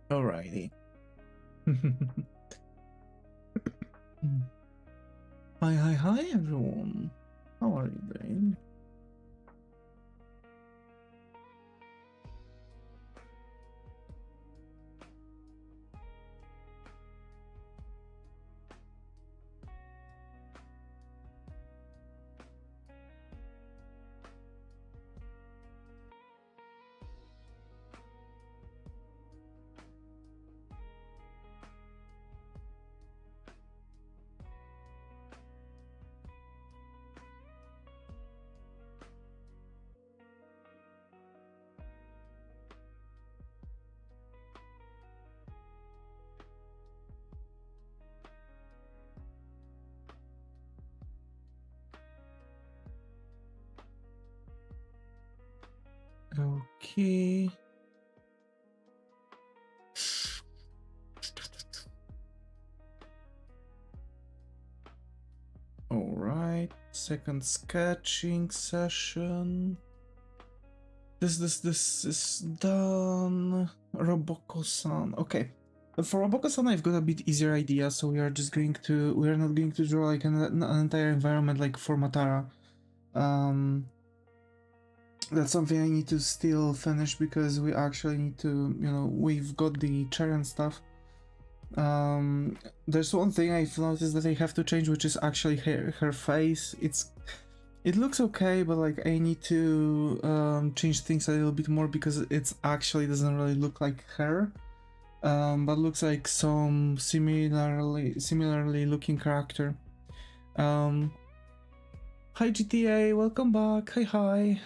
Alrighty. Hi everyone. How are you doing? Okay. Alright. Second sketching session. This is done. Robocosan. Okay. For Robocosan, I've got a bit easier idea, so we are not going to draw like an entire environment like for Matara. That's something I need to still finish because we actually need to, we've got the chair and stuff. There's one thing I've noticed that I have to change, which is actually her face. It looks okay, but like I need to change things a little bit more because it actually doesn't really look like her, but looks like some similarly looking character. Hi GTA, welcome back. Hi.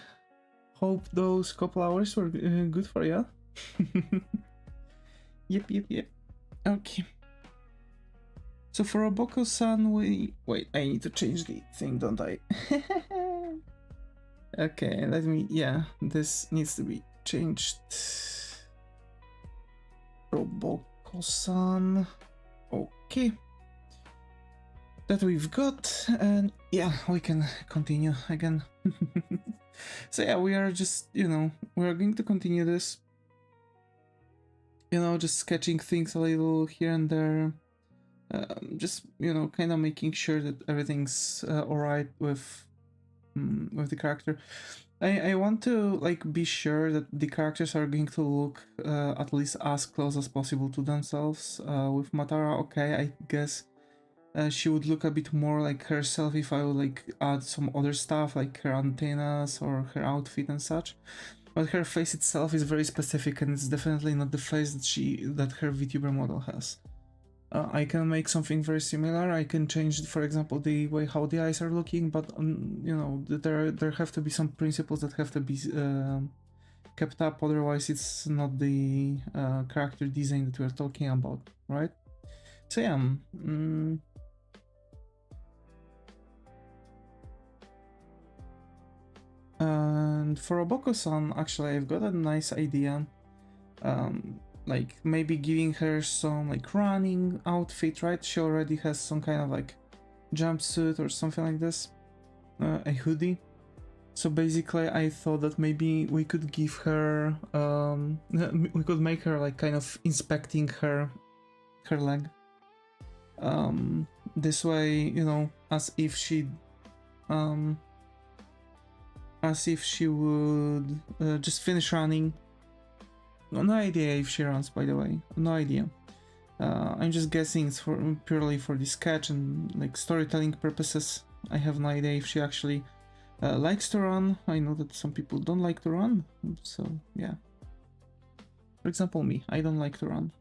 Hope those couple hours were good for you. Yep. Okay. So for Robocosan, wait, I need to change the thing, don't I? Okay, this needs to be changed. Robocosan. Okay. That we've got, and yeah, we can continue again. So yeah, we are just, we are going to continue this. Just sketching things a little here and there. Just, kind of making sure that everything's alright with the character. I want to like be sure that the characters are going to look at least as close as possible to themselves. With Matara, okay, I guess she would look a bit more like herself if I would like add some other stuff like her antennas or her outfit and such. But her face itself is very specific and it's definitely not the face that her VTuber model has. I can make something very similar. I can change, for example, the way how the eyes are looking, but there have to be some principles that have to be kept up. Otherwise, it's not the character design that we're talking about, right? So yeah. And for Robocosan, actually, I've got a nice idea. Like maybe giving her some like running outfit, right? She already has some kind of like jumpsuit or something like this, a hoodie. So basically, I thought that maybe we could give her, we could make her like kind of inspecting her leg. This way, as if she would just finish running. No idea if she runs, by the way. No idea. I'm just guessing it's purely for the sketch and like storytelling purposes. I have no idea if she actually likes to run. I know that some people don't like to run, so yeah. For example, me, I don't like to run.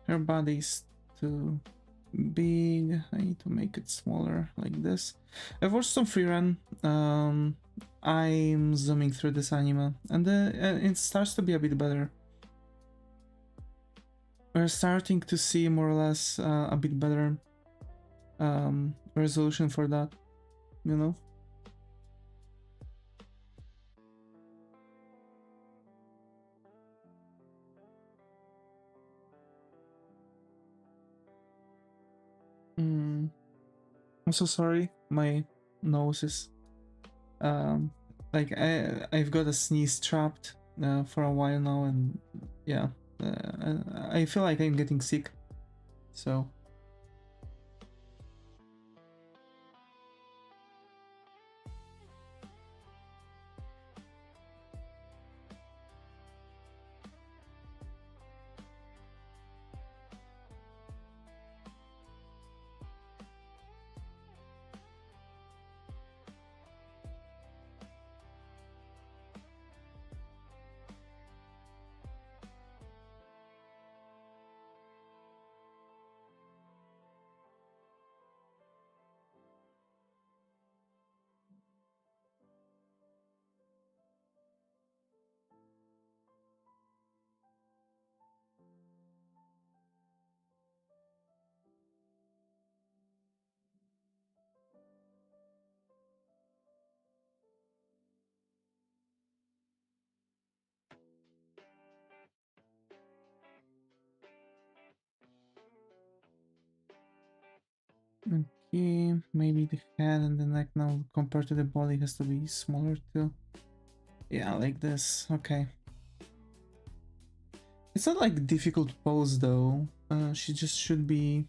Her body's too big. I need to make it smaller like this. I've watched some free run. I'm zooming through this anime and it starts to be a bit better. We're starting to see more or less a bit better resolution for that, I'm so sorry, my nose is Um, like I've got a sneeze trapped for a while now, and yeah, I feel like I'm getting sick. So okay, maybe the head and the neck now compared to the body has to be smaller too. Yeah, like this. Okay. It's not like difficult pose though. She just should be,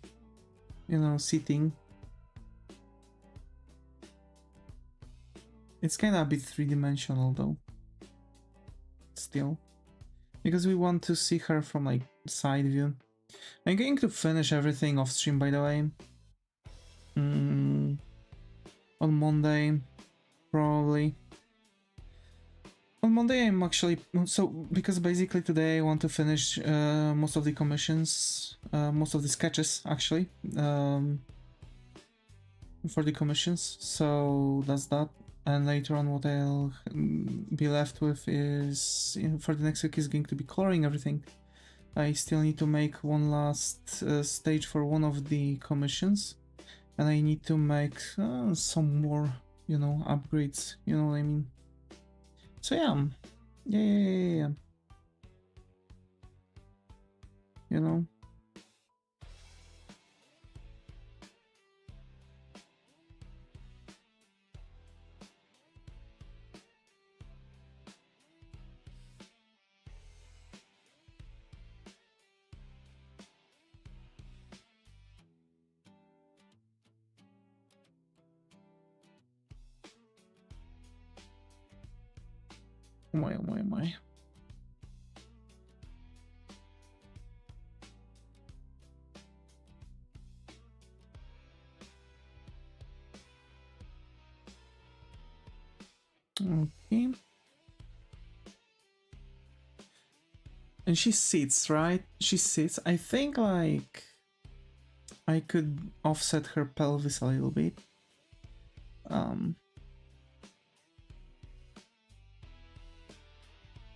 you know, sitting. It's kind of a bit three-dimensional though. Still. Because we want to see her from like side view. I'm going to finish everything off stream, by the way. On Monday, probably. On Monday I'm actually... So, because basically today I want to finish most of the commissions, most of the sketches, actually, for the commissions, so that's that. And later on what I'll be left with is, you know, for the next week is going to be coloring everything. I still need to make one last stage for one of the commissions, and I need to make some more, you know, upgrades, you know what I mean? So yeah, yeah. You know? Oh my, oh my, oh my. Okay. And she sits, right? She sits. I think like I could offset her pelvis a little bit.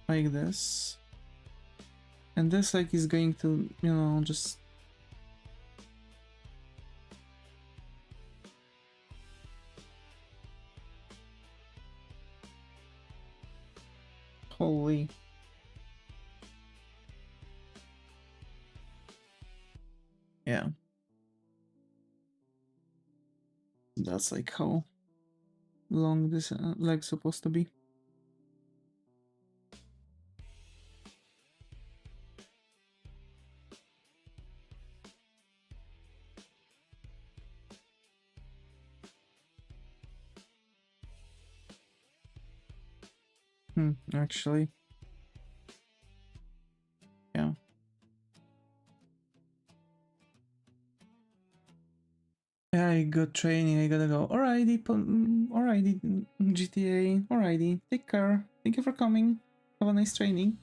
Like this. And this like is going to, you know, just... Holy. Yeah. That's like how long this leg's supposed to be. Actually. Yeah. Yeah, I got training, I gotta go. Alrighty, alrighty, GTA, alrighty, take care. Thank you for coming. Have a nice training.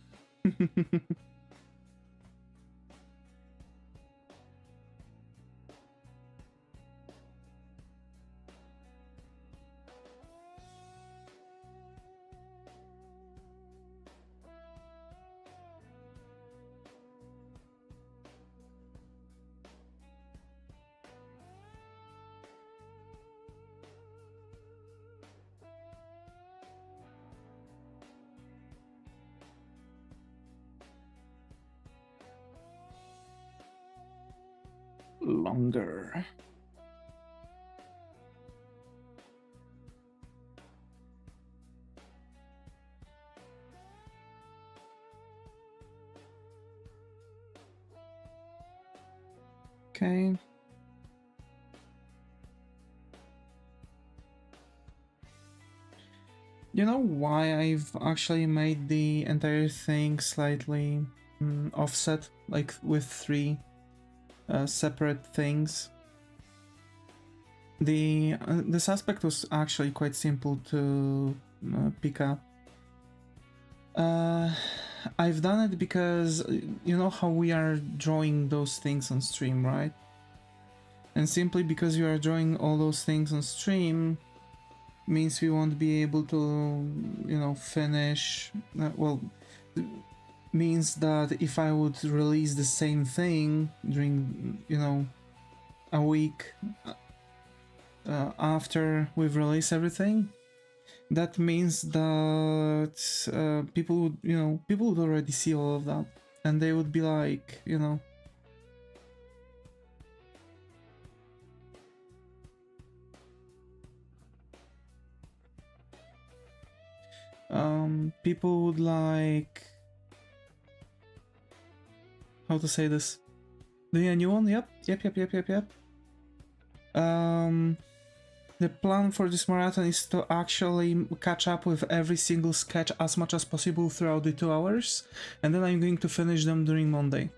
Longer. Okay. You know why I've actually made the entire thing slightly offset, like with 3 separate things? This aspect was actually quite simple to pick up. I've done it because you know how we are drawing those things on stream, right? And simply because you are drawing all those things on stream means we won't be able to, you know, finish. Well, means that if I would release the same thing during, you know, a week after we've released everything, that means that people would, you know, people would already see all of that, and they would be like, you know, people would like, how to say this? The new one? Yep. The plan for this marathon is to actually catch up with every single sketch as much as possible throughout the 2 hours, and then I'm going to finish them during Monday.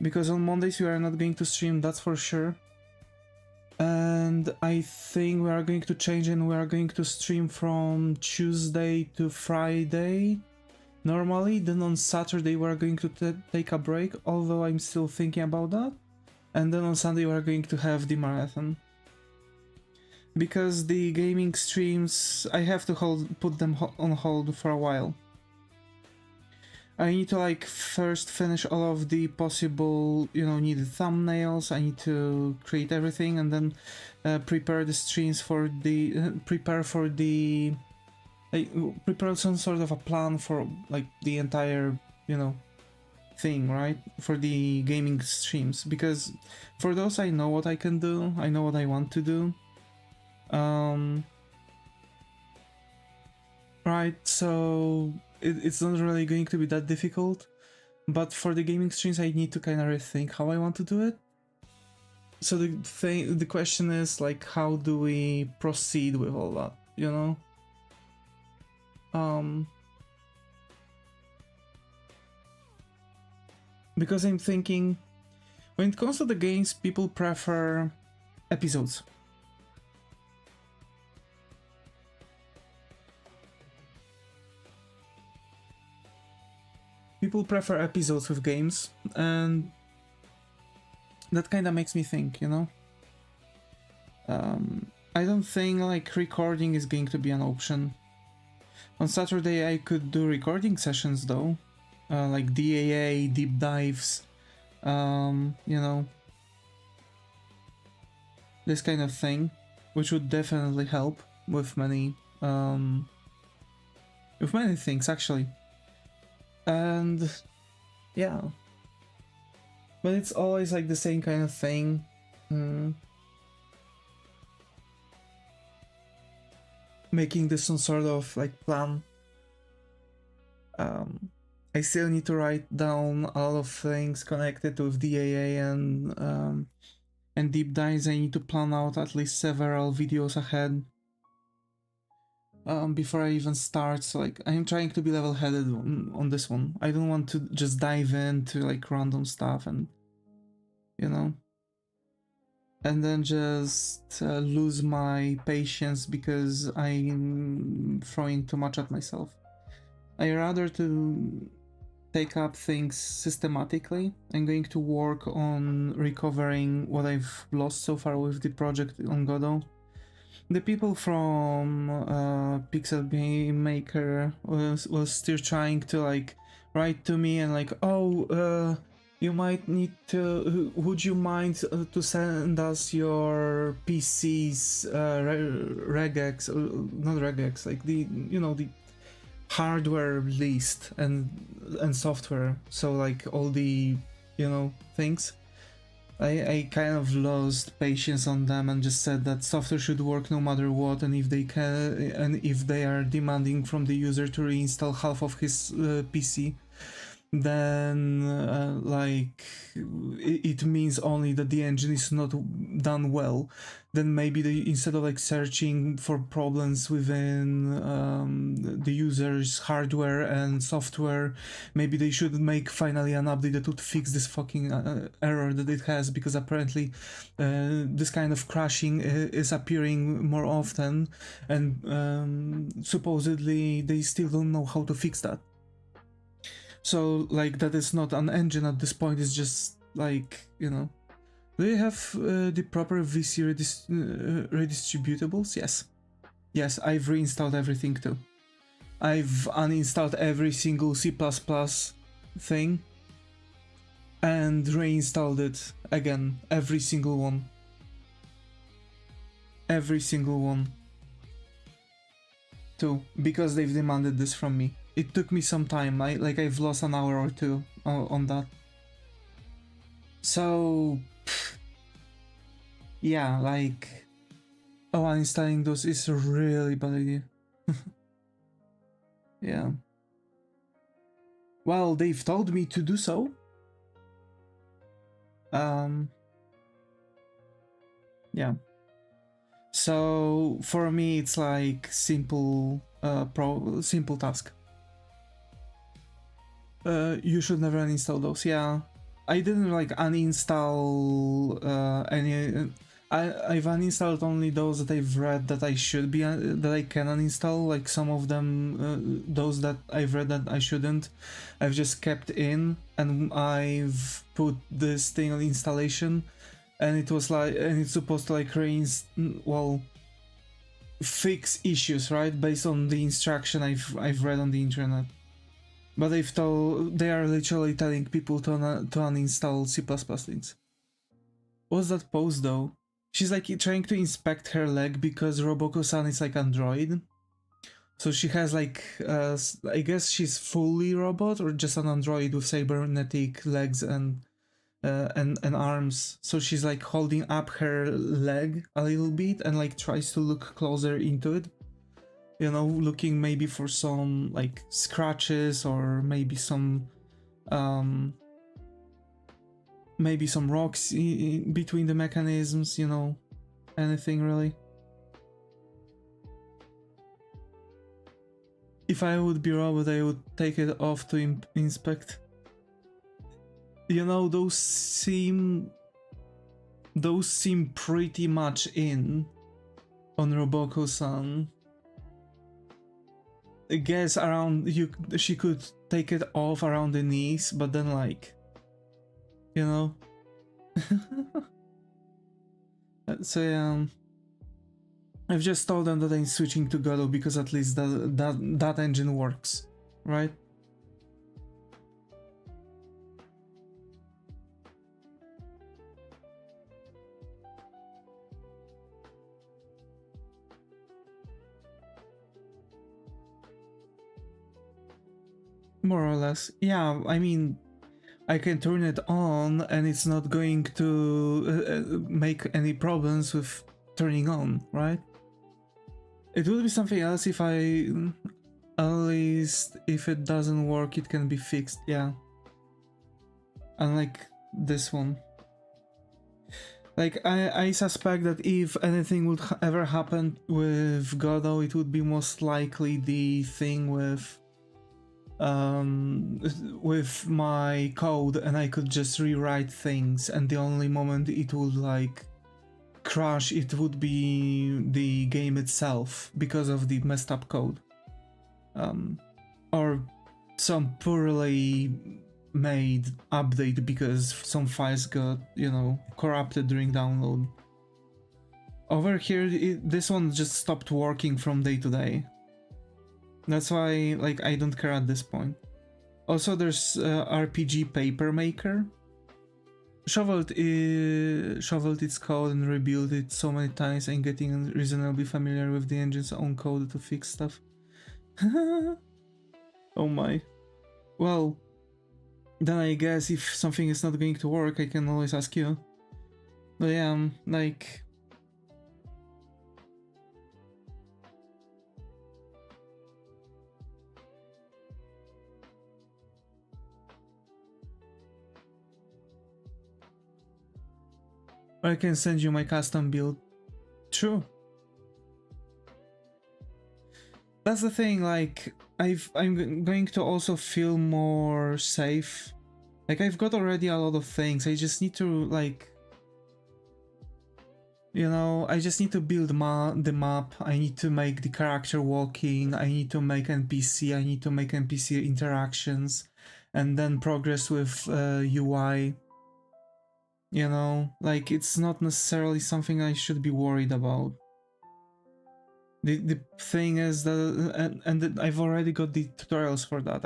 Because on Mondays we are not going to stream, that's for sure. And I think we are going to change and we are going to stream from Tuesday to Friday normally, then on Saturday we are going to take a break, although I'm still thinking about that. And then on Sunday we are going to have the marathon. Because the gaming streams, I have to put them on hold for a while. I need to like first finish all of the possible, you know, needed thumbnails. I need to create everything and then prepare the streams for the prepare some sort of a plan for like the entire, you know, thing, right? For the gaming streams, because for those I know what I can do, I know what I want to do. Right, so it's not really going to be that difficult, but for the gaming streams I need to kind of rethink how I want to do it. So the question is like, how do we proceed with all that, you know? Because I'm thinking, when it comes to the games, people prefer episodes. People prefer episodes with games, and that kind of makes me think, you know? I don't think like recording is going to be an option. On Saturday I could do recording sessions though, like DAA, deep dives, you know, this kind of thing, which would definitely help with many things actually. And yeah, but it's always like the same kind of thing. Making this some sort of like plan. I still need to write down a lot of things connected with DAA and deep dives. I need to plan out at least several videos ahead before I even start. So like, I'm trying to be level-headed on this one. I don't want to just dive into like random stuff and, you know, and then just lose my patience because I'm throwing too much at myself. I rather to take up things systematically. I'm going to work on recovering what I've lost so far with the project on Godot. The people from Pixel Game Maker was still trying to like write to me and like, oh, you might need to, would you mind to send us your PC's regex, not regex, like the, you know, the hardware list and software, so like all the, you know, things. I kind of lost patience on them and just said that software should work no matter what, and if they can, and if they are demanding from the user to reinstall half of his PC, then like it means only that the engine is not done well. Then maybe they, instead of like searching for problems within the user's hardware and software, maybe they should make finally an update that would fix this fucking error that it has, because apparently this kind of crashing is appearing more often, and supposedly they still don't know how to fix that. So, like, that is not an engine at this point, it's just, like, you know. Do you have the proper VC redistributables? Yes. Yes, I've reinstalled everything too. I've uninstalled every single C++ thing and reinstalled it again, every single one. Every single one. Too, because they've demanded this from me. It took me some time, I've lost an hour or two on that. So, yeah, like, uninstalling those is a really bad idea. Yeah. Well, they've told me to do so. Yeah. So for me, it's like simple task. You should never uninstall those. Yeah, I didn't like uninstall any. I've uninstalled only those that I've read that I should be that I can uninstall. Like some of them, those that I've read that I shouldn't, I've just kept in, and I've put this thing on installation, and it was like, and it's supposed to like fix issues, right, based on the instruction I've read on the internet. But they are literally telling people to uninstall C++ things. What's that pose though? She's like trying to inspect her leg because Robocosan is like android. So she has like, I guess she's fully robot or just an android with cybernetic legs and arms. So she's like holding up her leg a little bit and like tries to look closer into it. You know, looking maybe for some like scratches or maybe some rocks between the mechanisms, you know, anything really. If I would be robot, I would take it off to inspect. You know, those seem pretty much in on Robocosan. I guess she could take it off around the knees, but then like, you know. So yeah, I've just told them that I'm switching to Godot because at least that engine works, right? More or less. Yeah, I mean, I can turn it on and it's not going to make any problems with turning on, right? It would be something else if at least if it doesn't work, it can be fixed, yeah. Unlike this one. Like, I suspect that if anything would ever happen with Godot, it would be most likely the thing with my code, and I could just rewrite things, and the only moment it would like crash, it would be the game itself because of the messed up code, or some poorly made update because some files got, you know, corrupted during download. Over here, this one just stopped working from day to day. That's why, like, I don't care at this point. Also, there's RPG Paper Maker. Shoveled its code and rebuilt it so many times and getting reasonably familiar with the engine's own code to fix stuff. Oh my. Well, then I guess if something is not going to work, I can always ask you. But yeah, like... Or I can send you my custom build. True. That's the thing, like, I'm going to also feel more safe. Like, I've got already a lot of things, I just need to, like, you know, I just need to build the map, I need to make the character walking, I need to make NPC, I need to make NPC interactions, and then progress with UI. You know, like, it's not necessarily something I should be worried about. The thing is that, and I've already got the tutorials for that.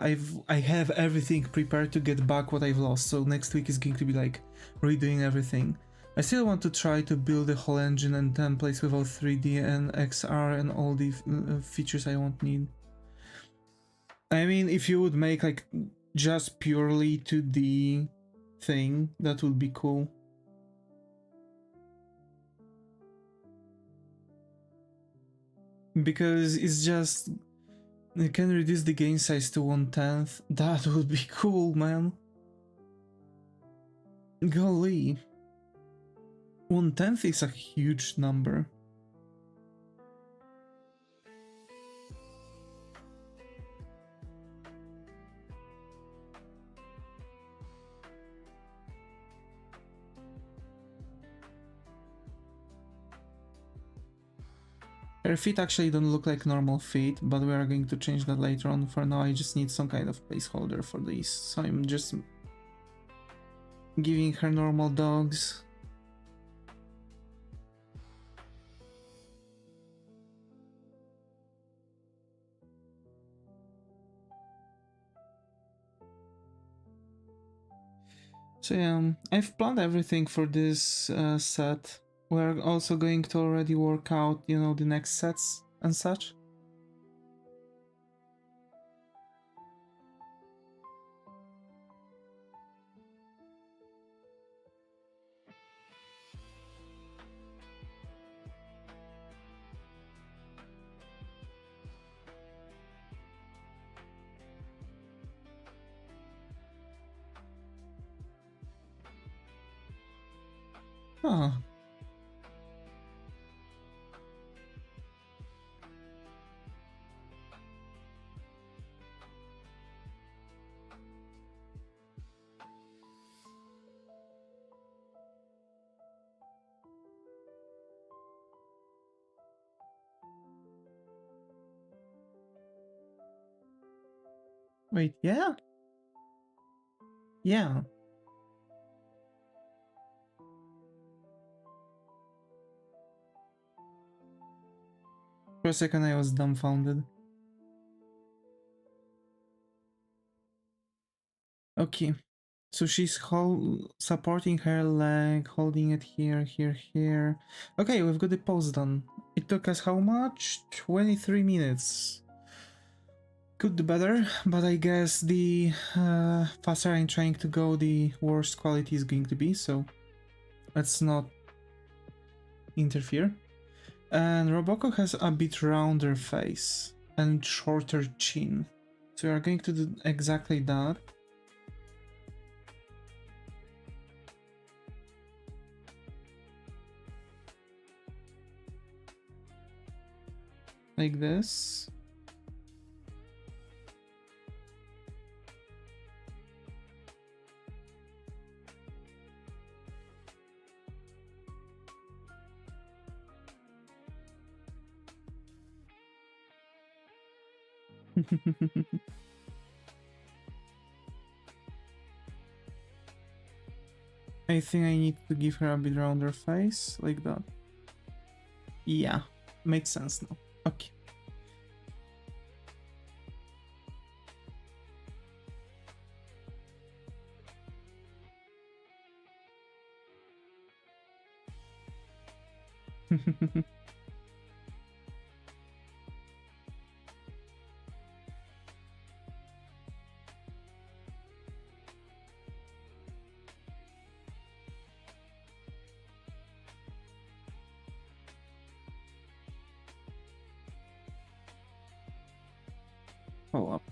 I have everything prepared to get back what I've lost. So next week is going to be like redoing everything. I still want to try to build the whole engine and templates without 3D and XR and all the features I won't need. I mean, if you would make like just purely 2D thing, that would be cool. Because it's just, you can reduce the game size to 1/10. That would be cool, man. Golly. 1/10 is a huge number. Her feet actually don't look like normal feet, but we are going to change that later on. For now, I just need some kind of placeholder for these, so I'm just giving her normal dogs. So yeah, I've planned everything for this set. We're also going to already work out, you know, the next sets and such. Huh. Wait, yeah? Yeah. For a second I was dumbfounded. Okay. So she's supporting her leg, holding it here, here, here. Okay, we've got the pose done. It took us how much? 23 minutes. Could do better, but I guess the faster I'm trying to go, the worse quality is going to be, so let's not interfere. And Roboco has a bit rounder face and shorter chin. So we are going to do exactly that. Like this. I think I need to give her a bit rounder face, like that. Yeah, makes sense now. Okay. Follow up.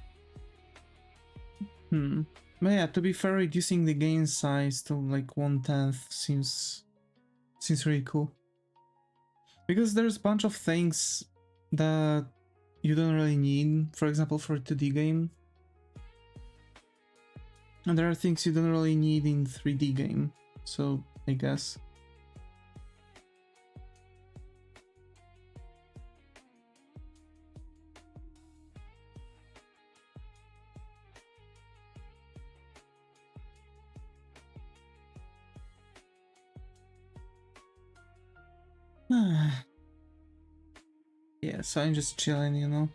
But yeah, to be fair, reducing the game size to like 1/10 seems seems really cool. Because there's a bunch of things that you don't really need, for example, for a 2D game. And there are things you don't really need in 3D game, so I guess. Yeah, so I'm just chilling, you know.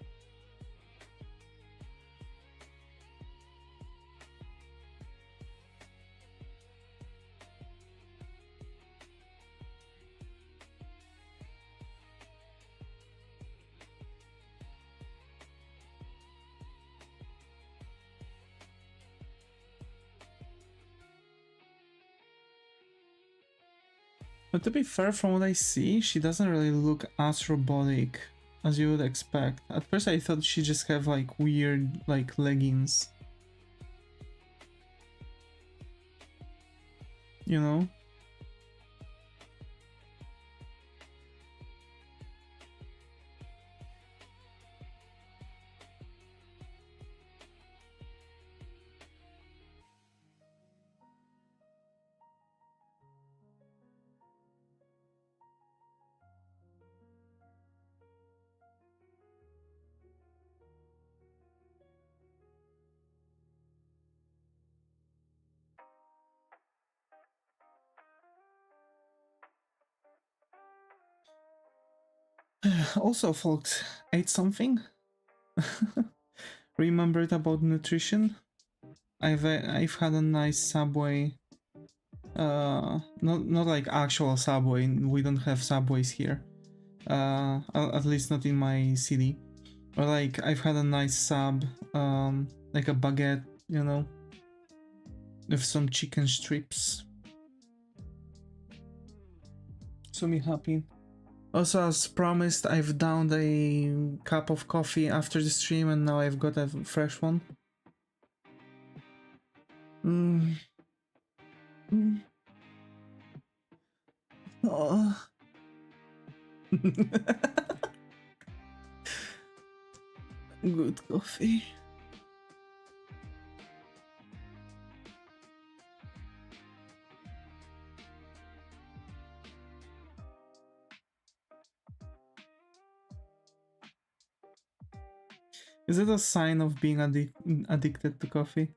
But to be fair, from what I see, she doesn't really look as robotic as you would expect. At first I thought she just have like weird like leggings. You know? Also, folks, ate something? Remembered about nutrition? I've had a nice Subway. Not like actual Subway. We don't have Subways here. At least not in my city. But like I've had a nice sub, like a baguette, you know, with some chicken strips. So me happy. Also, as promised, I've downed a cup of coffee after the stream, and now I've got a fresh one. Oh. Good coffee. Is it a sign of being addicted to coffee?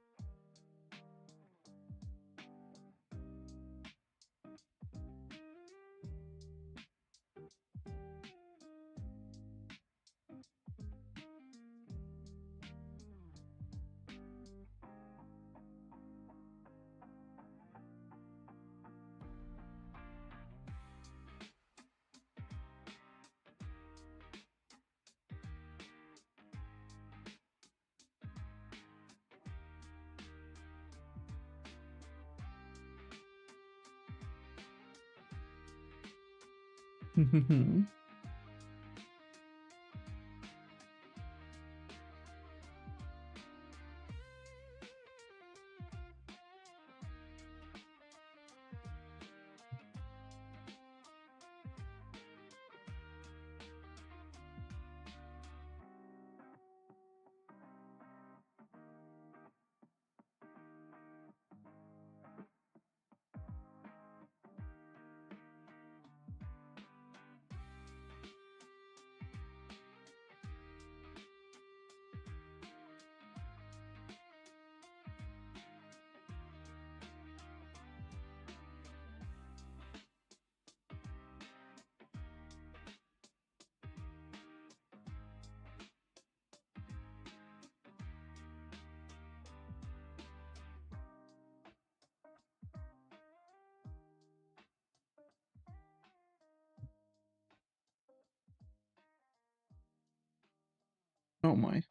Oh my.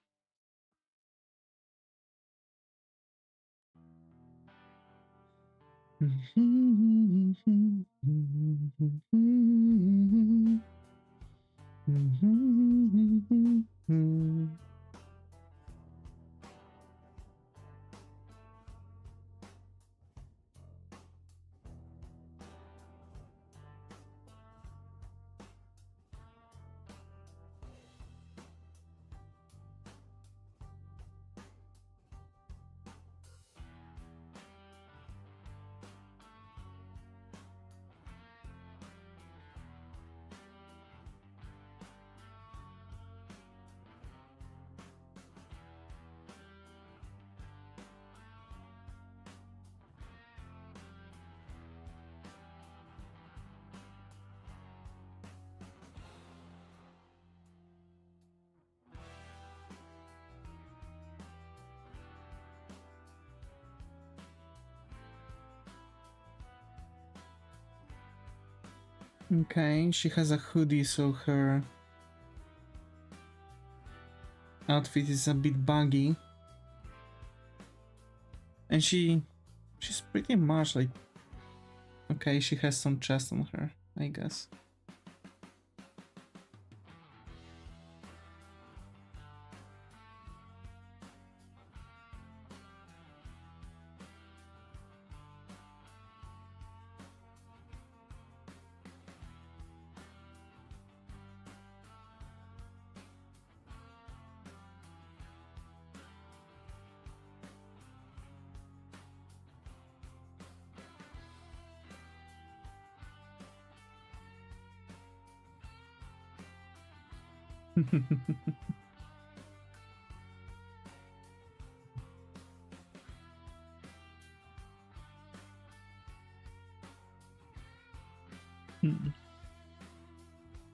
Okay, she has a hoodie, so her outfit is a bit baggy. And she's pretty much like, okay, she has some chest on her, I guess.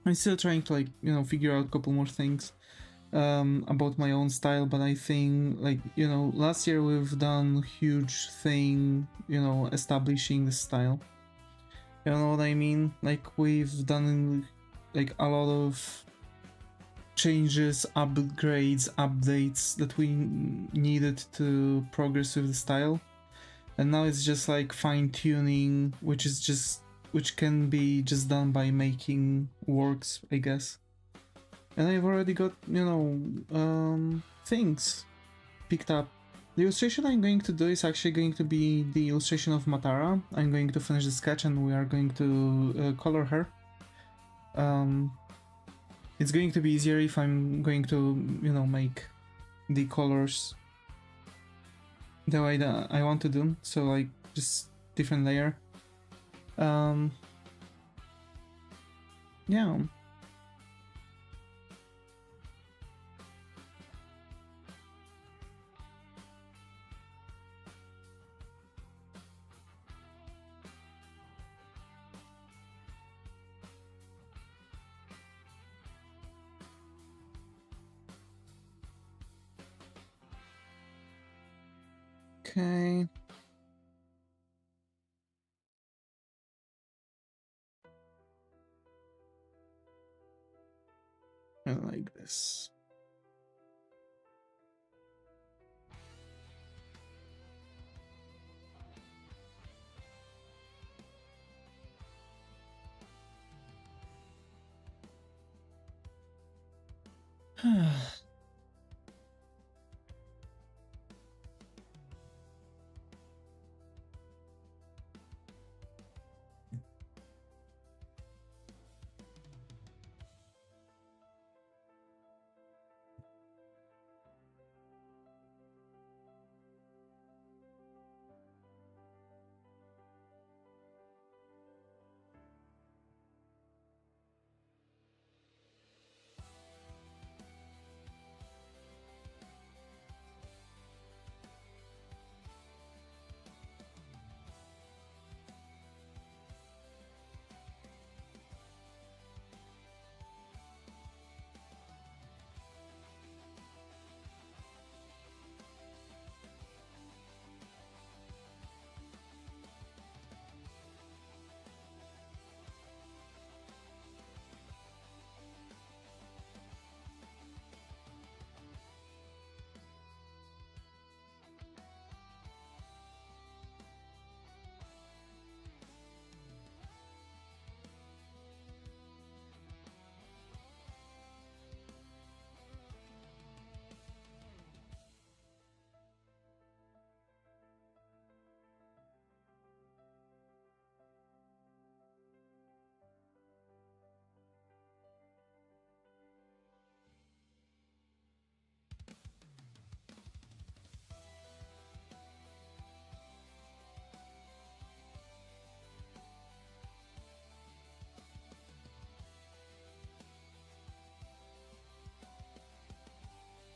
I'm still trying to, like, you know, figure out a couple more things about my own style, but I think, like, you know, last year we've done huge thing, you know, establishing the style. You know what I mean? Like, we've done like a lot of changes, upgrades, updates that we needed to progress with the style, and now it's just like fine-tuning, which can be just done by making works, I guess. And I've already got, you know, things picked up. The illustration I'm going to do is actually going to be the illustration of Matara. I'm going to finish the sketch and we are going to color her. It's going to be easier if I'm going to, you know, make the colors the way that I want to do, so like just different layer. Yeah. Okay. I like this.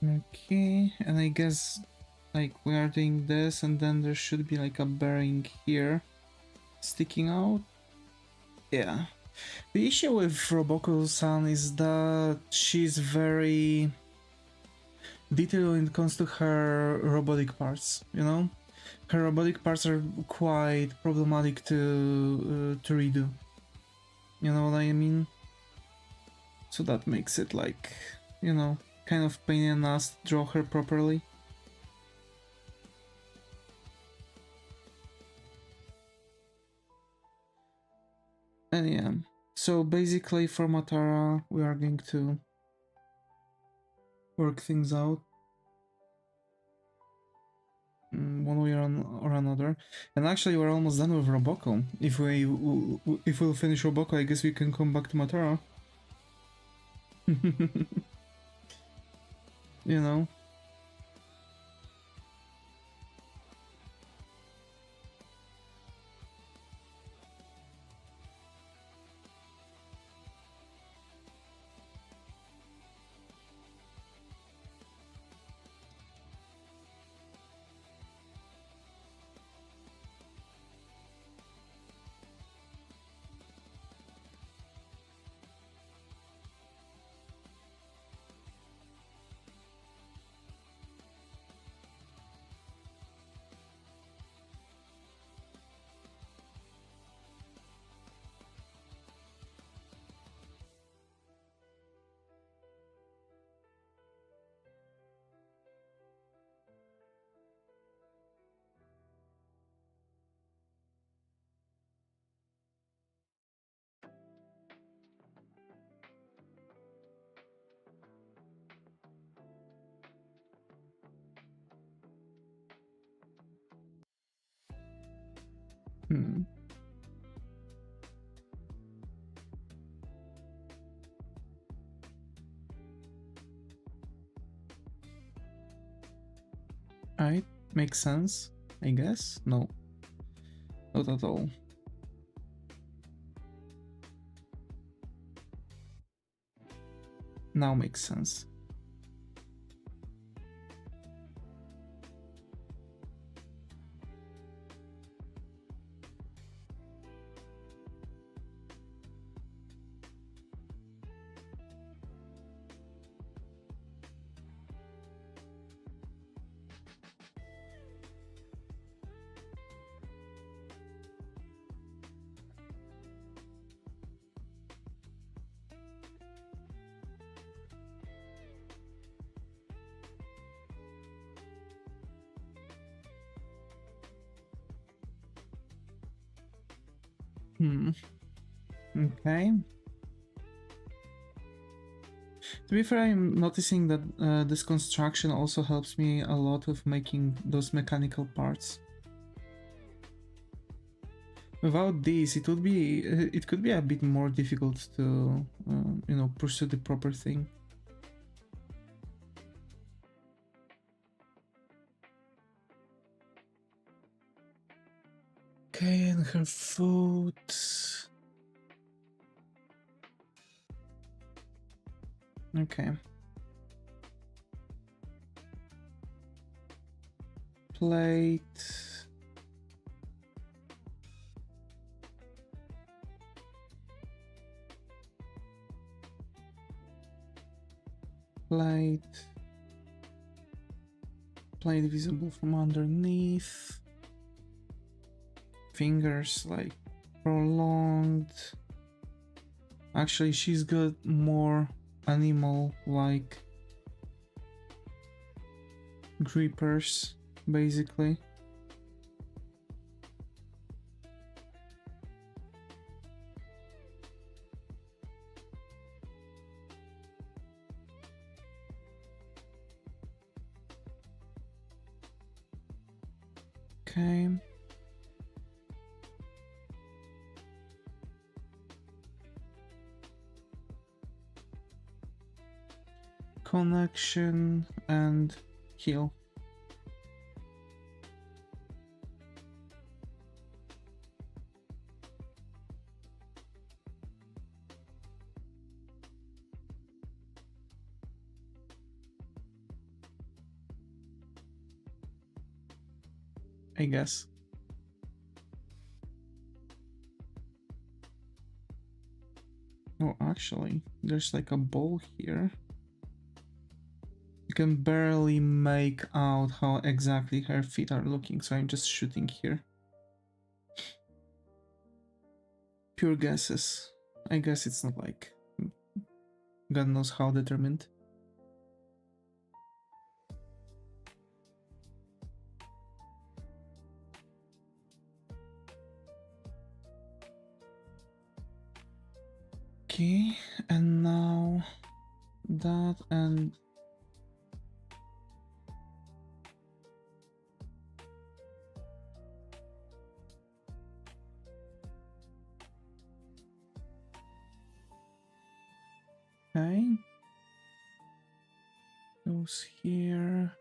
Okay, and I guess like we are doing this and then there should be like a bearing here sticking out. Yeah. The issue with Robocosan is that she's very detailed when it comes to her robotic parts, you know? Her robotic parts are quite problematic to redo. You know what I mean? So that makes it like, you know, kind of pain in the ass to draw her properly. And yeah, so basically for Matara we are going to work things out one way or another. And actually we're almost done with Roboco. If we'll finish Roboco, I guess we can come back to Matara. You know? Hmm. Alright, makes sense, I guess. No, not at all. Now makes sense. Okay. To be fair, I'm noticing that this construction also helps me a lot with making those mechanical parts. Without these, it could be a bit more difficult to, you know, pursue the proper thing. Okay, and her food. Okay. Plate. Plate. Plate visible from underneath. Fingers like prolonged. Actually, she's got more animal-like grippers, basically. Okay. Connection and heal. I guess. Oh, actually, there's like a bowl here. You can barely make out how exactly her feet are looking, so I'm just shooting here. Pure guesses. I guess it's not like God knows how determined. Okay, and now that and okay, goes here.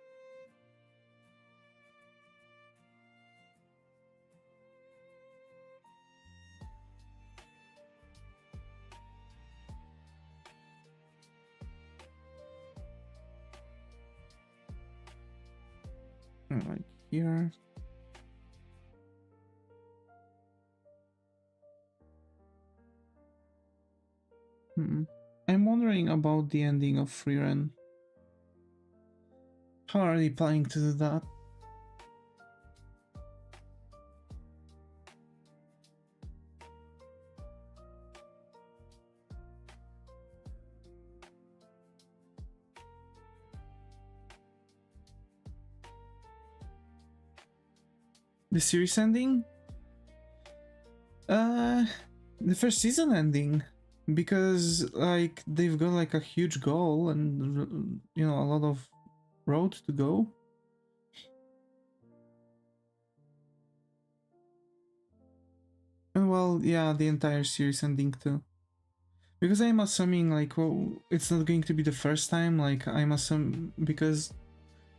Like here. I'm wondering about the ending of Freerun. How are they planning to do that? The series ending? The first season ending. Because, like, they've got, like, a huge goal and, you know, a lot of road to go. And, well, yeah, the entire series ending, too. Because I'm assuming, like, well, it's not going to be the first time, like, I'm assuming, because,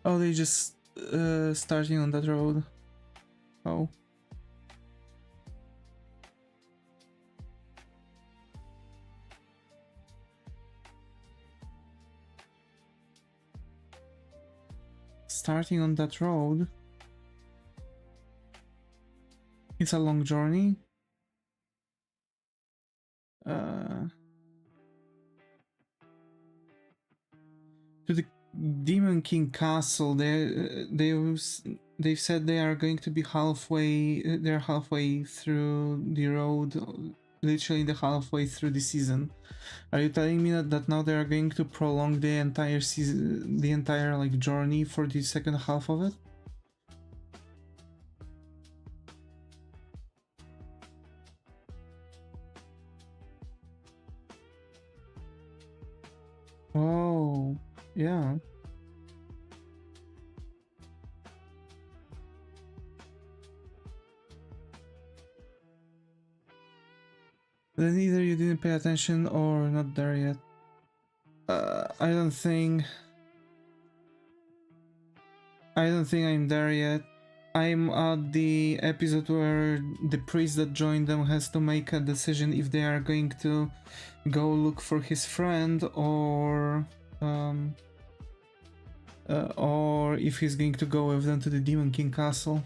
oh, they just, starting on that road. Oh. Starting on that road. It's a long journey. To the Demon King Castle. They've said they are going to be halfway. They're halfway through the road, literally the halfway through the season. Are you telling me that now they are going to prolong the entire season, the entire like journey for the second half of it? Oh, yeah. Then either you didn't pay attention or not there yet. I don't think I'm there yet. I'm at the episode where the priest that joined them has to make a decision if they are going to go look for his friend or if he's going to go with them to the Demon King Castle.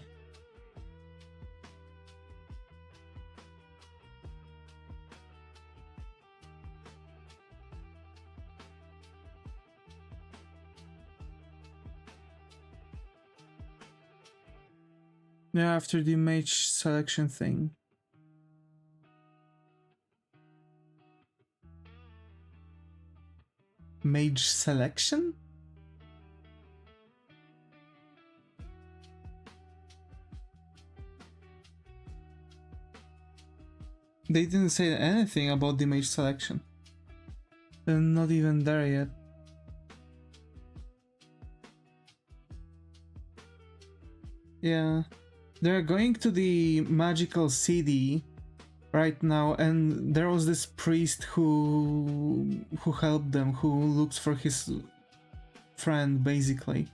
Yeah, after the mage selection thing. Mage selection? They didn't say anything about the mage selection. They're not even there yet. Yeah. They're going to the magical city right now, and there was this priest who helped them, who looks for his friend, basically.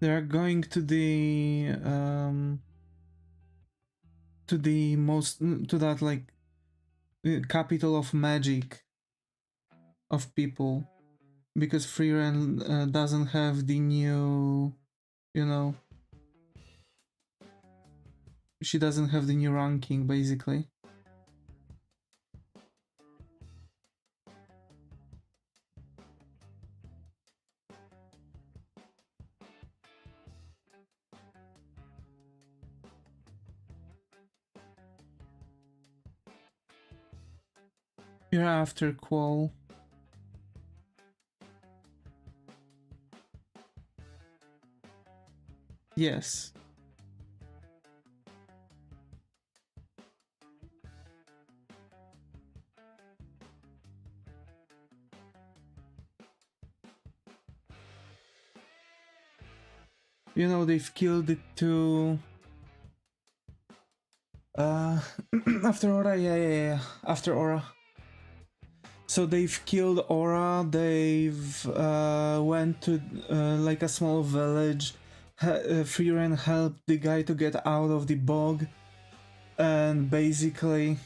They are going to the most to that like capital of magic of people, because Freeran doesn't have the new, you know, she doesn't have the new ranking basically. You're after Qual. Yes. You know, they've killed it too. After Aura, yeah. After Aura. So they've killed Aura, they've went to like a small village. Freeran helped the guy to get out of the bog. And basically...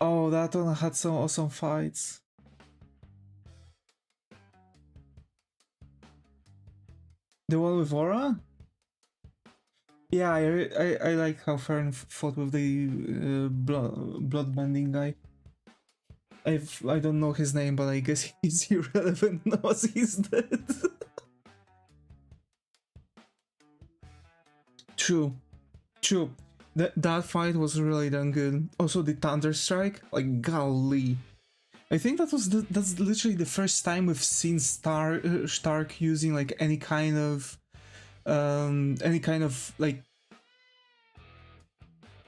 Oh, that one had some awesome fights. The one with Aura? Yeah, I like how Fern fought with the bloodbending guy. I don't know his name, but I guess he's irrelevant now as he's dead. True. That fight was really damn good. Also the Thunder Strike, like golly. I think that's literally the first time we've seen Stark using like any kind of like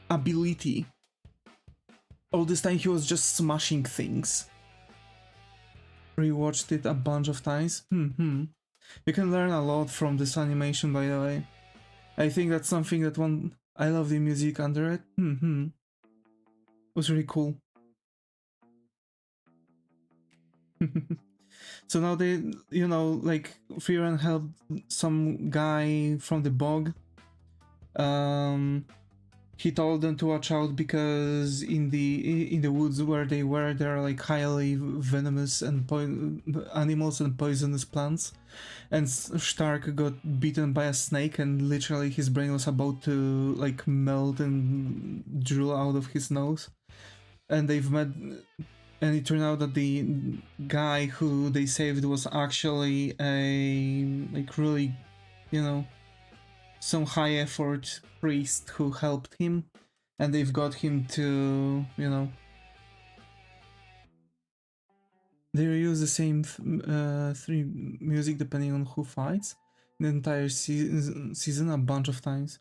ability. All this time he was just smashing things. Rewatched it a bunch of times. You can learn a lot from this animation, by the way. I think that's something that I love the music under it. It was really cool. So now they, you know, like Freeran helped some guy from the bog. He told them to watch out because in the woods where they were, there are like highly venomous and animals and poisonous plants. And Stark got bitten by a snake, and literally his brain was about to like melt and drool out of his nose. And they've met, and it turned out that the guy who they saved was actually a like really, you know, some high effort priest who helped him, and they've got him to, you know, they reuse the same three music depending on who fights the entire season a bunch of times.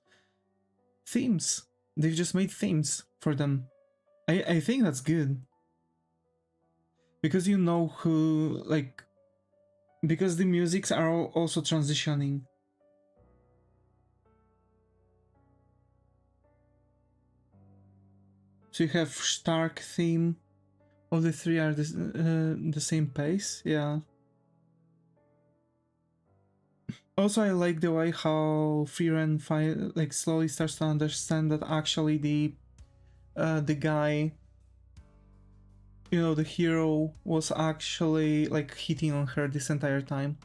Themes, they've just made themes for them. I think that's good, because you know who, like, because the musics are also transitioning. So you have Stark theme. All the three are the same pace, yeah. Also, I like the way how Freeran like slowly starts to understand that actually the guy, you know, the hero, was actually like hitting on her this entire time.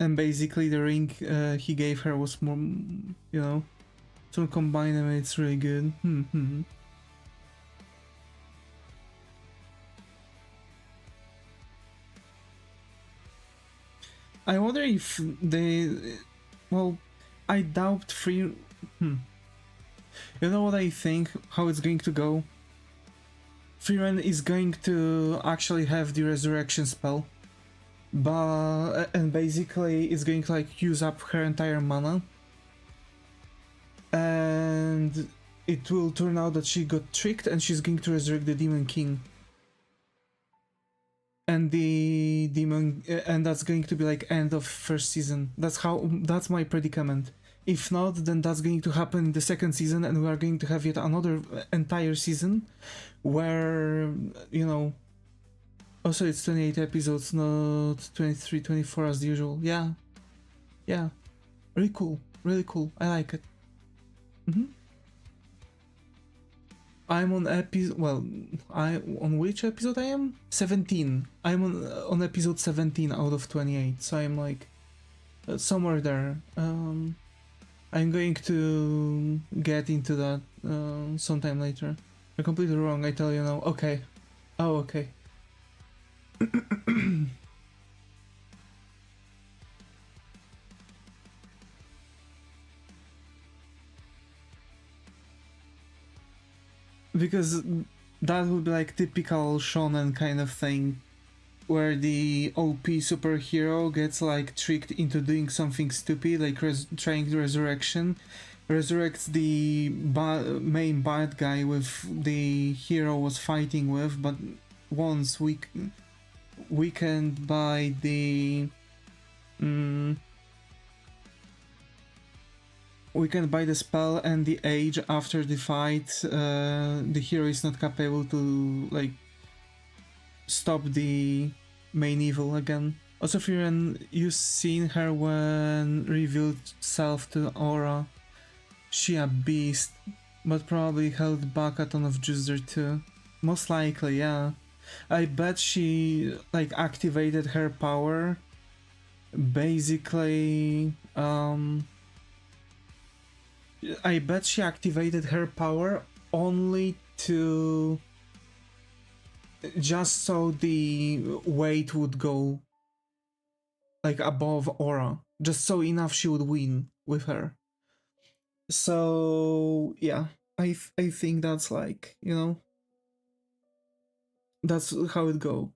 And basically the ring he gave her was more, you know, so combine them, it's really good. I wonder if they... Well, I doubt You know what I think? How it's going to go? Freeran is going to actually have the resurrection spell. And basically it's going to like use up her entire mana. And it will turn out that she got tricked and she's going to resurrect the Demon King. And the demon, and that's going to be like end of first season. That's my predicament. If not, then that's going to happen in the second season, and we are going to have yet another entire season where, you know, Also, it's 28 episodes, not 23, 24 as usual. Yeah. Yeah. Really cool. Really cool. I like it. I'm on episode. Well, on which episode I am? 17. I'm on episode 17 out of 28. So I'm like somewhere there. I'm going to get into that sometime later. I'm completely wrong. I tell you now. Okay. Oh, okay. Because that would be like typical shonen kind of thing, where the OP superhero gets like tricked into doing something stupid, like trying resurrection, resurrects the main bad guy with the hero was fighting with, but once weakened by the weakened by the spell and the age after the fight, the hero is not capable to like stop the main evil again. Also, Firen, you've seen her when revealed self to Aura. She a beast, but probably held back a ton of juice there too. Most likely, yeah. I bet she like activated her power. Basically, I bet she activated her power only to just so the weight would go like above Aura, just so enough she would win with her. So yeah, I think that's like, you know, that's how it go.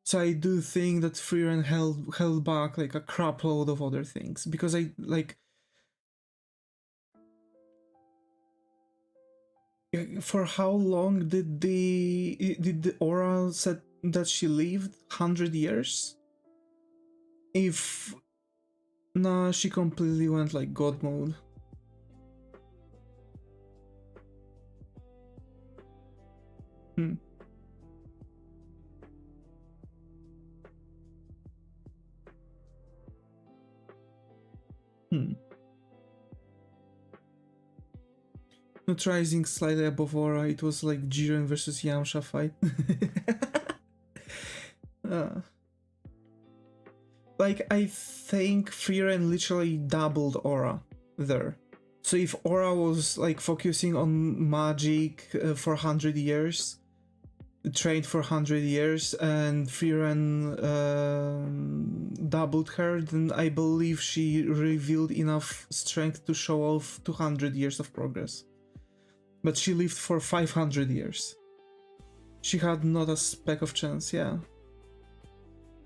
So I do think that Freeran held back like a crap load of other things, because I like for how long did the Aura said that she lived? 100 years? If nah, she completely went like god mode. Hmm. Not rising slightly above Aura, it was like Jiren versus Yamcha fight. Like, I think Frieren literally doubled Aura there. So if Aura was like focusing on magic for 100 years, trained for 100 years, and Frieren doubled her, then I believe she revealed enough strength to show off 200 years of progress. But she lived for 500 years. She had not a speck of chance, yeah.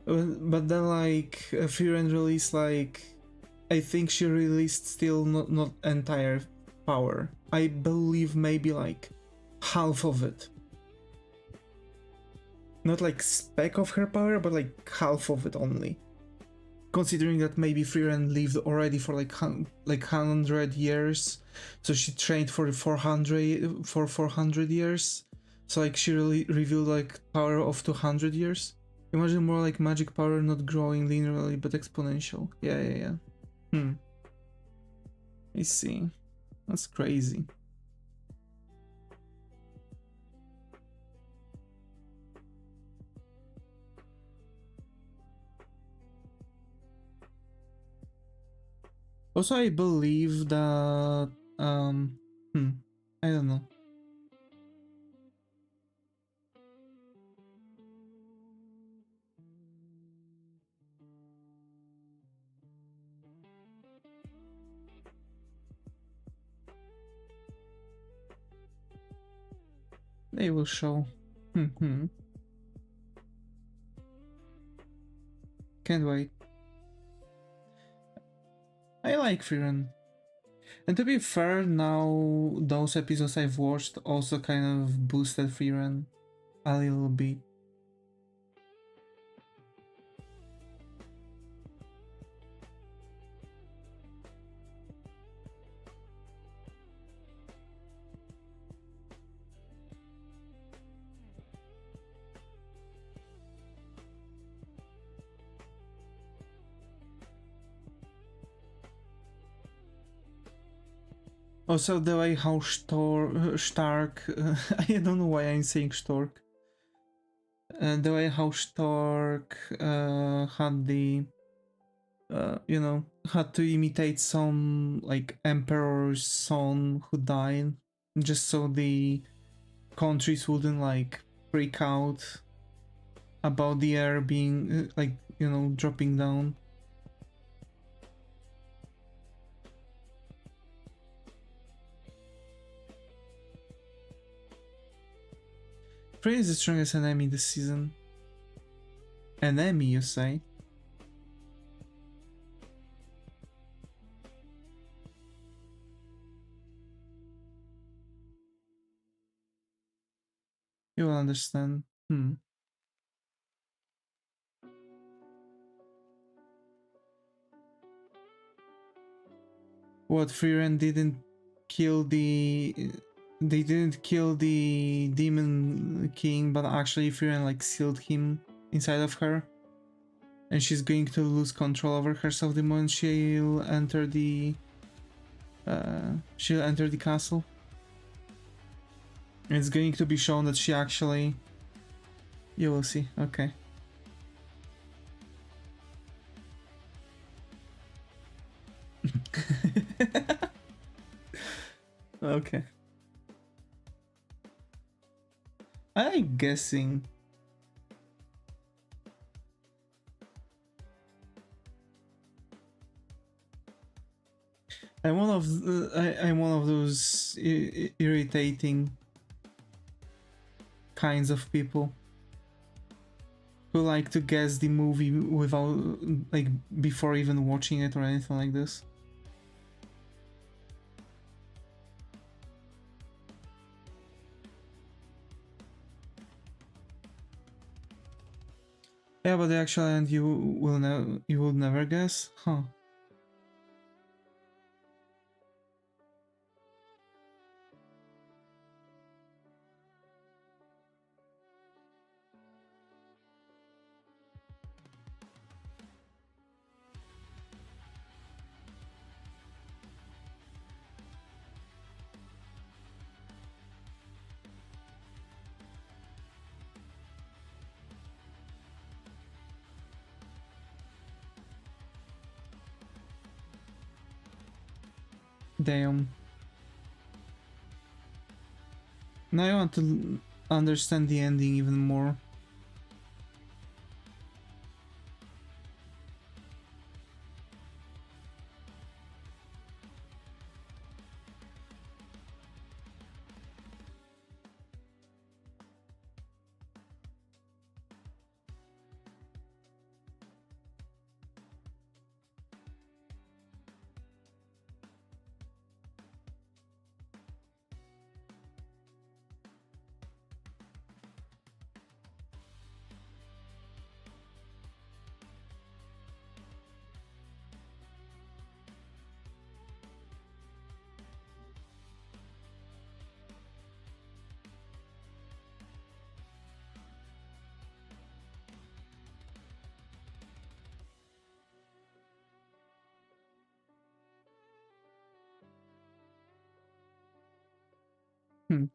But then like Frieren released like, I think she released still not entire power. I believe maybe like half of it. Not like speck of her power, but like half of it only. Considering that maybe Frieren lived already for like 100 years, so she trained for 400 years. So like she really revealed like power of 200 years. Imagine more like magic power not growing linearly but exponential. Yeah. I see. That's crazy. Also, I believe that I don't know. They will show. Can't wait. I like Frieren. And to be fair, now those episodes I've watched also kind of boosted Frieren a little bit. Also, the way how Stark, I don't know why I'm saying Stork. The way how Stark had the, you know, had to imitate some like emperor's son who died, just so the countries wouldn't like freak out about the air being like, you know, dropping down. Frey is the strongest enemy this season. Enemy, you say? You will understand. What, Freeran didn't kill the... They didn't kill the Demon King, but actually Freeran like sealed him inside of her. And she's going to lose control over herself the moment she'll enter the... she'll enter the castle. And it's going to be shown that she actually... You will see, okay. Okay. I'm guessing. I'm one of those irritating kinds of people who like to guess the movie without like before even watching it or anything like this. Yeah, but the actual end you will never guess, huh? Damn. Now I want to understand the ending even more. Hmm.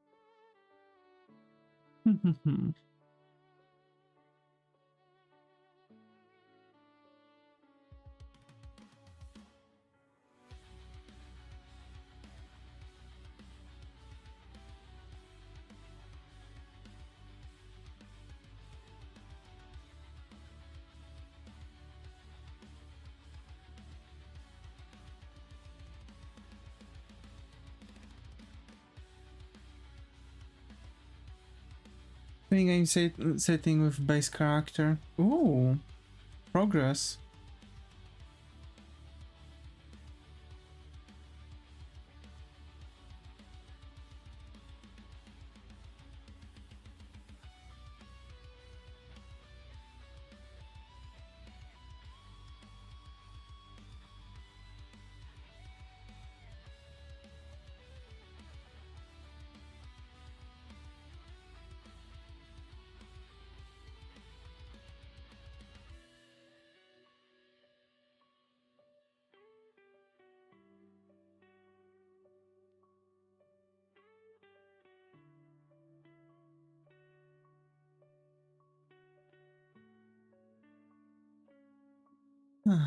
I think I'm setting with base character. Ooh, progress. Hmm.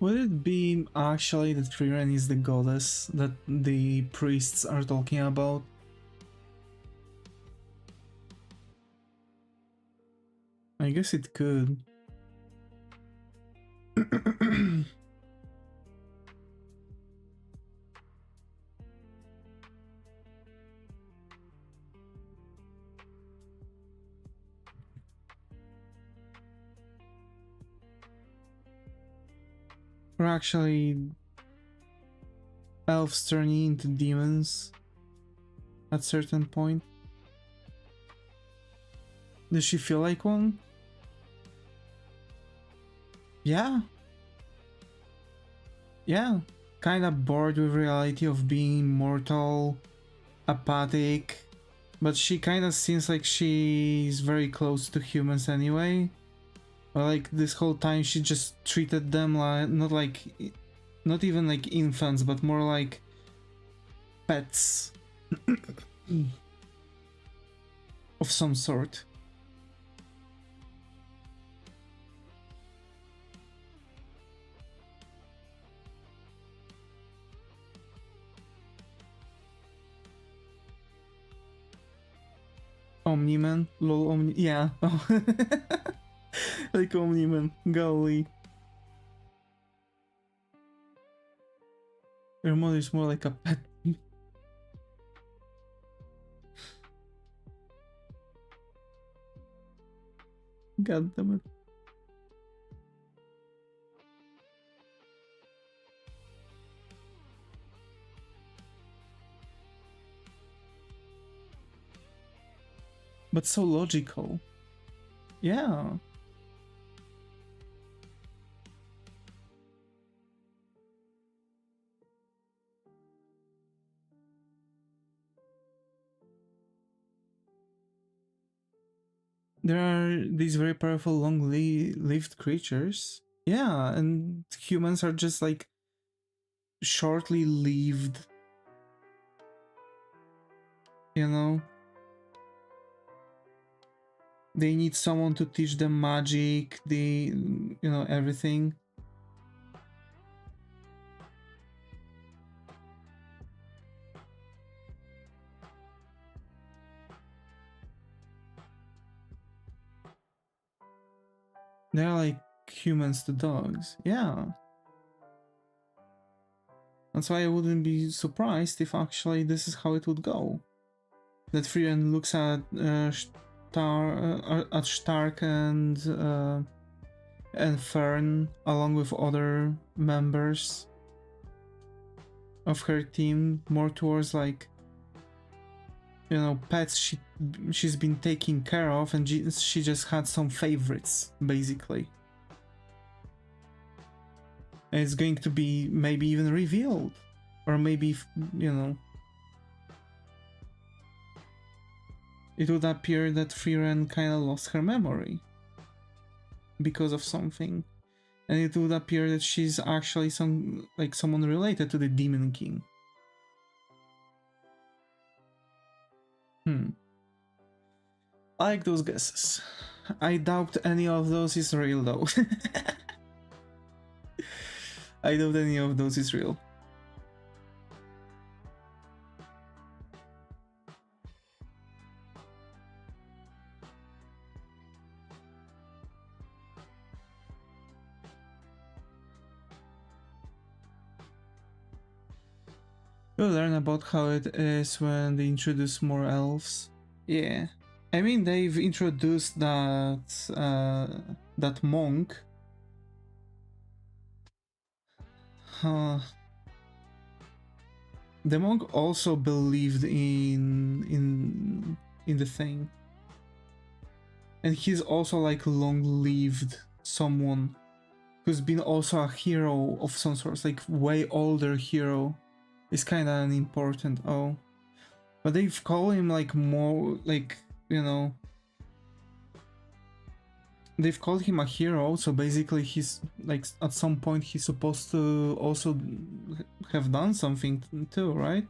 Would it be actually that Frieren is the goddess that the priests are talking about? I guess it could. Or actually elves turning into demons at certain point. Does she feel like one? Yeah. Yeah. Kinda bored with reality of being mortal, apathic, but she kinda seems like she's very close to humans anyway. Or like this whole time she just treated them like not even like infants, but more like pets of some sort. Omni-Man? Lol, Omni... Yeah. Like Omni-Man. Golly. Your mother is more like a pet. God damn it. But so logical. Yeah. There are these very powerful long-lived creatures. Yeah, and humans are just like shortly lived. You know? They need someone to teach them magic, everything. They're like humans to dogs. Yeah. That's why I wouldn't be surprised if actually this is how it would go. That Frieren looks at Stark and Fern along with other members of her team more towards like pets she's been taking care of, and she just had some favorites basically. And it's going to be maybe even revealed, or maybe it would appear that Frieren kind of lost her memory because of something. and it would appear that she's actually someone related to the Demon King. I like those guesses. I doubt any of those is real though. I doubt any of those is real. We'll learn about how it is when they introduce more elves. Yeah. I mean, they've introduced that monk. The monk also believed in the thing, and he's also like long-lived someone who's been also a hero of some sort, like way older hero. Is kind of an important but they've called him like more like, you know, they've called him a hero, so basically he's like at some point he's supposed to also have done something too, right?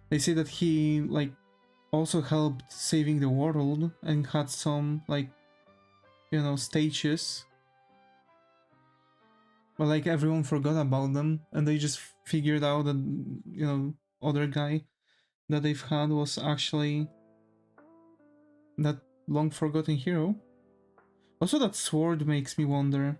They say that he like also helped saving the world and had some like, you know, stages, but like everyone forgot about them and they just figured out that, you know, other guy that they've had was actually that long forgotten hero. Also, that sword makes me wonder.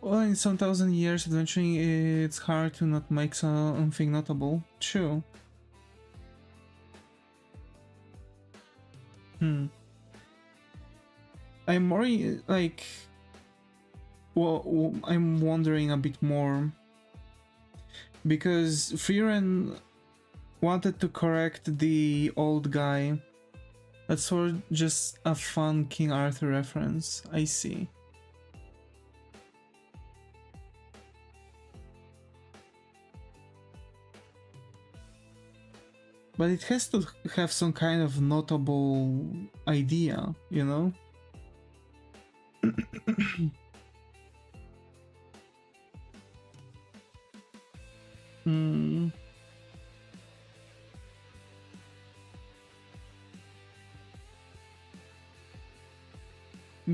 Well, in some thousand years adventuring, it's hard to not make something notable. True. I'm more like, well, I'm wondering a bit more because Frieren wanted to correct the old guy. That's sort of just a fun King Arthur reference. I see. But it has to have some kind of notable idea, you know?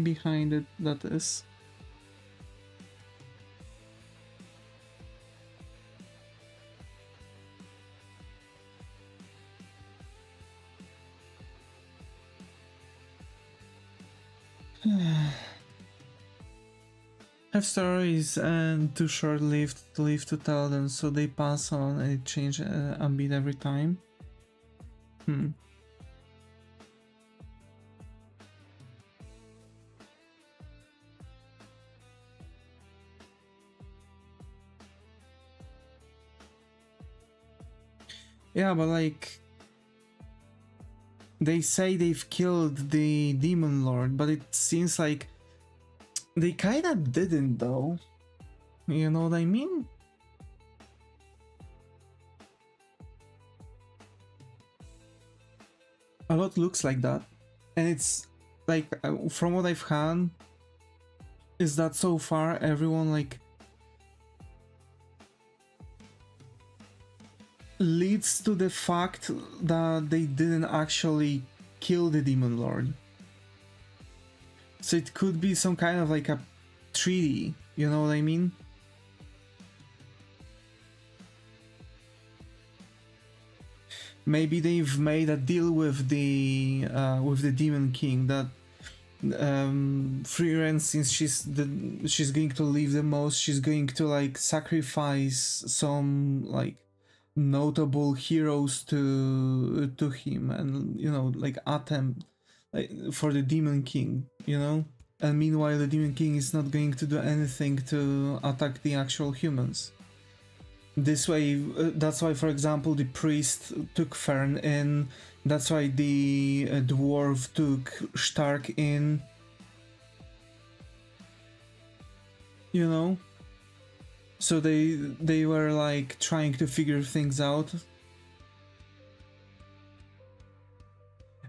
Behind it, that is. Have stories and too short-lived to live to tell them, so they pass on and it changes a bit every time. Yeah, but like, they say they've killed the Demon Lord, but it seems like they kinda didn't though. You know what I mean? A lot looks like that. And it's like, from what I've had, is that so far everyone like leads to the fact that they didn't actually kill the Demon Lord. So it could be some kind of like a treaty, you know what I mean? Maybe they've made a deal with the Demon King that Frieren, since she's going to live the most, she's going to like sacrifice some like notable heroes to him, and you know, like attempt like, for the Demon King, you know. And meanwhile, the Demon King is not going to do anything to attack the actual humans. This way, that's why, for example, the priest took Fern in. That's why the dwarf took Stark in. You know. So they were like trying to figure things out.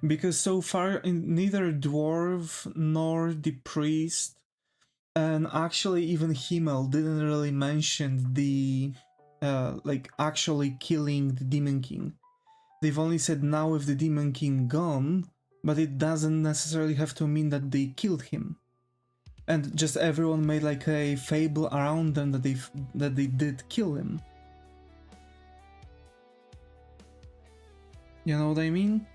because so far neither dwarf nor the priest, and actually even Himmel didn't really mention the like actually killing the Demon King. They've only said now with the Demon King gone, but it doesn't necessarily have to mean that they killed him. And just everyone made like a fable around them that they did kill him. You know what I mean?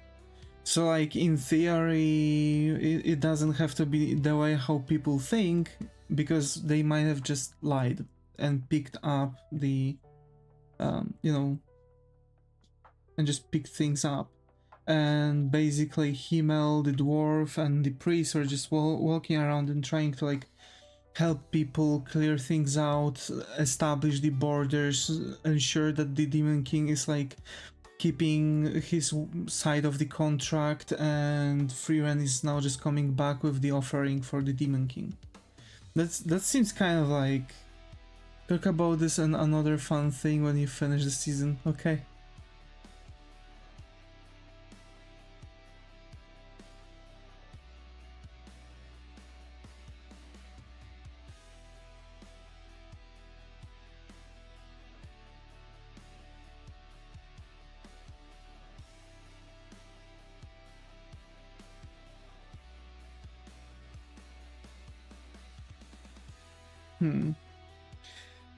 So like in theory, it doesn't have to be the way how people think, because they might have just lied and picked up the, you know, and just picked things up. And basically Himmel, the dwarf, and the priest are just walking around and trying to like help people clear things out, establish the borders, ensure that the Demon King is like keeping his side of the contract, and Freeran is now just coming back with the offering for the Demon King. That seems kind of like, talk about this and another fun thing when you finish the season, okay?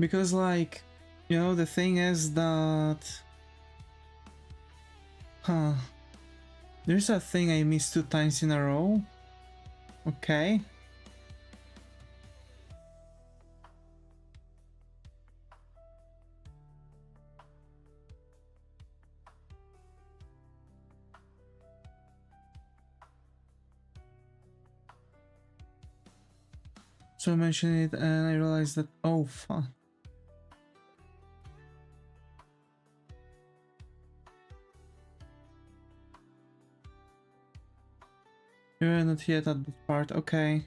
Because like, you know, the thing is that, there's a thing I missed 2 times in a row. Okay. So I mentioned it and I realized that, oh fuck. You're not yet at that part, okay.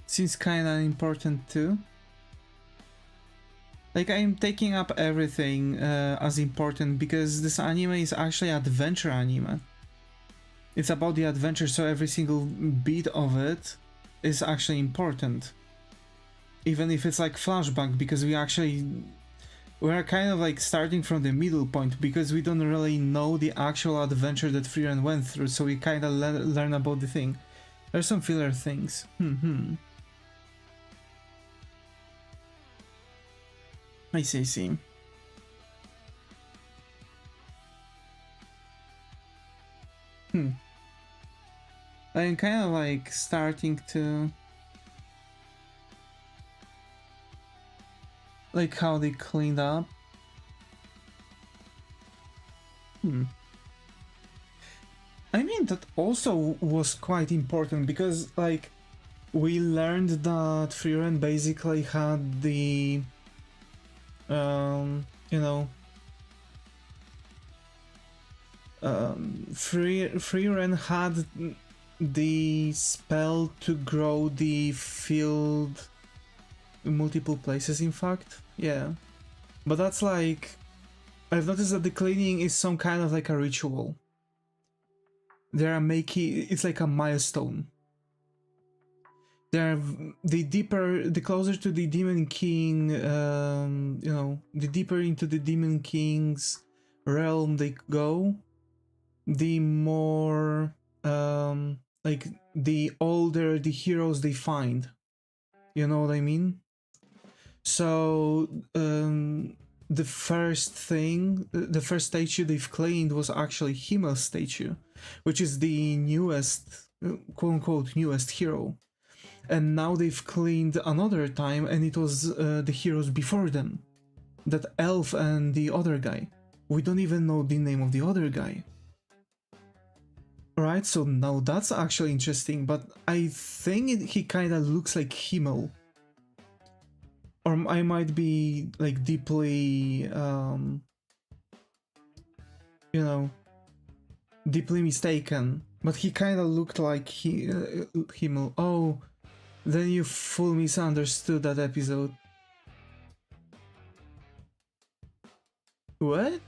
Seems kinda important too. Like, I'm taking up everything as important because this anime is actually adventure anime. It's about the adventure, so every single beat of it is actually important. Even if it's like flashback, because we're kind of like starting from the middle point, because we don't really know the actual adventure that Freeran went through, so we kind of learn about the thing. There's some filler things. I see. I'm kind of like starting to like how they cleaned up. I mean, that also was quite important because like we learned that Freeran basically had the you know, Freeran had the spell to grow the field in multiple places, in fact. Yeah. But that's like, I've noticed that the cleaning is some kind of like a ritual. They're making, it's like a milestone. They're the closer to the Demon King, you know, the deeper into the Demon King's realm they go, the more like the older the heroes they find. You know what I mean? So the first statue they've cleaned was actually Himmel's statue, which is the newest, quote-unquote, newest hero. And now they've cleaned another time, and it was the heroes before them. That elf and the other guy. We don't even know the name of the other guy. Right, so now that's actually interesting, but I think he kind of looks like Himmel. Or I might be like deeply, you know, deeply mistaken. But he kind of looked like Himmel. Oh, Then you full misunderstood that episode. What?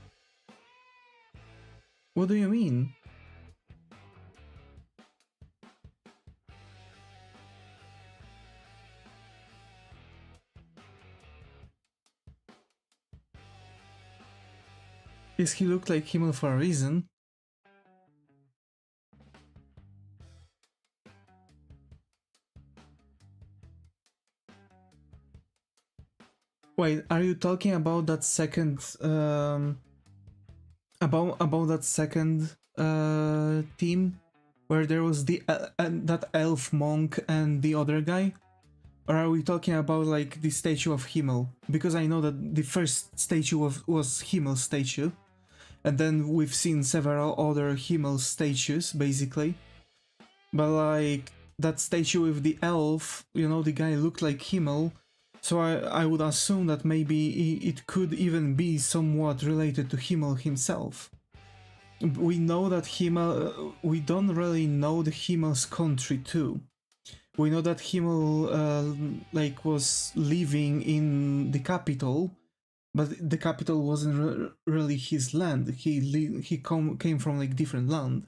What do you mean? Yes, he looked like Himmel for a reason. Wait, are you talking about that second about that second team where there was the that elf monk and the other guy? Or are we talking about like the statue of Himmel? Because I know that the first statue was Himmel's statue, and then we've seen several other Himmel statues basically. But like that statue with the elf, you know, the guy looked like Himmel. So I would assume that maybe it could even be somewhat related to Himmel himself. We know that Himmel, we don't really know the Himmel's country too. We know that Himmel like was living in the capital, but the capital wasn't really his land. He came from like different land.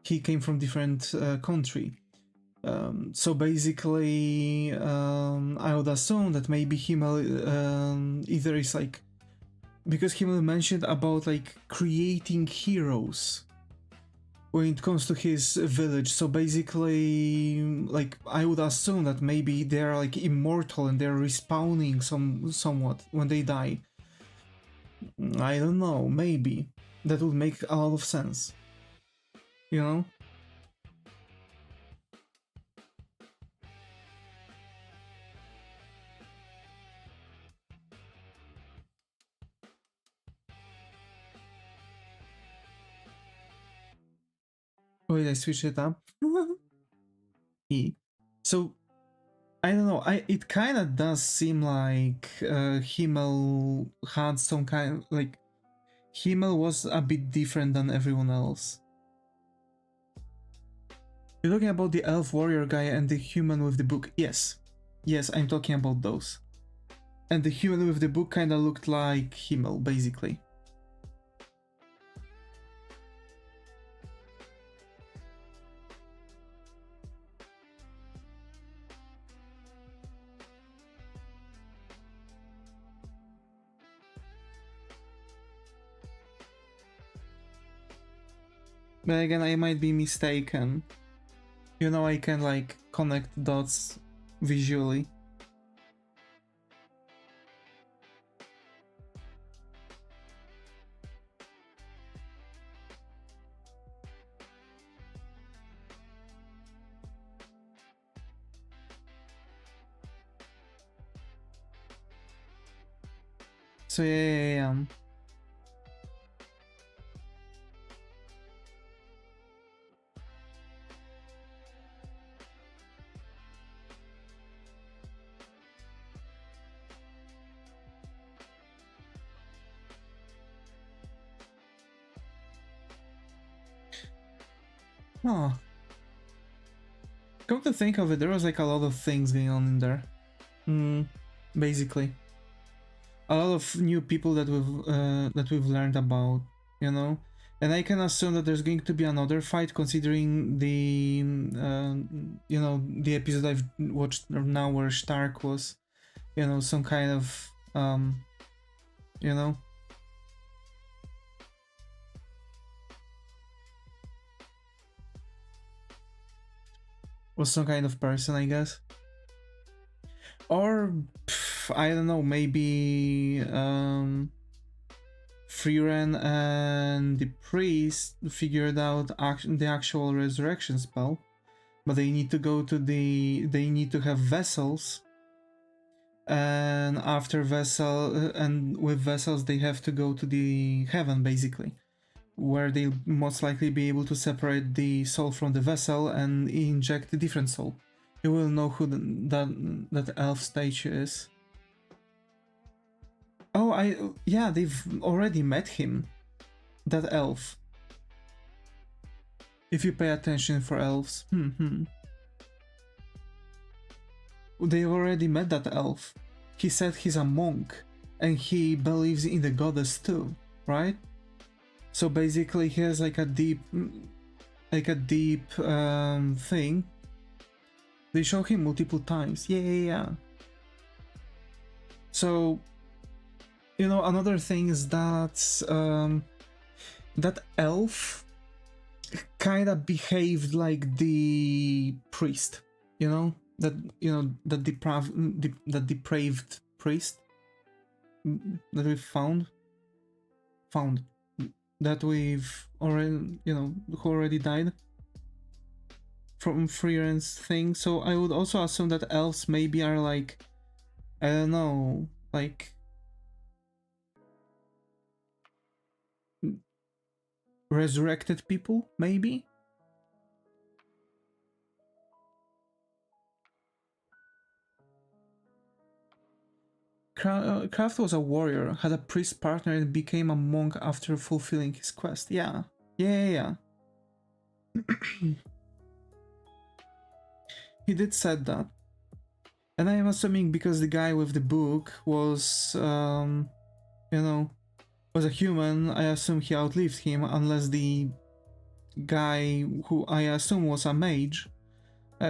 He came from different country. So basically, I would assume that maybe Himmel either is like, because Himmel mentioned about like creating heroes when it comes to his village. So basically, like I would assume that maybe they're like immortal and they're respawning somewhat when they die. I don't know, maybe that would make a lot of sense, you know? Wait, I switched it up. So I don't know. It kind of does seem like Himmel had some kind like Himmel was a bit different than everyone else. You're talking about the elf warrior guy and the human with the book. Yes, yes, I'm talking about those. And the human with the book kind of looked like Himmel, basically. But again, I might be mistaken. You know, I can like connect dots visually. So yeah. Huh. Come to think of it, there was like a lot of things going on in there. Basically. A lot of new people that we've learned about, you know? And I can assume that there's going to be another fight considering the, you know, the episode I've watched now where Stark was, you know, some kind of, you know? Was some kind of person, I guess. Or, I don't know, maybe Freeren and the priest figured out the actual resurrection spell, but they need to go to they need to have vessels, and after and with vessels they have to go to the heaven basically, where they'll most likely be able to separate the soul from the vessel and inject a different soul. You will know who that elf statue is. Oh, yeah, they've already met him. That elf. If you pay attention for elves. they already met that elf. He said he's a monk and he believes in the goddess too, right? So basically he has like a deep thing. They show him multiple times. Yeah. So, you know, another thing is that that elf kind of behaved like the priest, you know, that depraved priest that we found that we've already, you know, who already died from Freeren's thing. So I would also assume that elves maybe are like, I don't know, like resurrected people, maybe? Kraft was a warrior, had a priest partner and became a monk after fulfilling his quest. Yeah. He did said that. And I am assuming because the guy with the book was, you know, was a human, I assume he outlived him, unless the guy who I assume was a mage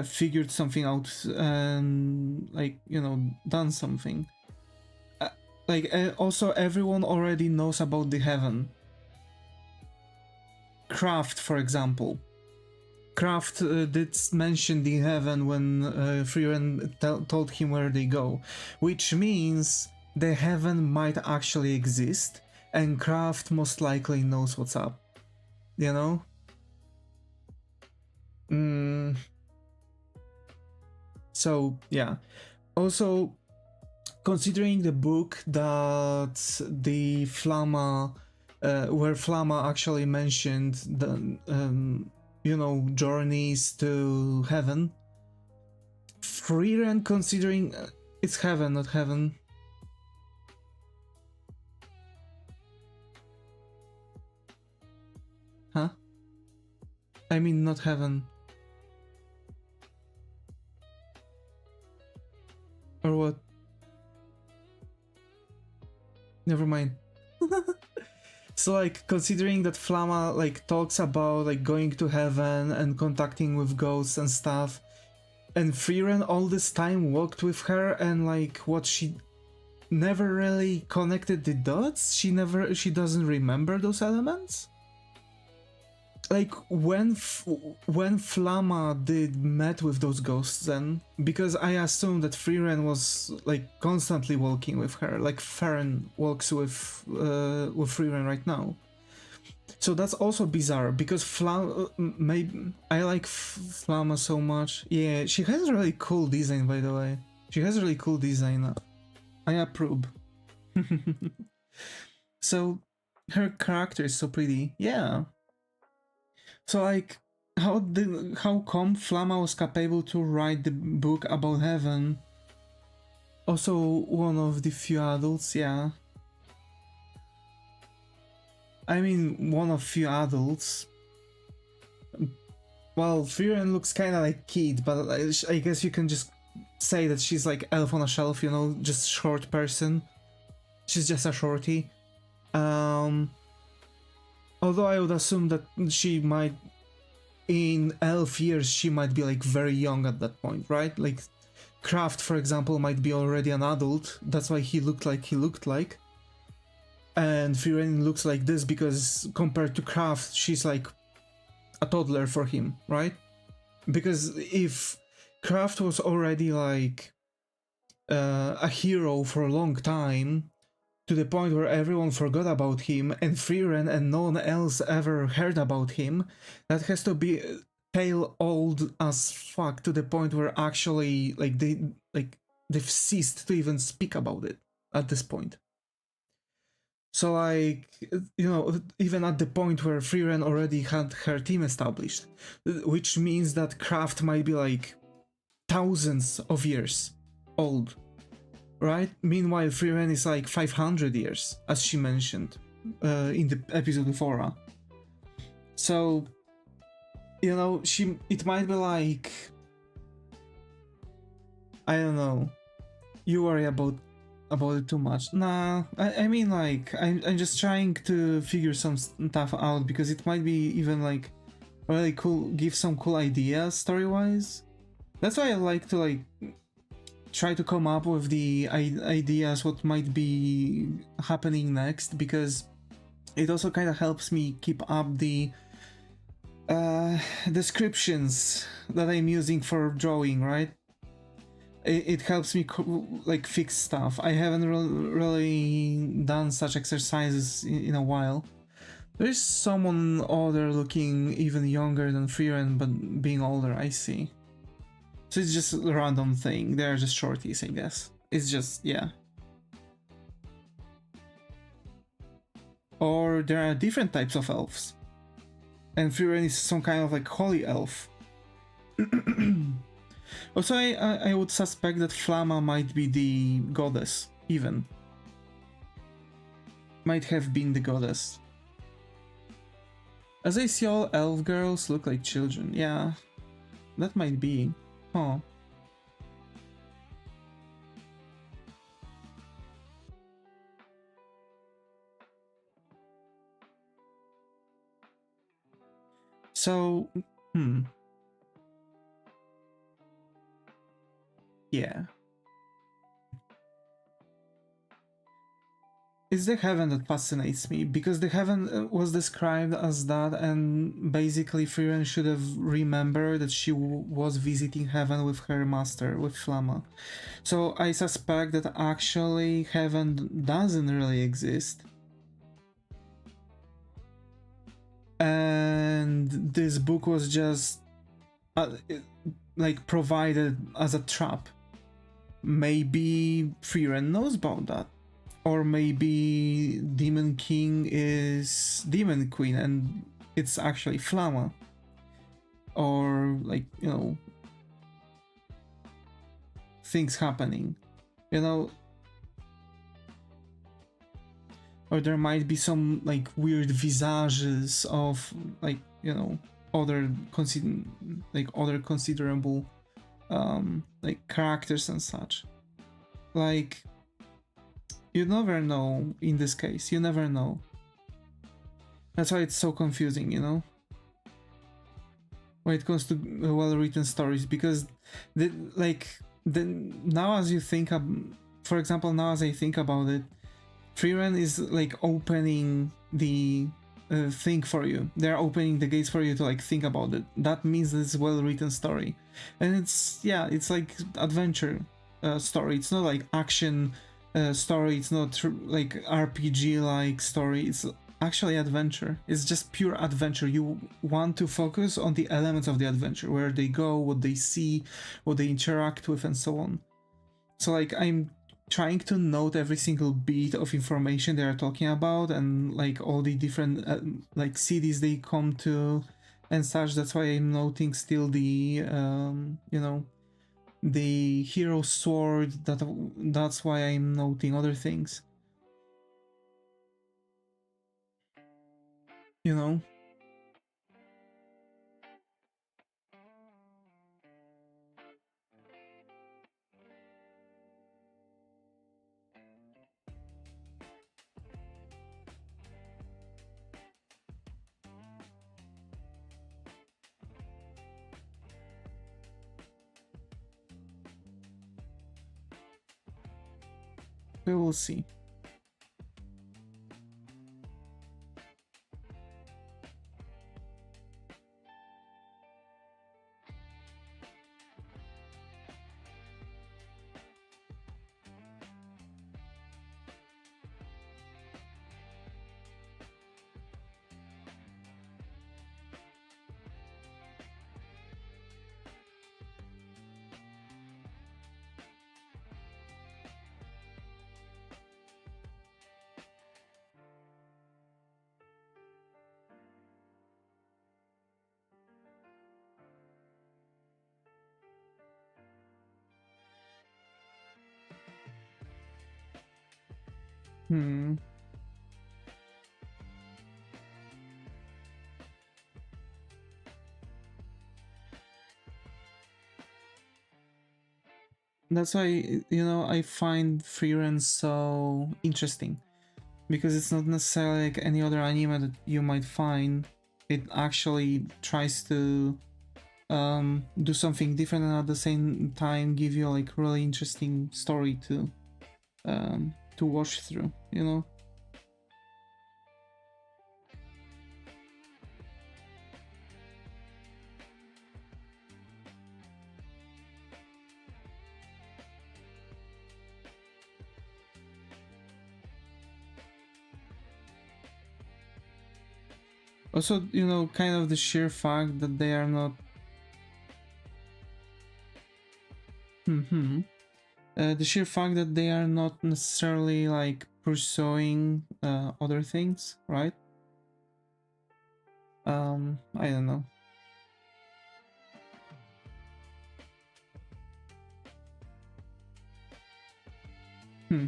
figured something out and, like, you know, done something. Also everyone already knows about the heaven. Kraft, for example. Kraft did mention the heaven when Freeran told him where they go, which means the heaven might actually exist, and Kraft most likely knows what's up, you know? So, yeah. Also, considering the book that the Flamma, where Flamma actually mentioned the, you know, journeys to heaven. Freeran, considering it's heaven, not heaven. Huh? I mean, not heaven. Or what? Never mind. So, like, considering that Flamma, like, talks about, like, going to heaven and contacting with ghosts and stuff, and Freeran all this time walked with her, and, like, what, she never really connected the dots? She doesn't remember those elements? Like, when Flamma did met with those ghosts then, because I assume that Freeran was, like, constantly walking with her, like Farron walks with Freeran right now. So that's also bizarre, because maybe I like Flamma so much. Yeah, she has really cool design, by the way. She has really cool design. I approve. So, her character is so pretty. Yeah. So, like, how come Flamma was capable to write the book about heaven? Also, one of the few adults, yeah. I mean, one of few adults. Well, Freeran looks kind of like Kid, but I guess you can just say that she's like elf on a shelf, you know, just short person. She's just a shorty. Although I would assume that she might, in elf years, she might be like very young at that point, right? Like, Kraft, for example, might be already an adult. That's why he looked like he looked like. And Freeran looks like this because compared to Kraft, she's like a toddler for him, right? Because if Kraft was already like a hero for a long time, to the point where everyone forgot about him, and Freeran and no one else ever heard about him, that has to be pale old as fuck, to the point where actually like they've ceased to even speak about it at this point. So, like, you know, even at the point where Freeran already had her team established, which means that Kraft might be like thousands of years old, right? Meanwhile, Freeran is like 500 years, as she mentioned in the episode of Aura. So, you know, it might be like I don't know. You worry about it too much. Nah, I mean like I'm just trying to figure some stuff out because it might be even like really cool, give some cool ideas story-wise. That's why I like to like try to come up with the ideas what might be happening next, because it also kind of helps me keep up the descriptions that I'm using for drawing, right? It helps me like fix stuff. I haven't really done such exercises in a while. There's someone older looking even younger than Freeran, but being older, I see. So it's just a random thing. They're just shorties, I guess. It's just, yeah. Or there are different types of elves. And Freeran is some kind of like holy elf. Also, I would suspect that Flamma might be the goddess, even. Might have been the goddess. As I see, all elf girls look like children. Yeah, that might be. Huh. So, yeah. It's the heaven that fascinates me, because the heaven was described as that, and basically Frieren should have remembered that she was visiting heaven with her master, with Flamma. So I suspect that actually heaven doesn't really exist. And this book was just like provided as a trap. Maybe Frieren knows about that. Or maybe Demon King is Demon Queen and it's actually Flamma. Or like, you know, things happening, you know. Or there might be some like weird visages of like, you know, other considerable like characters and such. Like, you never know in this case, you never know. That's why it's so confusing, you know, when it comes to well-written stories, because now as you think of, for example, now as I think about it, Freeran is like opening the thing for you. They're opening the gates for you to like think about it. That means it's a well-written story, and it's, yeah, it's like adventure story. It's not like action story. It's not like RPG like story. It's actually adventure. It's just pure adventure. You want to focus on the elements of the adventure, where they go, what they see, what they interact with, and so on. So like I'm trying to note every single bit of information they are talking about, and like all the different like cities they come to and such. That's why I'm noting still the you know, the hero sword. That's why I'm noting other things, you know. We will see. Hmm. that's why, you know, I find Frieren so interesting, because it's not necessarily like any other anime that you might find. It actually tries to do something different and at the same time give you like really interesting story to watch through, you know. Also, you know, kind of the sheer fact that they are not the sheer fact that they are not necessarily like pursuing other things, right? I don't know. Hmm.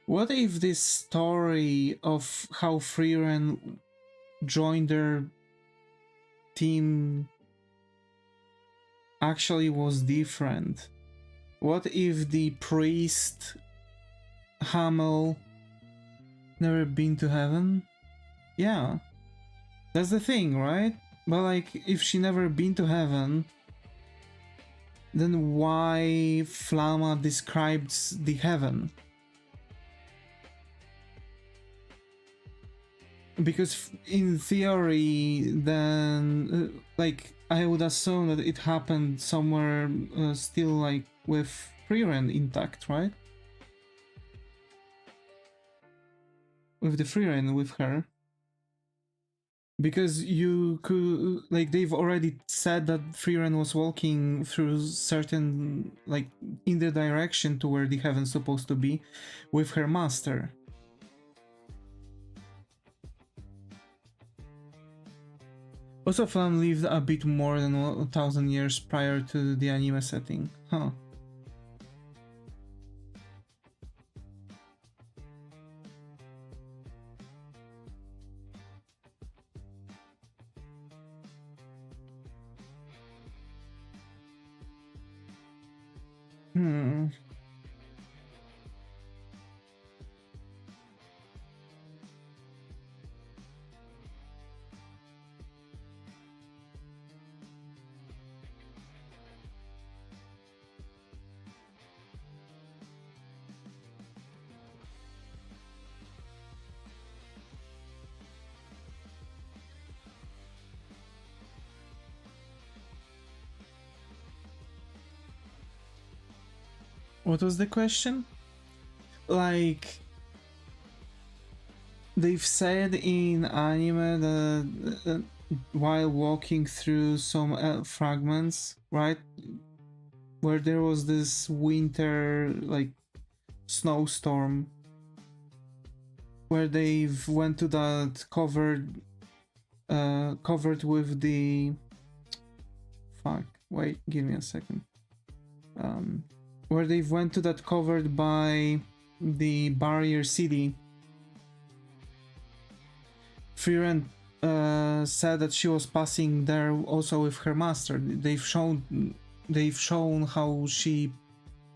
What if this story of how Frieren joined their team actually was different? What if the priest Hamel never been to heaven? Yeah, that's the thing, right? But like, if she never been to heaven, then why Flama describes the heaven? Because in theory, then like I would assume that it happened somewhere still like with Frieren intact, right? With the Frieren with her. Because you could, like, they've already said that Frieren was walking through certain, like, in the direction to where the heaven's supposed to be with her master. Also, Flam lived a bit more than 1,000 years prior to the anime setting. Huh. Hmm. What was the question? Like, they've said in anime that while walking through some fragments, right, where there was this winter, like, snowstorm, where they've went to that covered with the fuck, wait, give me a second, where they've went to that covered by the barrier city. Frieren said that she was passing there also with her master. They've shown how she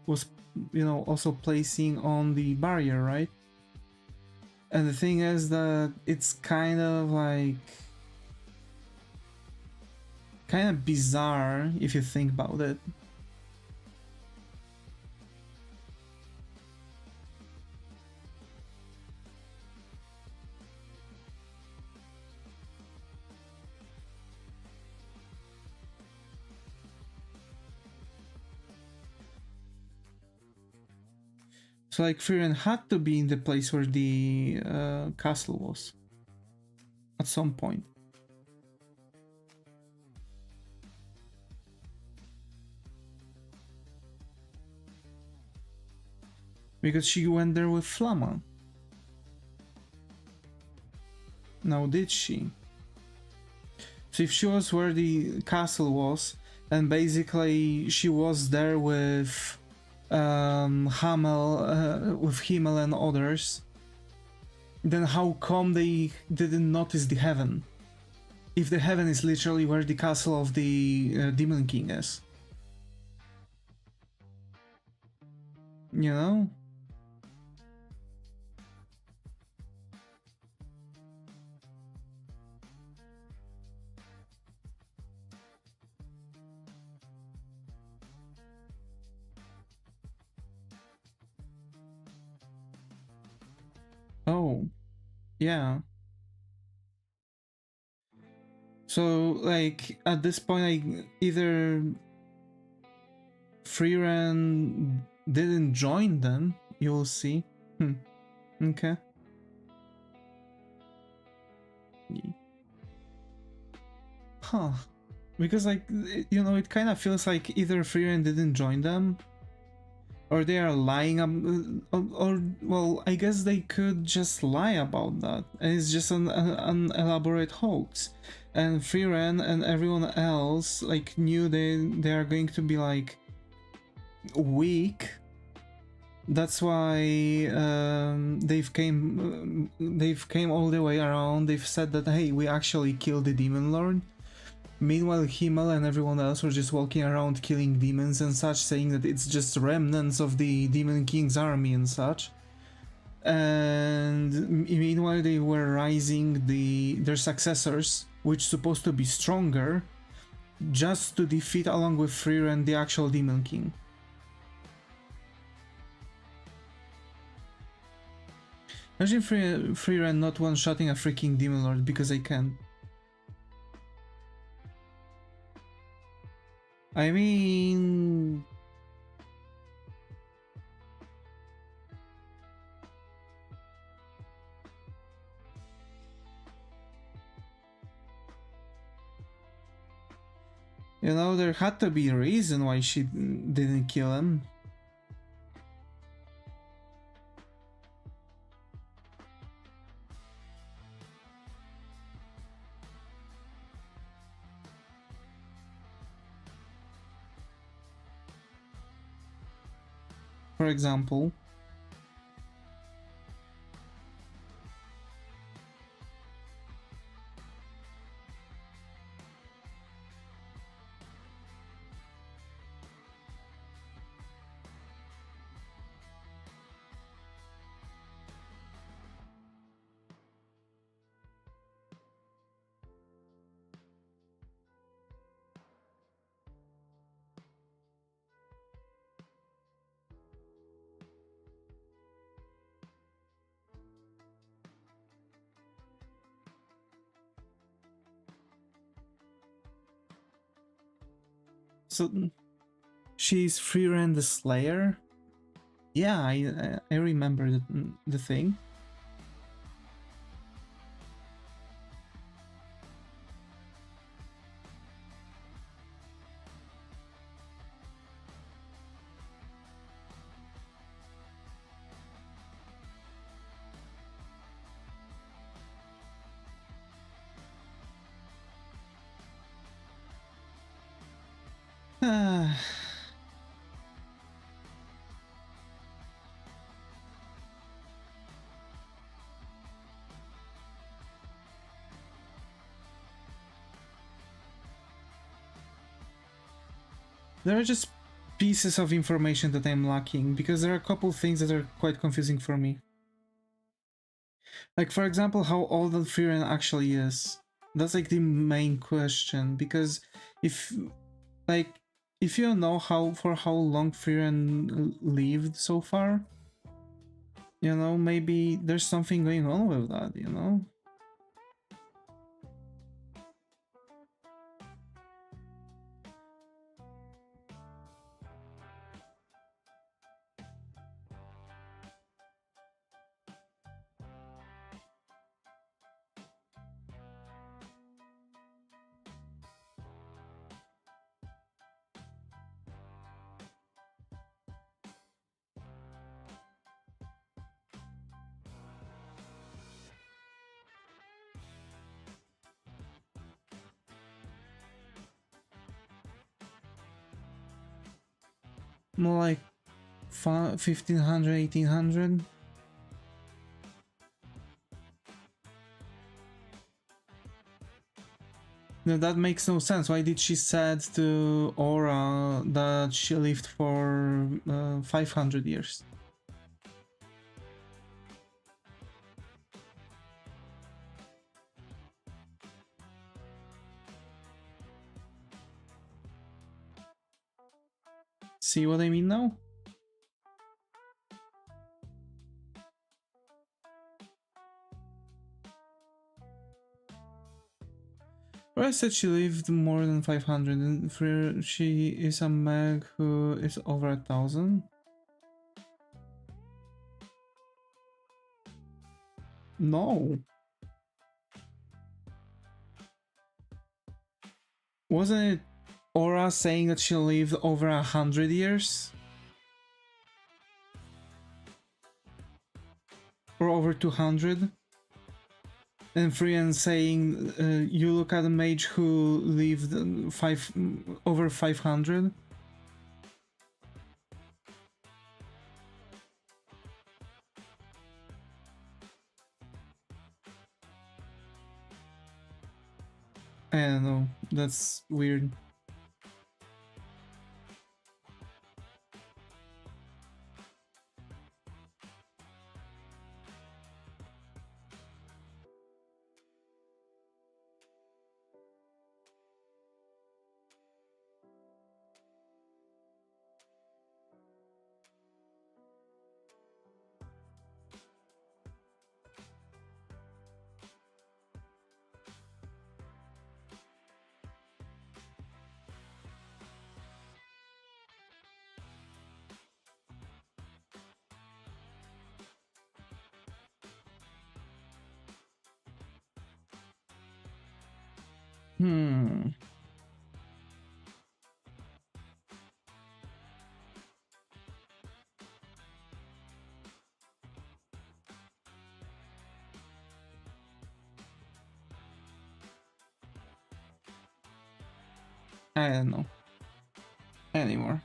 was, you know, also placing on the barrier, right? And the thing is that it's kind of like bizarre if you think about it. So like Frieren had to be in the place where the castle was at some point. Because she went there with Flama. Now did she? So if she was where the castle was, then basically she was there with Himmel and others, then how come they didn't notice the heaven? if the heaven is literally where the castle of the Demon King is. You know? Oh, yeah. So, like, at this point, I either Freeran didn't join them, you will see. Okay. Huh. Because, like, you know, it kind of feels like either Freeran didn't join them, or they are lying, or well, I guess they could just lie about that, and it's just an elaborate hoax. And Freeran and everyone else, like, knew they are going to be, like, weak. That's why they've came all the way around. They've said that, hey, we actually killed the Demon Lord. Meanwhile, Himmel and everyone else were just walking around killing demons and such, saying that it's just remnants of the Demon King's army and such. And meanwhile, they were rising their successors, which supposed to be stronger, just to defeat, along with Freeran, the actual Demon King. Imagine Freeran not one-shotting a freaking Demon Lord because I can. I mean... You know, there had to be a reason why she didn't kill him. For example. So she's Freeran the Slayer? Yeah, I remember the thing. There are just pieces of information that I'm lacking, because there are a couple things that are quite confusing for me. Like, for example, how old Freeran actually is. That's like the main question, because if you know for how long Freeran lived so far, you know, maybe there's something going on with that, you know? More like 1500, 1800. Now that makes no sense. Why did she said to Aura that she lived for 500 years? See what I mean now? Aura said she lived more than 500 and she is a Meg who is over 1,000. No. Wasn't it Aura saying that she lived over 100 years? Or over 200? And Frian saying you look at a mage who lived over 500? I don't know, that's weird. I don't know anymore.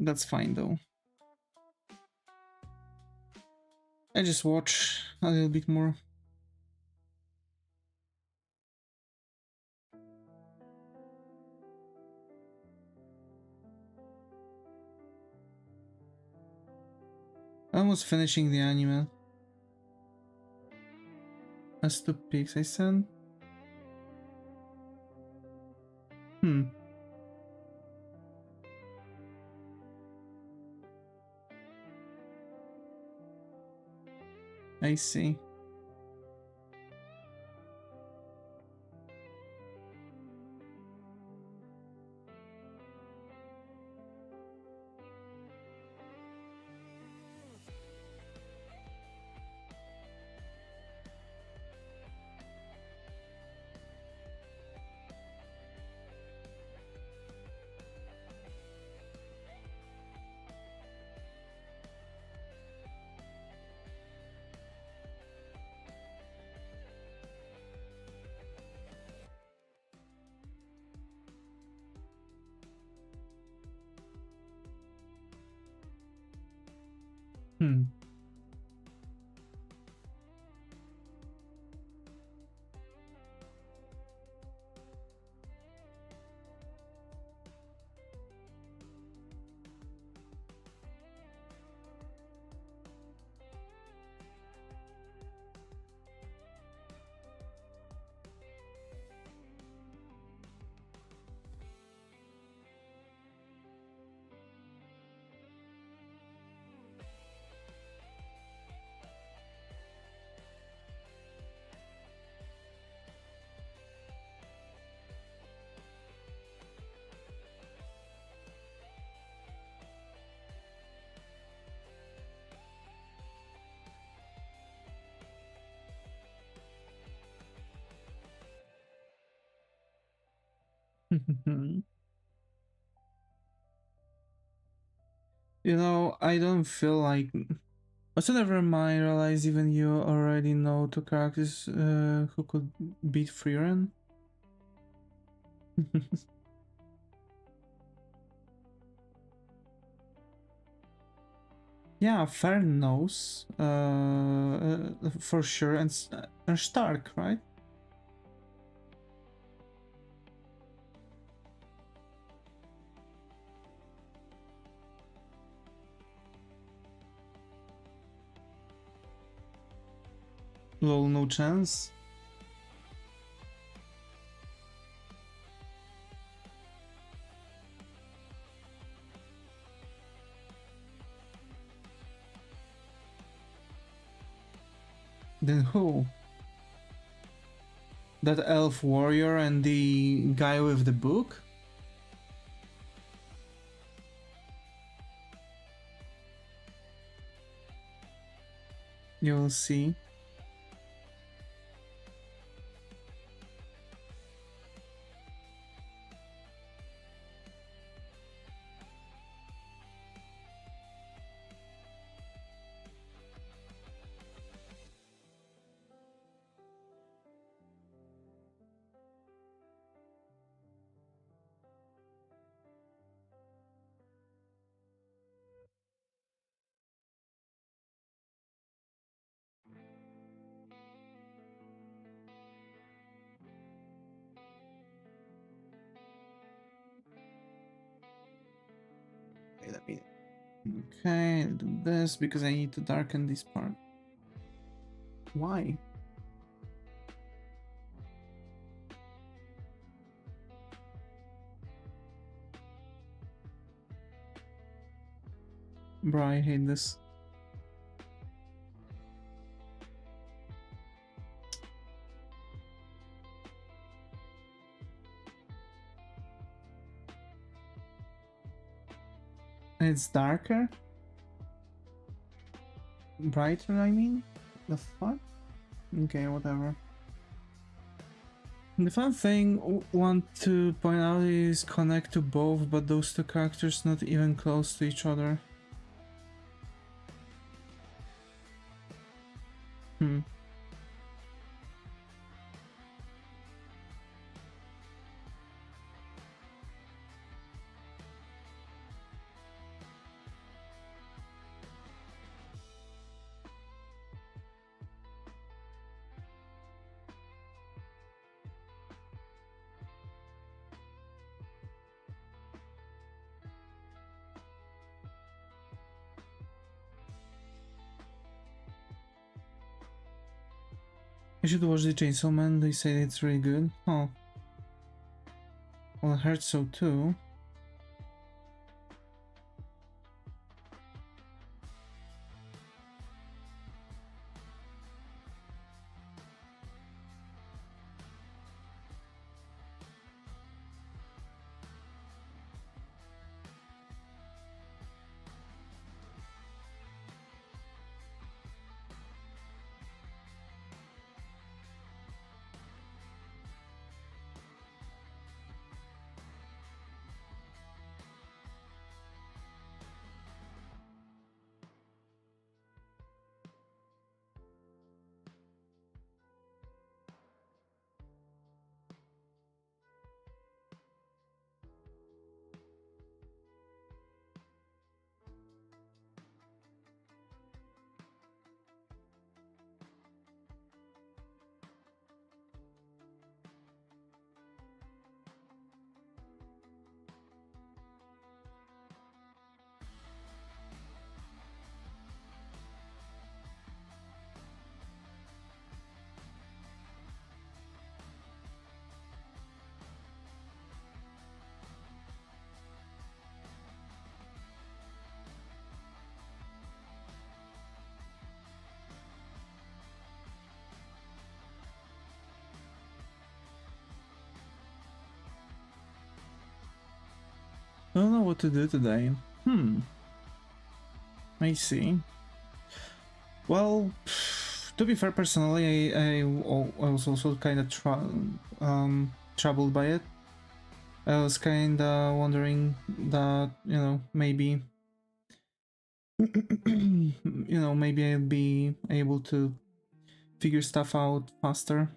That's fine though. I just watch a little bit more. I was finishing the anime. As to pics I sent. I see. You know, I don't feel like... Also, never mind, realize even you already know two characters who could beat Freeran. Yeah, fair nose, for sure, and stark, right? Lol, no chance. Then who? That elf warrior and the guy with the book? You'll see. Okay, let me... Okay, I'll do this because I need to darken this part. Why? Bro, I hate this. It's darker? Brighter, I mean? The fuck? Okay, whatever. The fun thing want to point out is connect to both, but those two characters not even close to each other. Hmm. I should watch the Chainsaw Man, they say it's really good. Oh. Well, I heard so too. I don't know what to do today. I see. Well, to be fair, personally, I was also kind of troubled by it. I was kind of wondering that, maybe, maybe I'll be able to figure stuff out faster.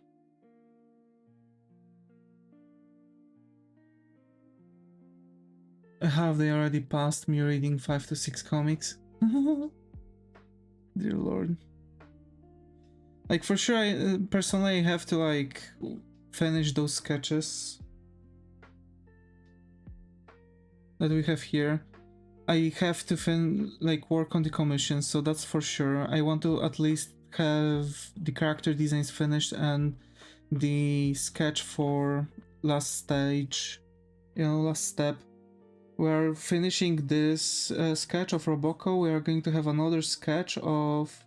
Have they already passed me reading 5 to 6 comics? Dear Lord. Like, for sure, I personally have to, like, finish those sketches that we have here. I have to work on the commissions, so that's for sure. I want to at least have the character designs finished and the sketch for last stage, you know, last step. We're finishing this sketch of Roboco. We are going to have another sketch of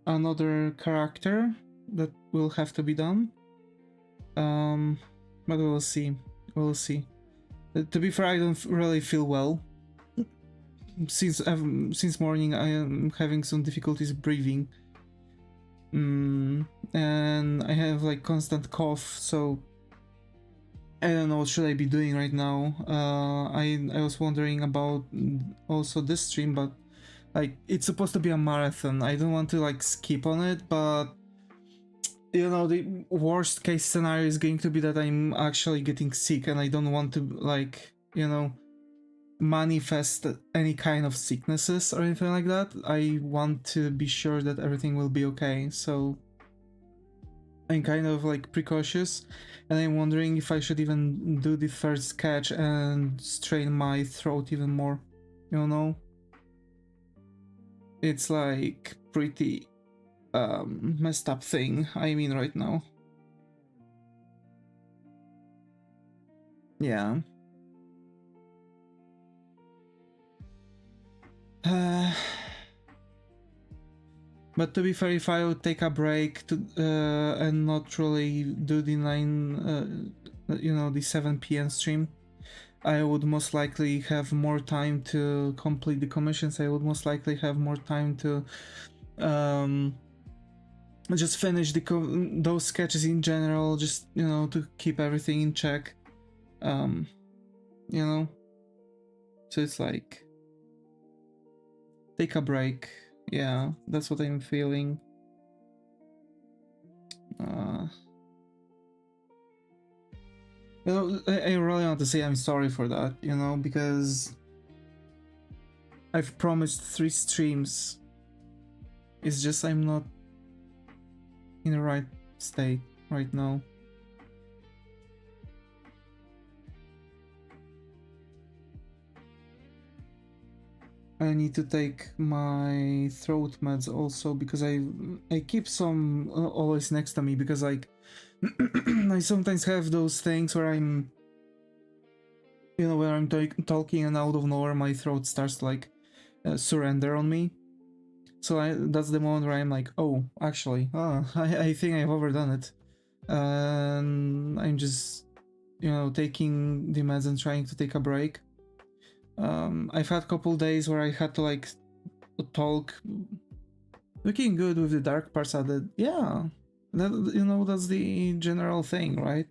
another character that will have to be done. But we'll see. We'll see. To be fair, I don't really feel well. Since morning, I am having some difficulties breathing. And I have like constant cough, so I don't know what should I be doing right now. I was wondering about also this stream, but like it's supposed to be a marathon. I don't want to like skip on it, but you know, the worst case scenario is going to be that I'm actually getting sick and I don't want to, like, you know, manifest any kind of sicknesses or anything like that. I want to be sure that everything will be okay, so I'm kind of like precautious, and I'm wondering if I should even do the third sketch and strain my throat even more, you know? It's like pretty messed up thing I mean right now. Yeah. But to be fair, if I would take a break to and not really do the the 7 p.m. stream, I would most likely have more time to complete the commissions. I would most likely have more time to just finish those sketches in general, just, you know, to keep everything in check. You know, so it's like take a break. Yeah, that's what I'm feeling. You know, I really want to say I'm sorry for that, you know, because I've promised 3 streams. It's just I'm not in the right state right now. I need to take my throat meds also, because I keep some always next to me, because like I sometimes have those things where I'm, you know, where I'm talking and out of nowhere my throat starts to like surrender on me. So that's the moment where I'm like, oh, actually, I think I've overdone it. And I'm just, you know, taking the meds and trying to take a break. I've had a couple days where I had to like talk, looking good with the dark parts added. Yeah, that, you know, that's the general thing, right?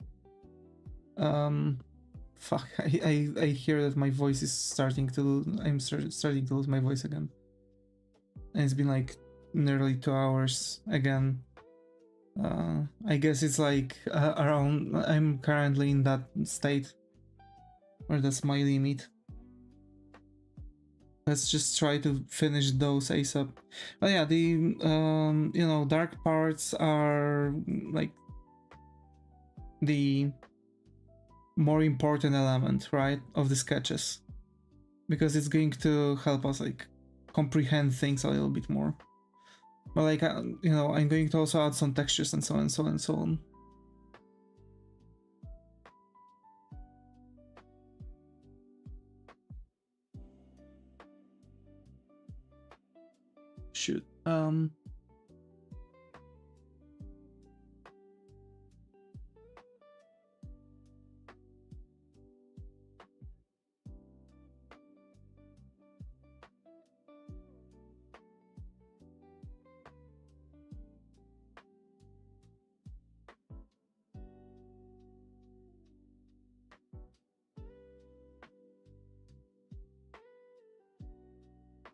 Fuck, I hear that my voice is starting to, I'm starting to lose my voice again. And it's been like nearly 2 hours again. I guess it's like around, I'm currently in that state where that's my limit. Let's just try to finish those ASAP. But yeah, the you know, dark parts are like the more important element, right, of the sketches, because it's going to help us like comprehend things a little bit more. But like you know, I'm going to also add some textures and so on and so on and so on. Shoot.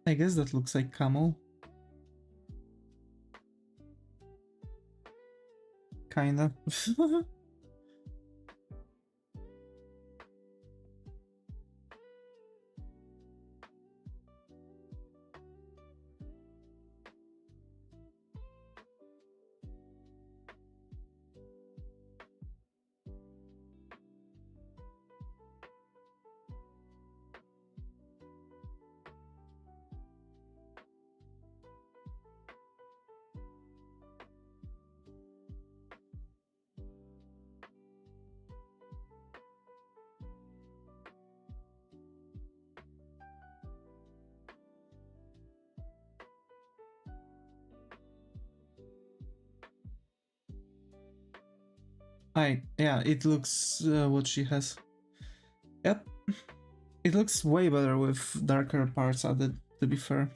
I guess that looks like camel. Kinda. Yeah, it looks what she has. Yep, it looks way better with darker parts added, to be fair.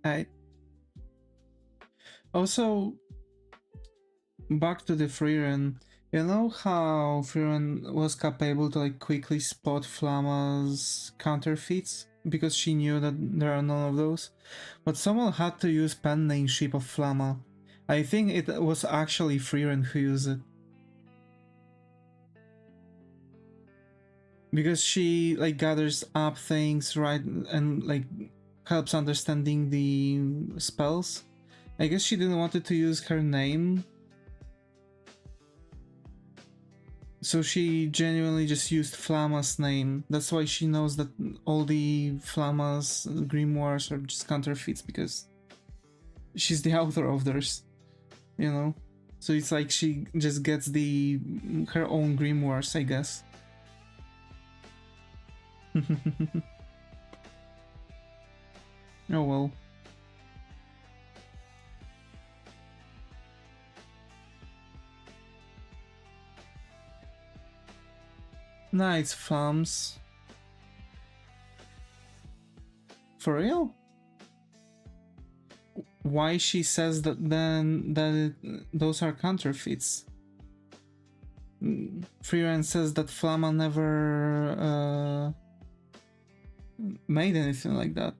I also, back to the Freerun. You know how Freerun was capable to like quickly spot Flamma's counterfeits because she knew that there are none of those, but someone had to use pen name ship of Flamma. I think it was actually Freerun who used it because she like gathers up things, right, and like helps understanding the spells. I guess she didn't want to use her name, so she genuinely just used Flamma's name. That's why she knows that all the Flamma's grimoires are just counterfeits, because she's the author of theirs, you know? So it's like she just gets her own grimoires, I guess. Oh well. Nah, it's Flams. For real? Why she says that then those are counterfeits? Freerun says that Flamma never made anything like that.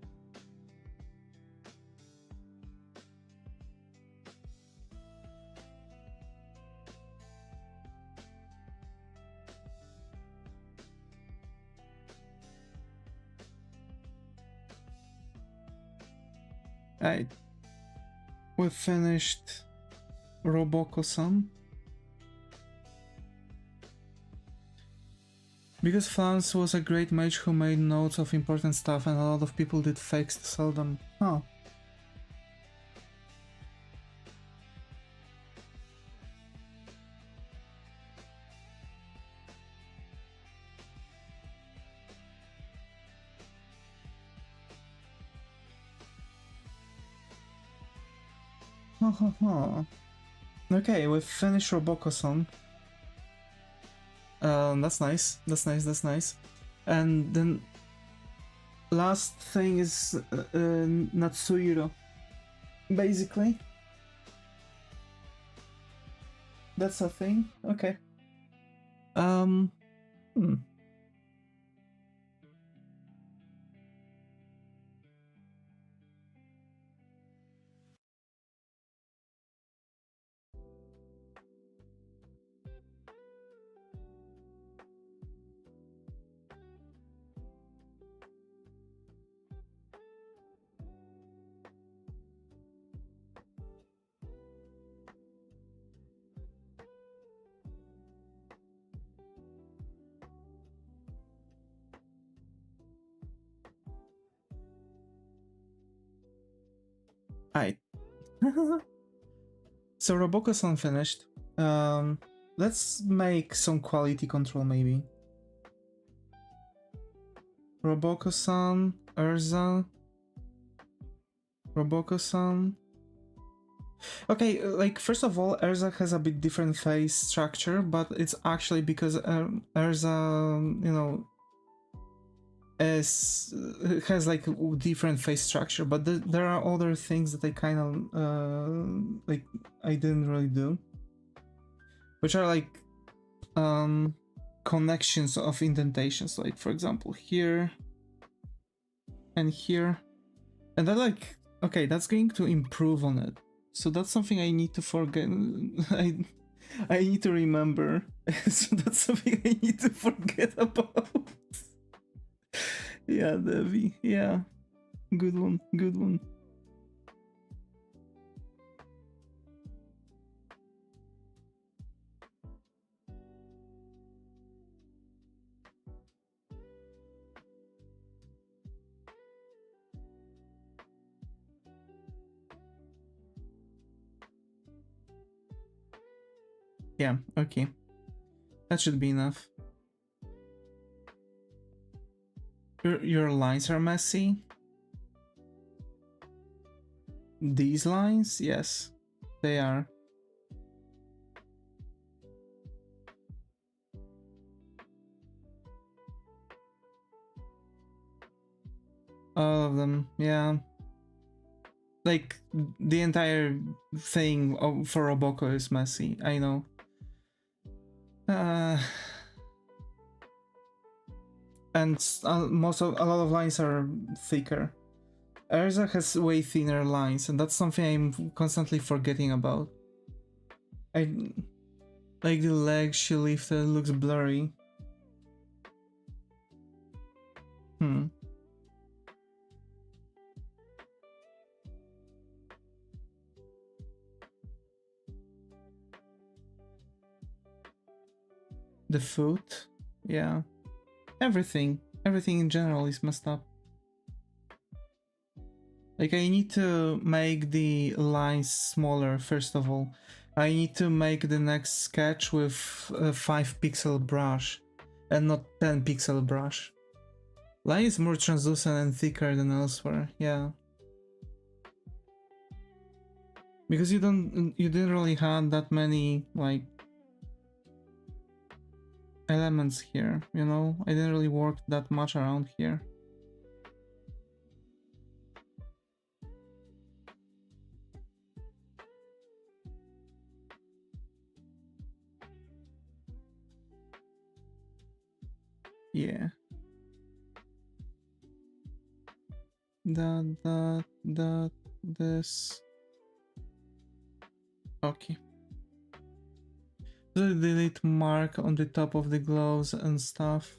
Right. We finished Robocosan. Because Flans was a great mage who made notes of important stuff and a lot of people did fakes to sell them. Huh. Okay, we've finished Robocosan. That's nice. That's nice. That's nice. And then last thing is Natsuhiro. Basically, that's a thing. Okay. Hmm. Alright. So Robocosan finished. Let's make some quality control maybe. Robocosan, Urza, Robocosan. Okay, like first of all, Urza has a bit different face structure, but it's actually because Urza, you know, has like different face structure. But there are other things that I kind of I didn't really do, which are like connections of indentations, like for example here and here, and that like, okay, that's going to improve on it. So that's something I need to forget. I need to remember. So that's something I need to forget about. Yeah, Devi. Yeah, good one. Good one. Yeah, okay. That should be enough. Your lines are messy. These lines? Yes, they are. All of them, yeah. Like, the entire thing for Roboco is messy, I know. And a lot of lines are thicker. Erza has way thinner lines, and that's something I'm constantly forgetting about. Like the leg she lifted looks blurry. The foot, yeah. Everything in general is messed up. Like, I need to make the lines smaller first of all. I need to make the next sketch with a 5 pixel brush and not 10 pixel brush. Line is more translucent and thicker than elsewhere, yeah. Because you didn't really have that many like elements here, you know? I didn't really work that much around here. Yeah. This. Okay. The delete mark on the top of the gloves and stuff.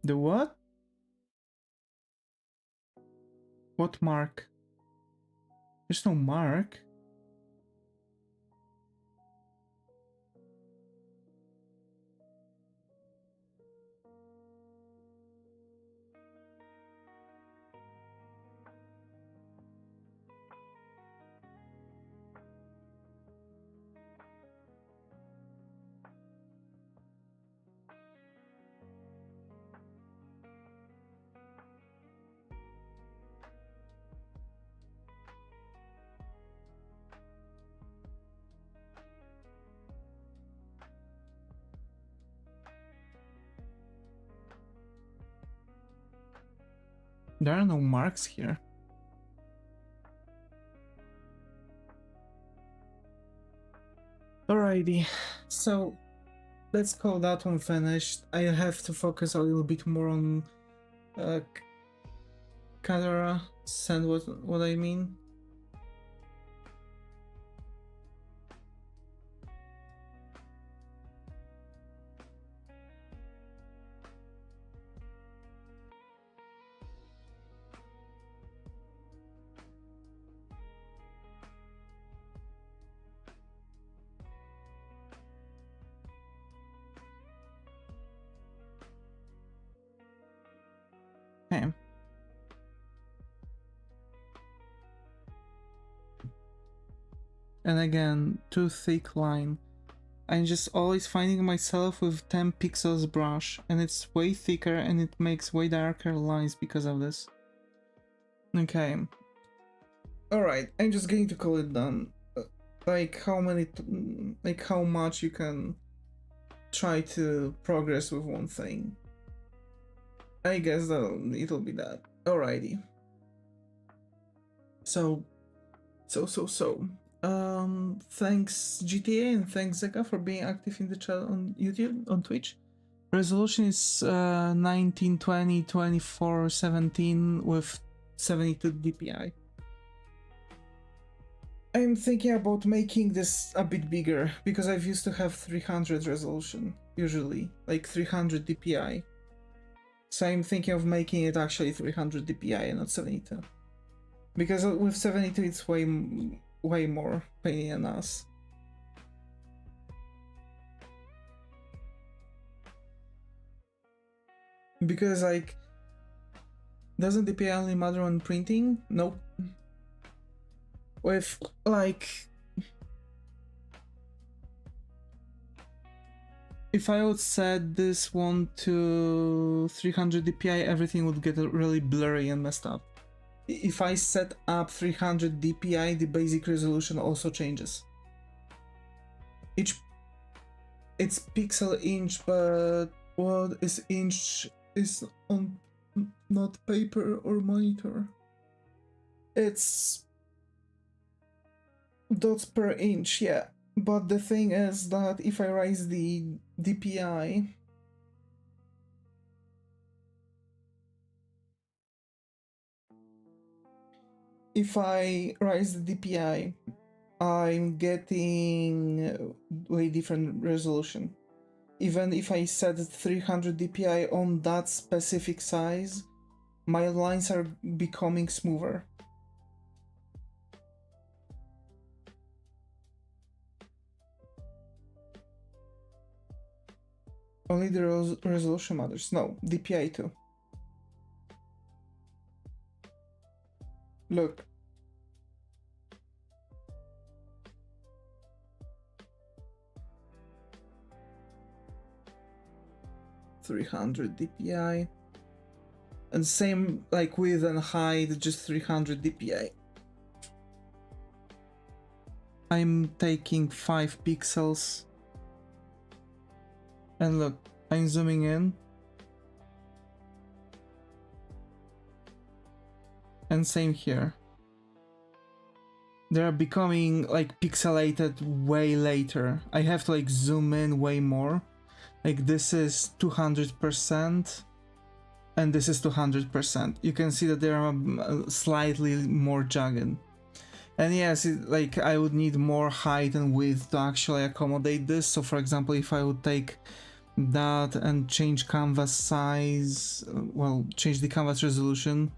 The what? What mark? There's no mark. There are no marks here. Alrighty, so let's call that one finished. I have to focus a little bit more on camera, send what I mean. Okay. And again, too thick line. I'm just always finding myself with 10 pixels brush, and it's way thicker and it makes way darker lines because of this. Okay. Alright, I'm just going to call it done. Like how much you can try to progress with one thing. I guess it'll be that. Alrighty. So. Thanks GTA and thanks Zeka for being active in the chat on YouTube, on Twitch. Resolution is 1920 2417 with 72 dpi. I'm thinking about making this a bit bigger because I've used to have 300 resolution usually, like 300 dpi. So I'm thinking of making it actually 300 dpi and not 72. Because with 72 it's way more pain in the ass. Because like, doesn't DPI only matter when printing? Nope. With like, if I would set this one to 300 dpi, everything would get really blurry and messed up. If I set up 300 dpi, the basic resolution also changes. It's pixel inch, but what is inch is on not paper or monitor. It's dots per inch, yeah. But the thing is that if I raise the DPI, I'm getting way different resolution. Even if I set 300 dpi on that specific size, my lines are becoming smoother. Only the resolution matters. No, DPI too. Look. $300 DPI. And same like width and height, just 300 DPI. I'm taking 5 pixels. And look, I'm zooming in. And same here. They're becoming like pixelated way later. I have to like zoom in way more. Like this is 200% and this is 200%. You can see that they are slightly more jagged. And yes, like I would need more height and width to actually accommodate this. So for example, if I would take that and change canvas size, well, change the canvas resolution,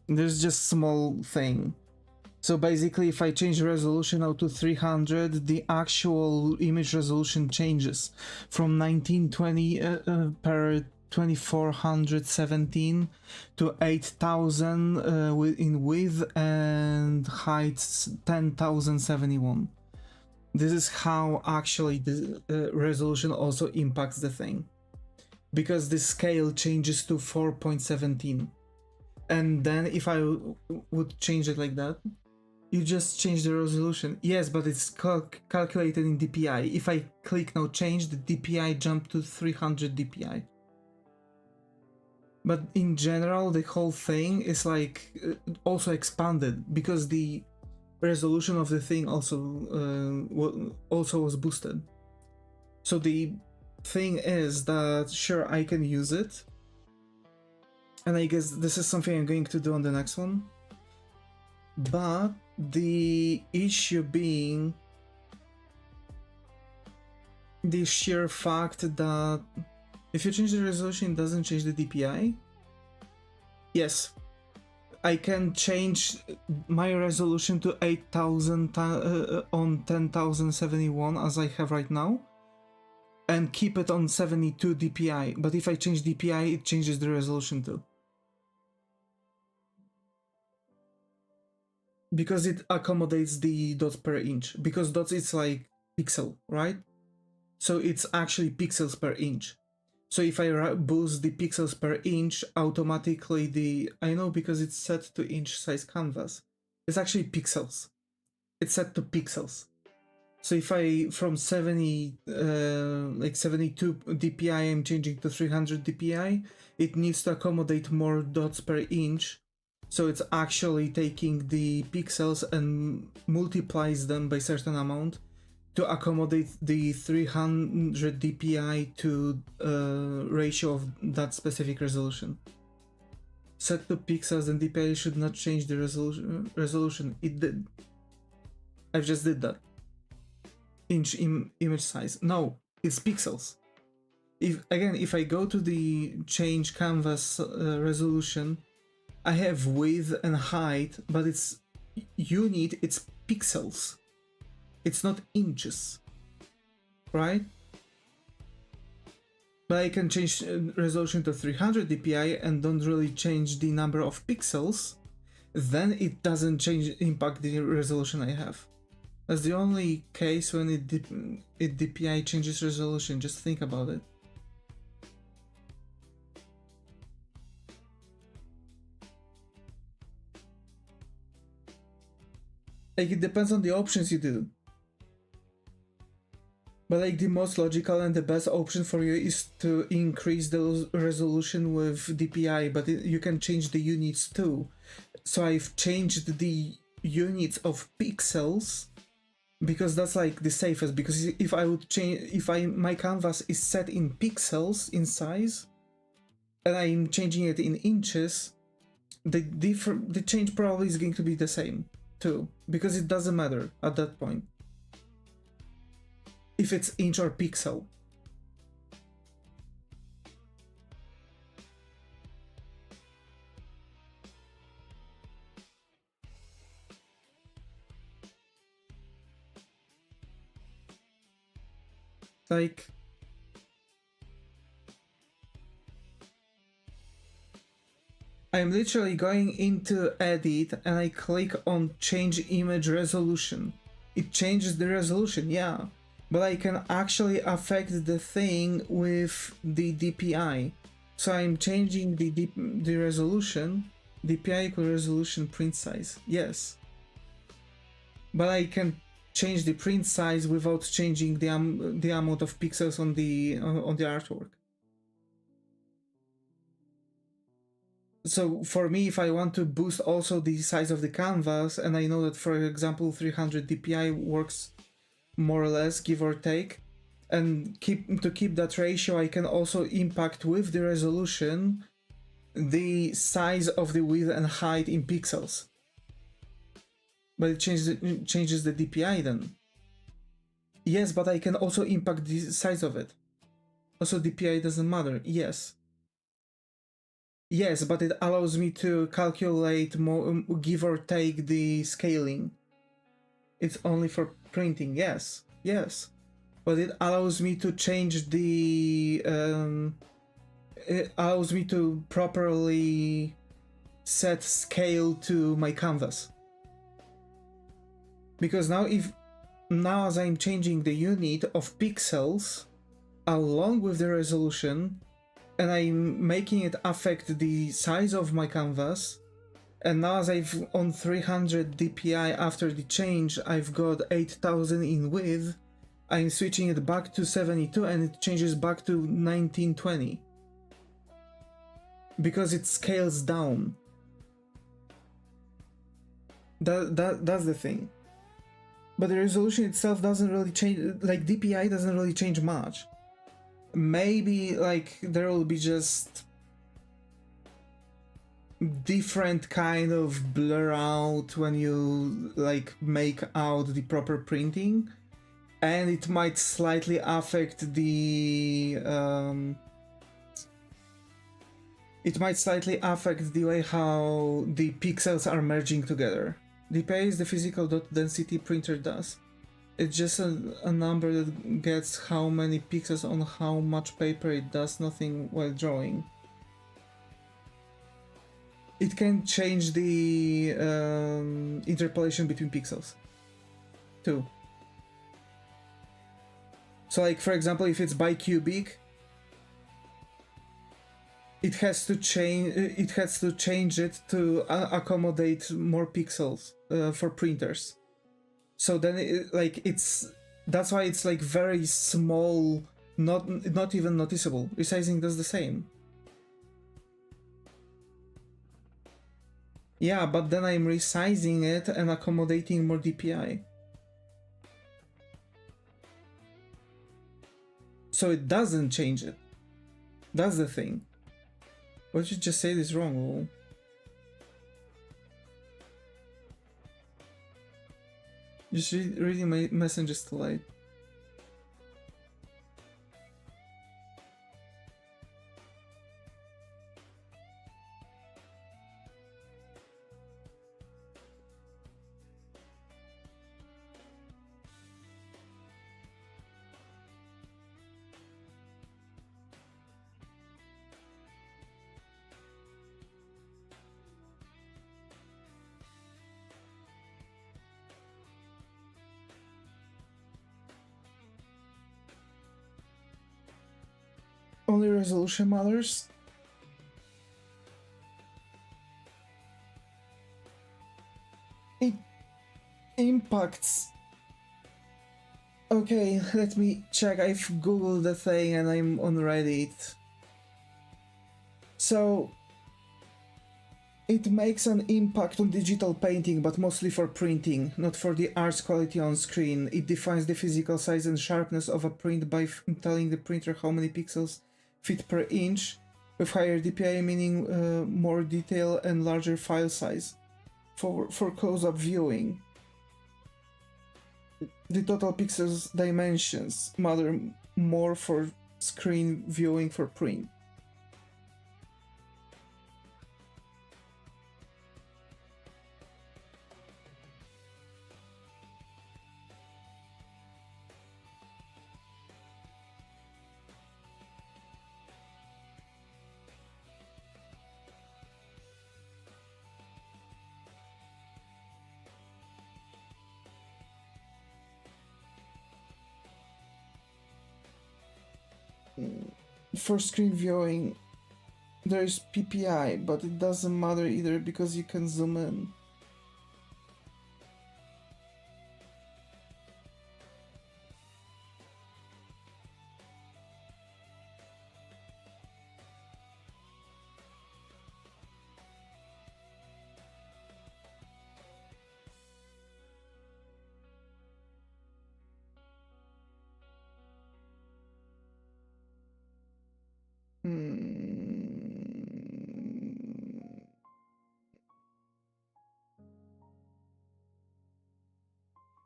there's just small thing. So basically, if I change the resolution now to 300, the actual image resolution changes from 1920 per 2417 to 8000 in width and height 10,071. This is how actually the resolution also impacts the thing, because the scale changes to 4.17. And then if I would change it like that, you just change the resolution. Yes, but it's calculated in DPI. If I click now change, the DPI jump to 300 DPI. But in general, the whole thing is like also expanded because the resolution of the thing also was boosted. So the thing is that sure, I can use it, and I guess this is something I'm going to do on the next one. But the issue being the sheer fact that if you change the resolution, it doesn't change the DPI. Yes, I can change my resolution to 8000 on 10,071 as I have right now, and keep it on 72 DPI. But if I change DPI, it changes the resolution too. Because it accommodates the dots per inch. Because dots is like pixel, right? So it's actually pixels per inch. So if I boost the pixels per inch, automatically I know because it's set to inch size canvas. It's actually pixels. It's set to pixels. So if I from 72 DPI I'm changing to 300 DPI, it needs to accommodate more dots per inch. So it's actually taking the pixels and multiplies them by certain amount to accommodate the 300 dpi to ratio of that specific resolution. Set to pixels and dpi should not change the resolution. It did. I just did that. Image size. No, it's pixels. If I go to the change canvas resolution, I have width and height, but it's unit, it's pixels. It's not inches, right? But I can change resolution to 300 dpi and don't really change the number of pixels, then it doesn't impact the resolution I have. That's the only case when it dpi changes resolution. Just think about it. Like, it depends on the options you do. But like, the most logical and the best option for you is to increase the resolution with DPI, but you can change the units too. So I've changed the units of pixels because that's like the safest, because if I would change, my canvas is set in pixels in size and I'm changing it in inches, the change probably is going to be the same too, because it doesn't matter at that point if it's inch or pixel. Like, I'm literally going into edit and I click on change image resolution. It changes the resolution, yeah, but I can actually affect the thing with the DPI. So I'm changing the resolution, DPI equal resolution print size, yes. But I can change the print size without changing the amount of pixels on the artwork. So for me, if I want to boost also the size of the canvas, and I know that, for example, 300 dpi works more or less, give or take, and to keep that ratio, I can also impact with the resolution the size of the width and height in pixels. But it changes the DPI then. Yes, but I can also impact the size of it. Also, DPI doesn't matter, yes. Yes, but it allows me to calculate more, give or take the scaling. It's only for printing, yes, yes. But it allows me to change the... it allows me to properly set scale to my canvas. Because now as I'm changing the unit of pixels along with the resolution, and I'm making it affect the size of my canvas, and now as I've on 300 dpi after the change, I've got 8000 in width, I'm switching it back to 72 and it changes back to 1920. Because it scales down. That's the thing. But the resolution itself doesn't really change, like DPI doesn't really change much. Maybe like there will be just different kind of blur out when you like make out the proper printing, and it might slightly affect the way how the pixels are merging together. DPI is the physical dot density printer does. It's just a number that gets how many pixels on how much paper. It does nothing while drawing. It can change the interpolation between pixels too. So like, for example, if it's bicubic, it has to change it to accommodate more pixels for printers. So then that's why it's like very small, not even noticeable. Resizing does the same. Yeah, but then I'm resizing it and accommodating more DPI. So it doesn't change it. That's the thing. What you just said is wrong. Just reading my messages too late. Only resolution matters. It impacts. Okay, let me check. I've googled the thing and I'm on Reddit. So it makes an impact on digital painting, but mostly for printing, not for the art's quality on screen. It defines the physical size and sharpness of a print by telling the printer how many pixels fit per inch, with higher DPI meaning more detail and larger file size. For close-up viewing, the total pixels dimensions matter more for screen viewing for print. For screen viewing, there is PPI, but it doesn't matter either because you can zoom in.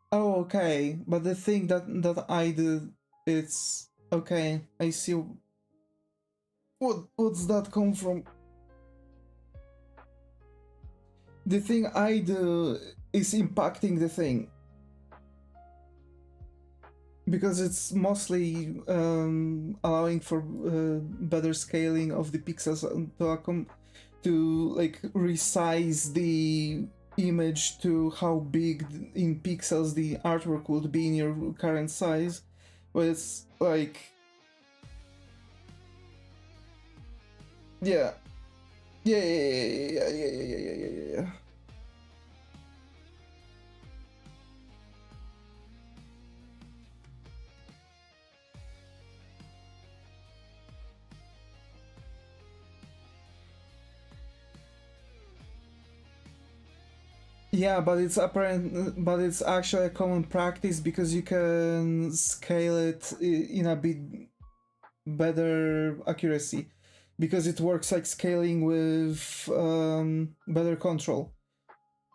Oh, okay. But the thing that I did, it's okay. I see. What's that come from? The thing I do is impacting the thing. Because it's mostly allowing for better scaling of the pixels to like resize the image to how big in pixels the artwork would be in your current size, but it's like yeah. Yeah, but it's apparent, but it's actually a common practice because you can scale it in a bit better accuracy, because it works like scaling with better control.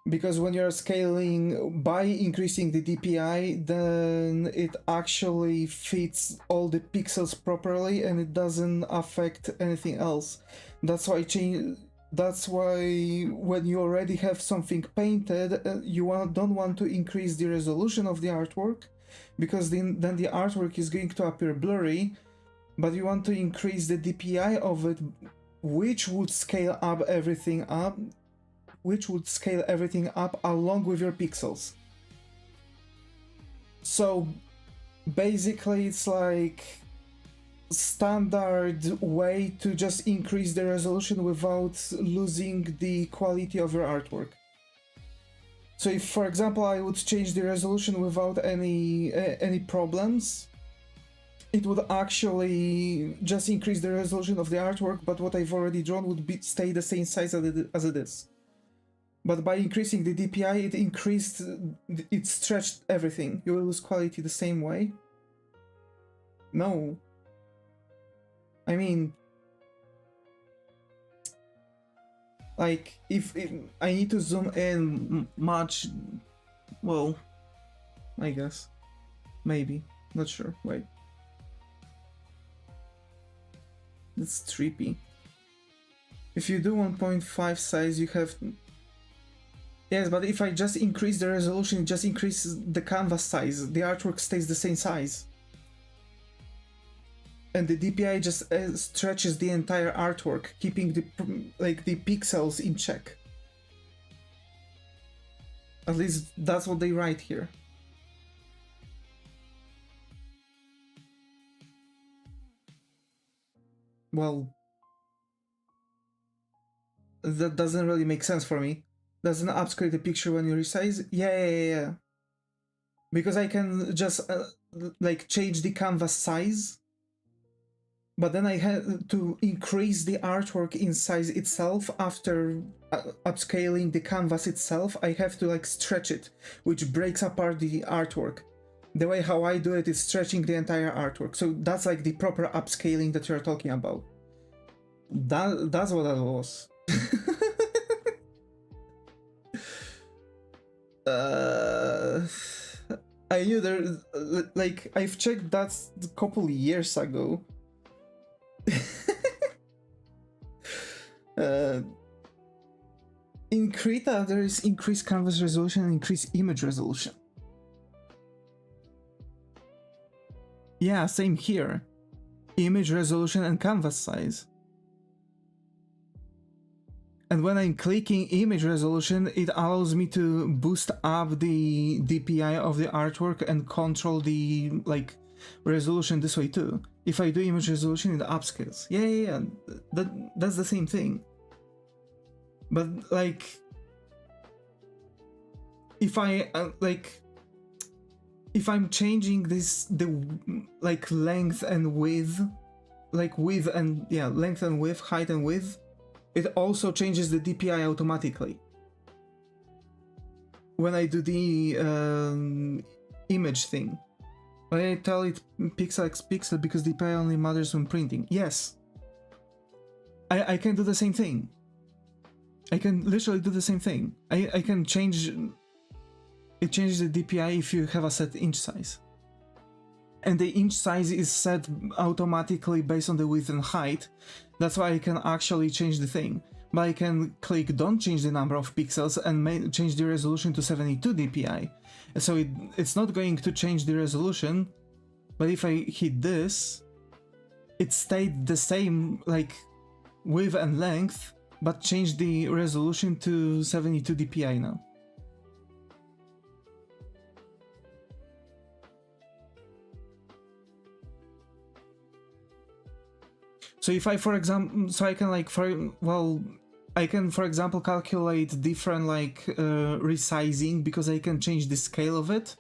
Because when you're scaling by increasing the DPI, then it actually fits all the pixels properly and it doesn't affect anything else. That's why That's why when you already have something painted, don't want to increase the resolution of the artwork, because then the artwork is going to appear blurry, but you want to increase the DPI of it, which would scale everything up along with your pixels. So basically it's like standard way to just increase the resolution without losing the quality of your artwork. So if, for example, I would change the resolution without any problems, it would actually just increase the resolution of the artwork, but what I've already drawn would stay the same size as it is. But by increasing the DPI, it stretched everything. You will lose quality the same way? No. I mean, like, if I need to zoom in much, well, I guess. Maybe. Not sure. Wait. That's trippy. If you do 1.5 size, you have... Yes, but if I just increase the resolution, it just increases the canvas size. The artwork stays the same size. And the DPI just stretches the entire artwork, keeping the pixels in check. At least that's what they write here. Well, that doesn't really make sense for me. Doesn't upscale the picture when you resize? Yeah. Because I can just change the canvas size, but then I had to increase the artwork in size itself after upscaling the canvas itself. I have to stretch it, which breaks apart the artwork. The way how I do it is stretching the entire artwork. So that's the proper upscaling that you're talking about. That's what that was. I knew there, I've checked that a couple years ago. In Krita, there is increased canvas resolution and increased image resolution. Yeah, same here. Image resolution and canvas size. And when I'm clicking image resolution, it allows me to boost up the DPI of the artwork and control the resolution this way too. If I do image resolution, it upscales. Yeah. That's the same thing. But if I'm changing the length and width, length and width, height and width, it also changes the DPI automatically. When I do the image thing. When I tell it pixel x pixel because DPI only matters when printing. Yes. I can do the same thing. I can literally do the same thing. I can change... It changes the DPI if you have a set inch size. And the inch size is set automatically based on the width and height. That's why I can actually change the thing. But I can click don't change the number of pixels and change the resolution to 72 DPI. So it's not going to change the resolution, but if I hit this, it stayed the same width and length, but changed the resolution to 72 DPI now. So if I, for example, I can, for example, calculate different resizing because I can change the scale of it,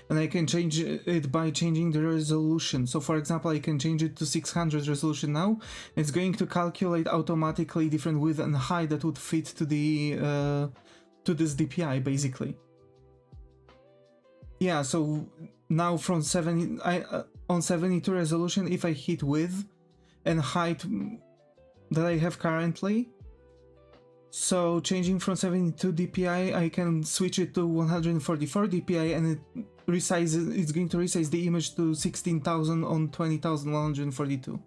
and I can change it by changing the resolution. So for example, I can change it to 600 resolution now. It's going to calculate automatically different width and height that would fit to the to this DPI basically. Yeah, so now from on 72 resolution, if I hit width and height that I have currently, so changing from 72 DPI, I can switch it to 144 DPI, and it's going to resize the image to 16,000 on 20,142.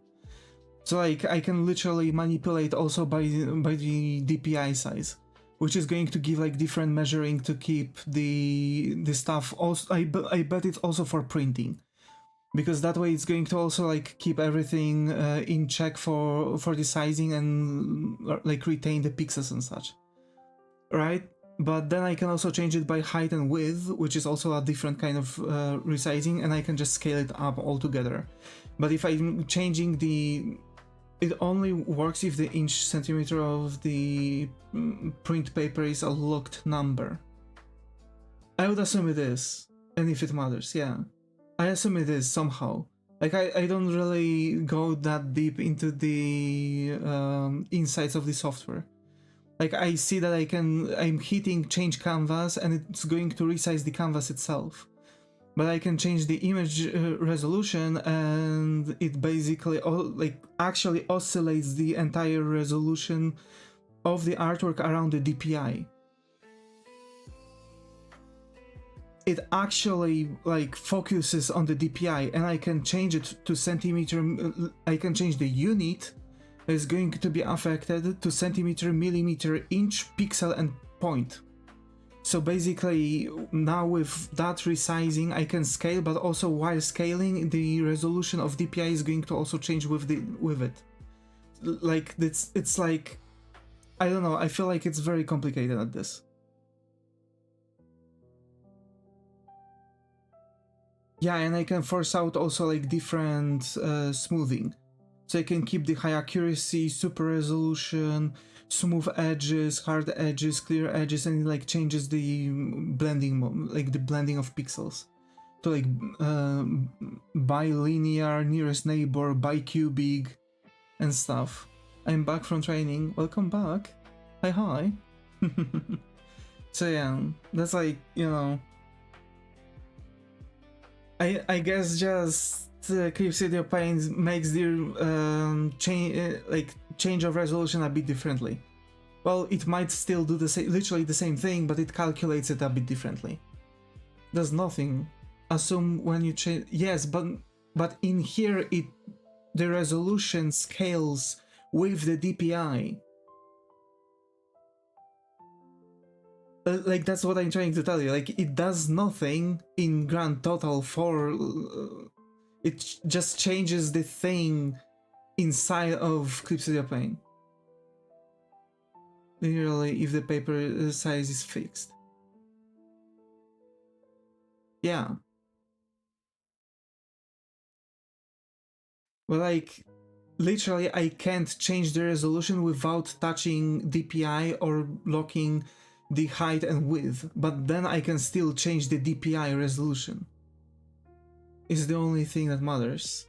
So I can literally manipulate also by the DPI size, which is going to give different measuring to keep the stuff. Also, I bet it's also for printing, because that way it's going to also keep everything in check for the sizing and retain the pixels and such, right? But then I can also change it by height and width, which is also a different kind of resizing, and I can just scale it up altogether. But if I'm changing it only works if the inch centimeter of the print paper is a locked number. I would assume it is, and if it matters, yeah. I assume it is somehow. I don't really go that deep into the insides of the software. Like I see that I'm hitting change canvas and it's going to resize the canvas itself. But I can change the image resolution and it basically like actually oscillates the entire resolution of the artwork around the DPI. It actually like focuses on the DPI, and I can change it to centimeter. I can change the unit that is going to be affected to centimeter, millimeter, inch, pixel, and point. So basically, now with that resizing, I can scale, but also while scaling, the resolution of DPI is going to also change with it. Like it's like, I don't know. I feel like it's very complicated at this. Yeah, and I can force out also like different smoothing. So I can keep the high accuracy, super resolution, smooth edges, hard edges, clear edges, and it like changes the blending, like the blending of pixels. To like bilinear, nearest neighbor, bicubic, and stuff. I'm back from training. Welcome back. Hi. So yeah, that's like, you know, I guess just Clip Studio Paint makes the change of resolution a bit differently. Well, it might still do the same, literally the same thing, but it calculates it a bit differently. Does nothing. Assume when you change. Yes, but in here the resolution scales with the DPI. Like that's what I'm trying to tell you. Like it does nothing in grand total for. It just changes the thing inside of Clip Studio Paint. Literally, if the paper size is fixed. Yeah. Well, like, literally, I can't change the resolution without touching DPI or locking the height and width, but then I can still change the DPI resolution. It's the only thing that matters.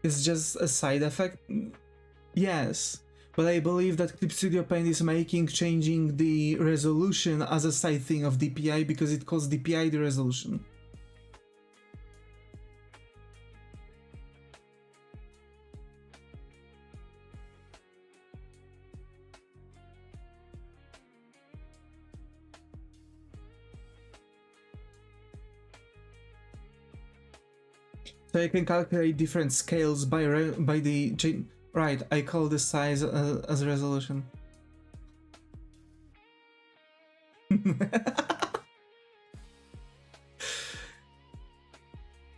It's just a side effect. Yes, but I believe that Clip Studio Paint is making changing the resolution as a side thing of DPI because it calls DPI the resolution. So you can calculate different scales by the chain. Right, I call the size as resolution.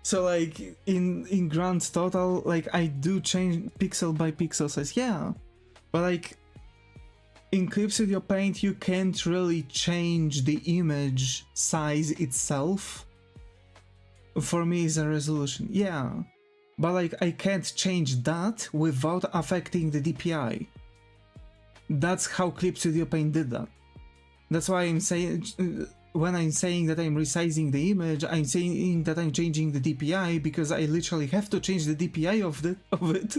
So like in grand total, like I do change pixel by pixel size, yeah. But like in Clip Studio Paint, you can't really change the image size itself. For me, is a resolution, yeah. But like I can't change that without affecting the DPI. That's how Clip Studio Paint did that. That's why I'm saying, when I'm saying that I'm resizing the image, I'm saying that I'm changing the DPI because I literally have to change the DPI of it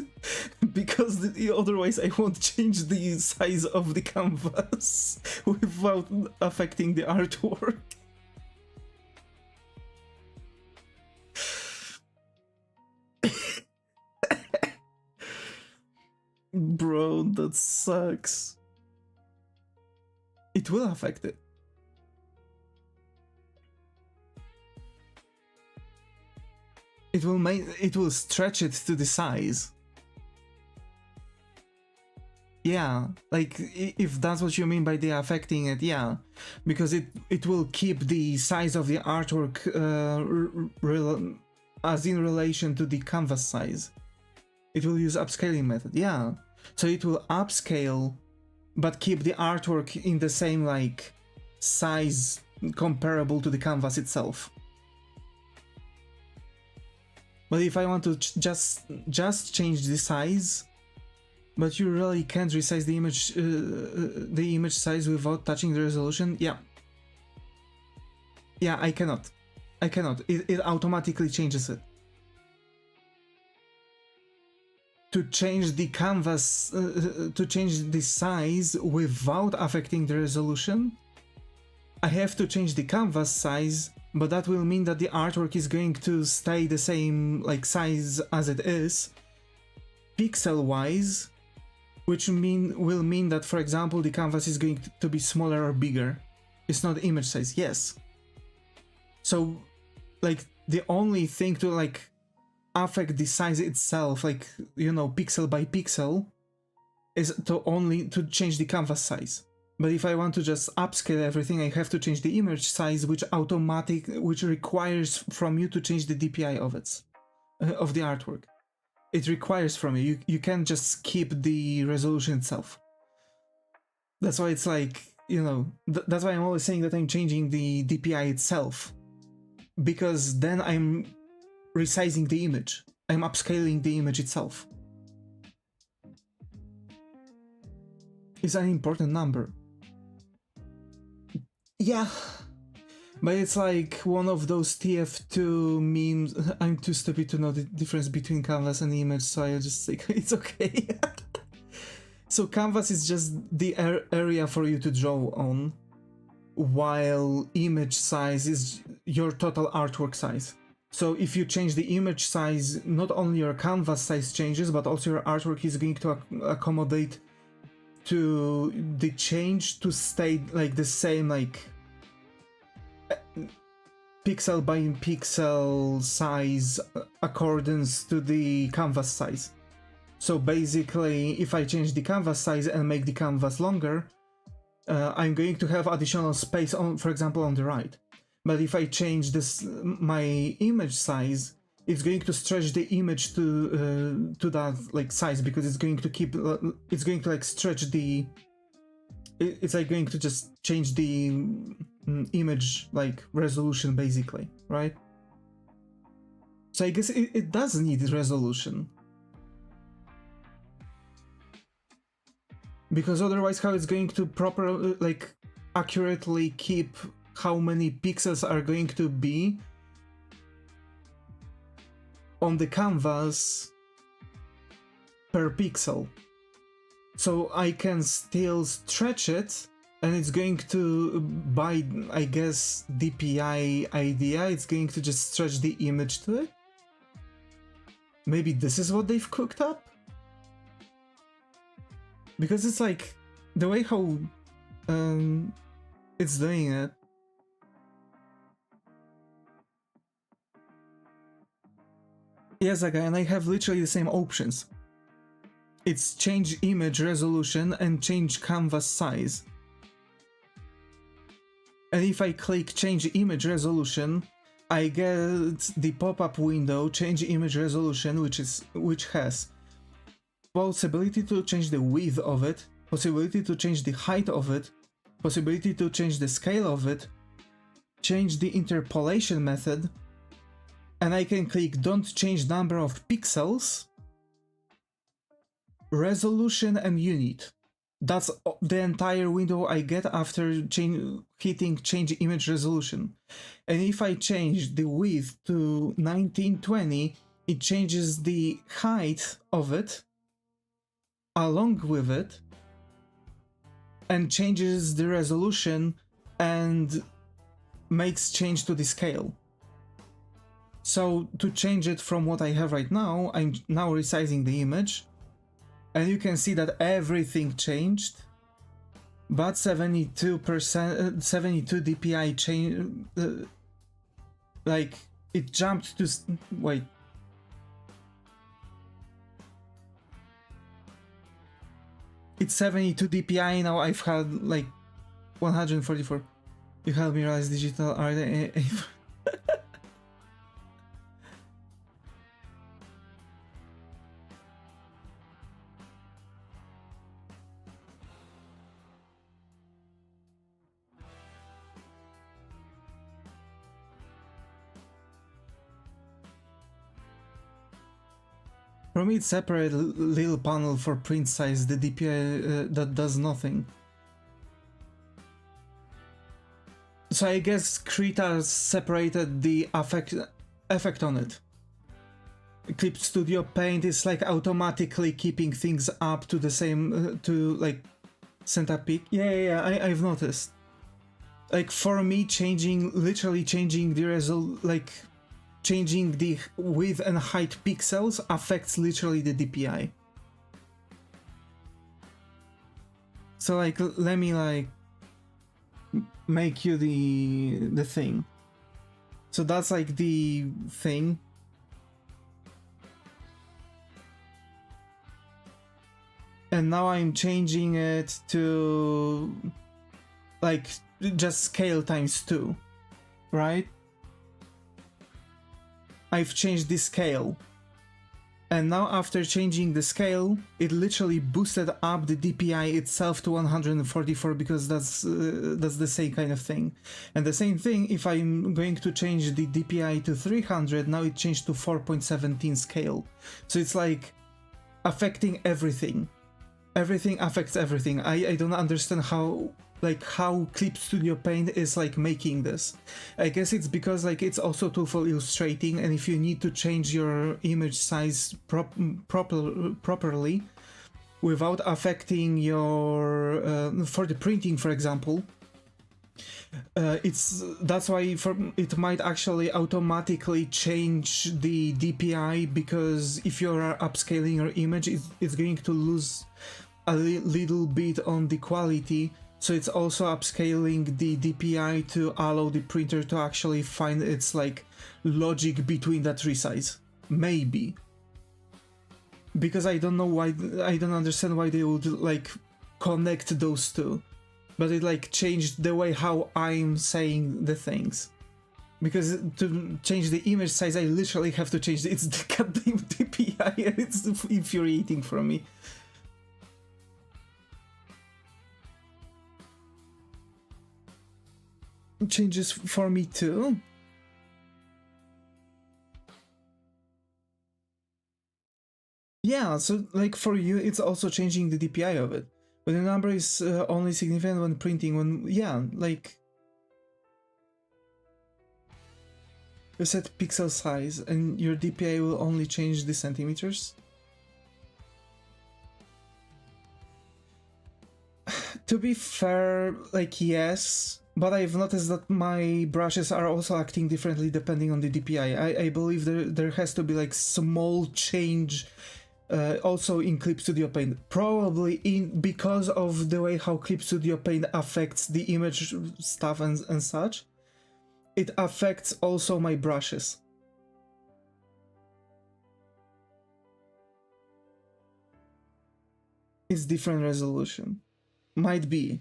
because otherwise I won't change the size of the canvas without affecting the artwork. Bro, that sucks. It will affect it. It will stretch it to the size. Yeah, like if that's what you mean by the affecting it, yeah, because it will keep the size of the artwork as in relation to the canvas size. It will use upscaling method, yeah. So it will upscale, but keep the artwork in the same like size comparable to the canvas itself. But if I want to just change the size, but you really can't resize the image size without touching the resolution, yeah. Yeah, I cannot. It automatically changes it. to change the canvas, to change the size without affecting the resolution, I have to change the canvas size, but that will mean that the artwork is going to stay the same like size as it is, pixel-wise, which will mean that, for example, the canvas is going to be smaller or bigger. It's not image size, yes. So, like, the only thing to, like, affect the size itself, like, you know, pixel by pixel, is to change the canvas size. But if I want to just upscale everything, I have to change the image size, which requires from you to change the DPI of the artwork. It requires from you. You can't just skip the resolution itself. That's why it's like, you know, that's why I'm always saying that I'm changing the DPI itself. Because then I'm resizing the image. I'm upscaling the image itself. It's an important number. Yeah. But it's like one of those TF2 memes. I'm too stupid to know the difference between canvas and image, so I'll just say it's okay. So canvas is just the area for you to draw on, while image size is your total artwork size. So if you change the image size, not only your canvas size changes, but also your artwork is going to accommodate to the change to stay like the same, like pixel by pixel size accordance to the canvas size. So basically, if I change the canvas size and make the canvas longer, I'm going to have additional space on, for example, on the right. But if I change my image size, it's going to stretch the image to that like size, because it's going to like stretch the. It's like going to just change the image like resolution, basically, right? So I guess it does need resolution, because otherwise how it's going to properly, like, accurately keep how many pixels are going to be on the canvas per pixel. So I can still stretch it, and it's going to, by, I guess, DPI idea, it's going to just stretch the image to it. Maybe this is what they've cooked up? Because it's like, the way how it's doing it. Yes, okay, and I have literally the same options. It's change image resolution and change canvas size. And if I click change image resolution, I get the pop-up window change image resolution, which has possibility to change the width of it, possibility to change the height of it, possibility to change the scale of it, change the interpolation method, and I can click don't change number of pixels, resolution and unit. That's the entire window I get after hitting change image resolution. And if I change the width to 1920, it changes the height of it along with it, and changes the resolution and makes change to the scale. So to change it from what I have right now, I'm now resizing the image, and you can see that everything changed, but 72%, 72 DPI change, like it jumped to, wait. It's 72 DPI now. I've had like 144. You help me realize digital art. For me, it's separate little panel for print size, the DPI that does nothing. So I guess Krita separated the effect on it. Clip Studio Paint is like automatically keeping things up to the same to like center peak. Yeah, I've noticed. Like for me, literally changing the result, like changing the width and height pixels affects literally the DPI. So like, let me like make you the thing. So that's like the thing. And now I'm changing it to like just scale ×2, right? I've changed the scale. And now after changing the scale, it literally boosted up the DPI itself to 144 because that's the same kind of thing. And the same thing, if I'm going to change the DPI to 300, now it changed to 4.17 scale. So it's like affecting everything. Everything affects everything. I don't understand how Clip Studio Paint is like making this. I guess it's because like it's also tool for illustrating, and if you need to change your image size properly without affecting your for the printing, for example, that's why it might actually automatically change the DPI, because if you're upscaling your image, it's going to lose a little bit on the quality. So it's also upscaling the DPI to allow the printer to actually find its like logic between that resize. Maybe. Because I don't know why, I don't understand why they would like connect those two. But it like changed the way how I'm saying the things. Because to change the image size, I literally have to change it's the goddamn DPI, and it's infuriating for me. Changes for me too. Yeah, so like for you, it's also changing the DPI of it. But the number is only significant when printing, when, yeah, like... You set pixel size and your DPI will only change the centimeters? To be fair, like yes, but I've noticed that my brushes are also acting differently depending on the DPI. I believe there has to be like small change also in Clip Studio Paint. Probably because of the way how Clip Studio Paint affects the image stuff and such. It affects also my brushes. It's different resolution. Might be.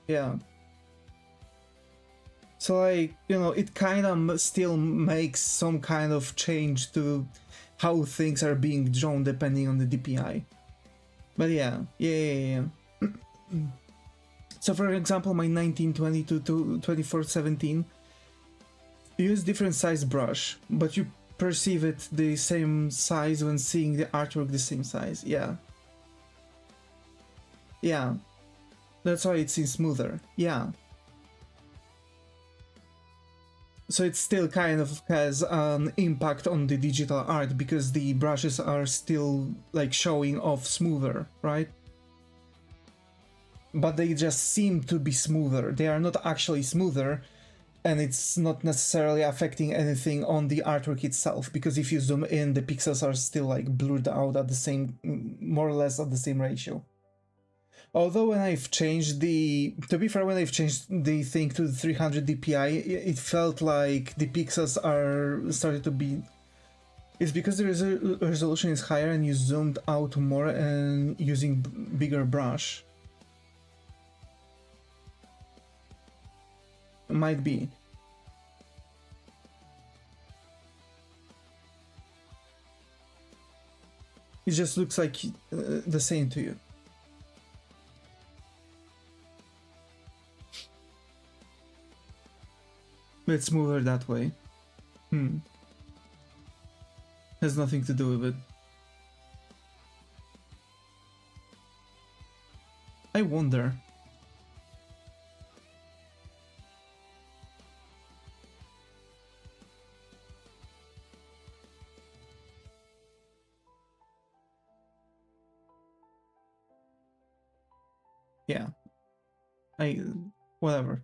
Yeah. So like, you know, it kind of still makes some kind of change to how things are being drawn depending on the DPI. But yeah. So for example, my 1920 to 2417 use different size brush, but you perceive it the same size when seeing the artwork the same size. Yeah. Yeah. That's why it seems smoother. Yeah. So it still kind of has an impact on the digital art because the brushes are still like showing off smoother, right? But they just seem to be smoother. They are not actually smoother, and it's not necessarily affecting anything on the artwork itself, because if you zoom in, the pixels are still like blurred out at the same, more or less at the same ratio. Although when I've changed to be fair, when I've changed the thing to 300 DPI, it felt like the pixels are started to be... It's because the resolution is higher and you zoomed out more and using bigger brush. Might be. It just looks like the same to you. It's smoother that way. Has nothing to do with it. I wonder. yeah, whatever.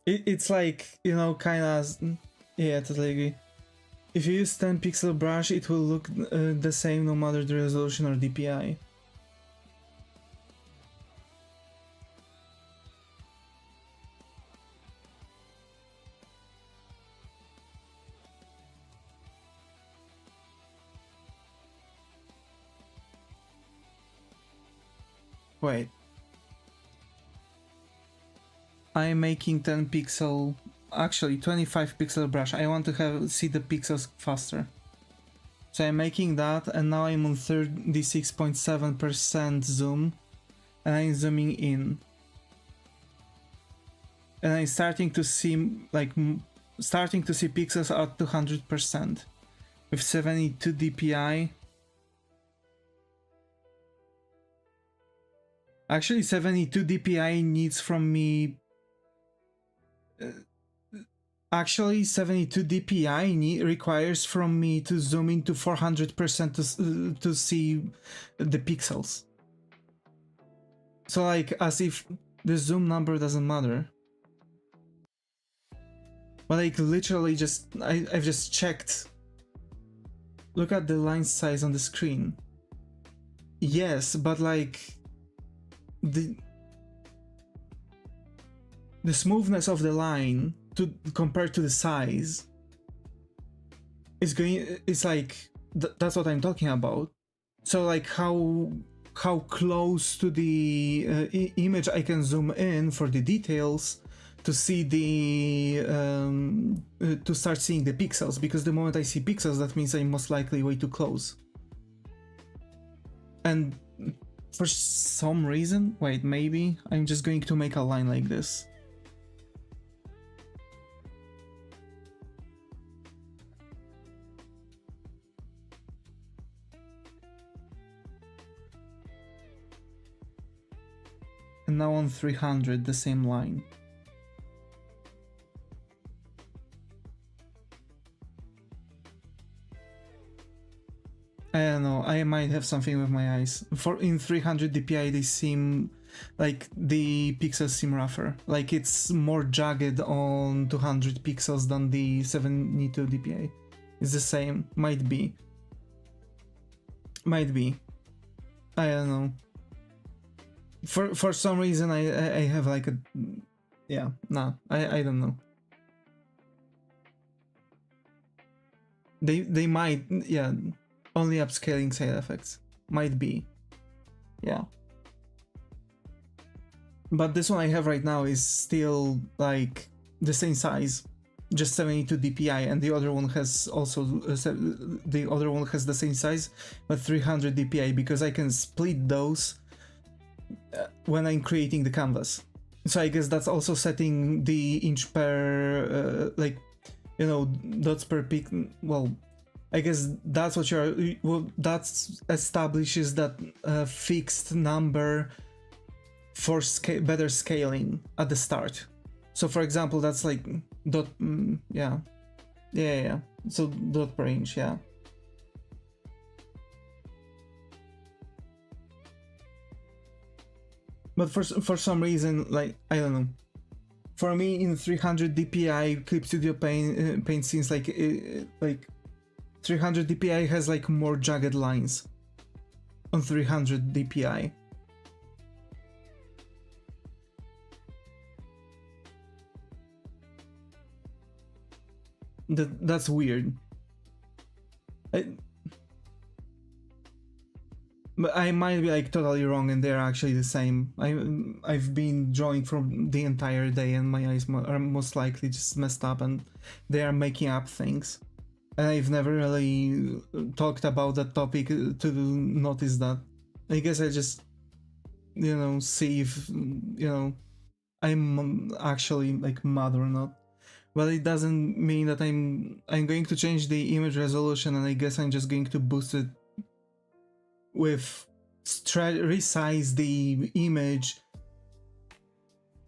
It's like, you know, kind of, yeah, totally agree. If you use 10 pixel brush, it will look the same no matter the resolution or DPI. Wait. I'm making 10 pixel, actually 25 pixel brush. I want to see the pixels faster. So I'm making that, and now I'm on 36.7% zoom, and I'm zooming in. And I'm starting to see, like, pixels at 200% with 72 DPI. Actually, 72 DPI needs from me. Actually, 72 DPI requires from me to zoom into 400% to see the pixels. So, like, as if the zoom number doesn't matter. But, like, literally just, I've just checked. Look at the line size on the screen. Yes, but, like, the smoothness of the line compared to the size is like that's what I'm talking about. So like how close to the image I can zoom in for the details to see the to start seeing the pixels, because the moment I see pixels, that means I'm most likely way too close. And for some reason, wait, maybe I'm just going to make a line like this. And now on 300, the same line. I don't know, I might have something with my eyes. In 300 DPI they seem like the pixels seem rougher. Like it's more jagged on 200 pixels than the 72 DPI. It's the same, might be. Might be. I don't know. For some reason I have like a, yeah, nah, I don't know. They might, yeah, only upscaling side effects, might be, yeah. But this one I have right now is still like the same size, just 72 DPI, and the other one has also the other one has the same size but 300 DPI, because I can split those when I'm creating the canvas. So I guess that's also setting the inch per like, you know, dots per pic. Well, I guess that's what you're, well, that establishes that fixed number for better scaling at the start. So for example, that's like dot, yeah, so dot per inch, yeah. But for some reason, like, I don't know. For me, in 300 DPI, Clip Studio Paint seems like 300 DPI has like more jagged lines on 300 DPI. That's weird. But I might be like totally wrong, and they're actually the same. I've been drawing from the entire day, and my eyes are most likely just messed up, and they are making up things. And I've never really talked about that topic to notice that. I guess I just, you know, see if, you know, I'm actually like mad or not. But it doesn't mean that I'm going to change the image resolution, and I guess I'm just going to boost it with resize the image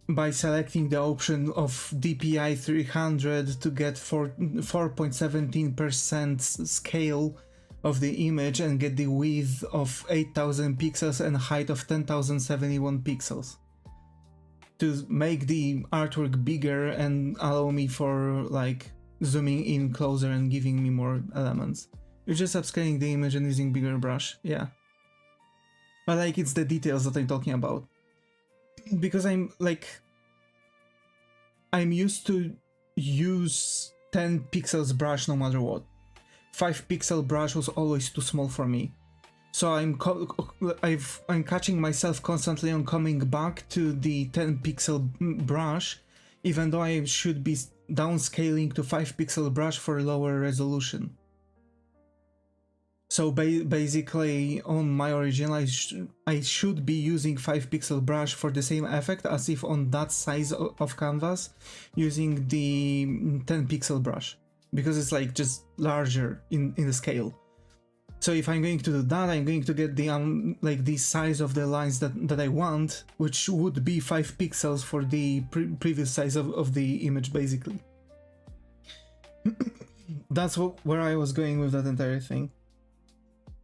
by selecting the option of DPI 300 to get 4.17% scale of the image and get the width of 8000 pixels and height of 10,071 pixels to make the artwork bigger and allow me for like zooming in closer and giving me more elements. You're just upscaling the image and using bigger brush, yeah. But like, it's the details that I'm talking about. Because I'm used to use 10 pixels brush no matter what. 5 pixel brush was always too small for me. So I'm catching myself constantly on coming back to the 10 pixel brush, even though I should be downscaling to 5 pixel brush for lower resolution. So basically on my original I should be using 5 pixel brush for the same effect as if on that size of canvas using the 10 pixel brush, because it's like just larger in the scale. So if I'm going to do that, I'm going to get the like the size of the lines that I want, which would be 5 pixels for the previous size of the image basically. That's where I was going with that entire thing.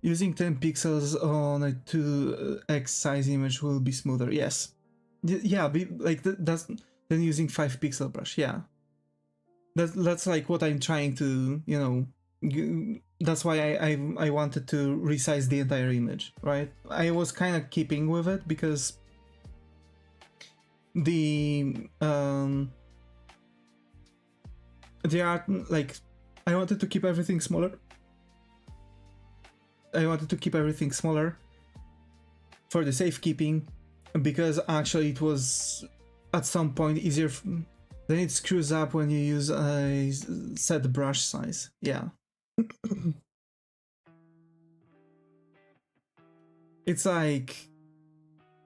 Using 10 pixels on a 2x size image will be smoother, yes. Yeah, that's then using 5 pixel brush, yeah. That's like what I'm trying to, you know, that's why I wanted to resize the entire image, right? I was kind of keeping with it because the art, like, I wanted to keep everything smaller. I wanted to keep everything smaller for the safekeeping, because actually it was at some point easier. Then it screws up when you use a set brush size. Yeah. It's like,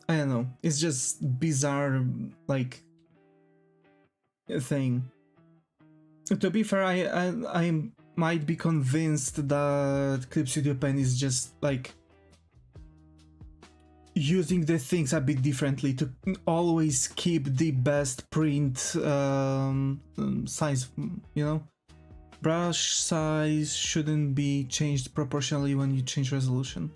I don't know. It's just bizarre, like, thing. To be fair, I might be convinced that Clip Studio Paint is just like using the things a bit differently to always keep the best print size, you know? Brush size shouldn't be changed proportionally when you change resolution.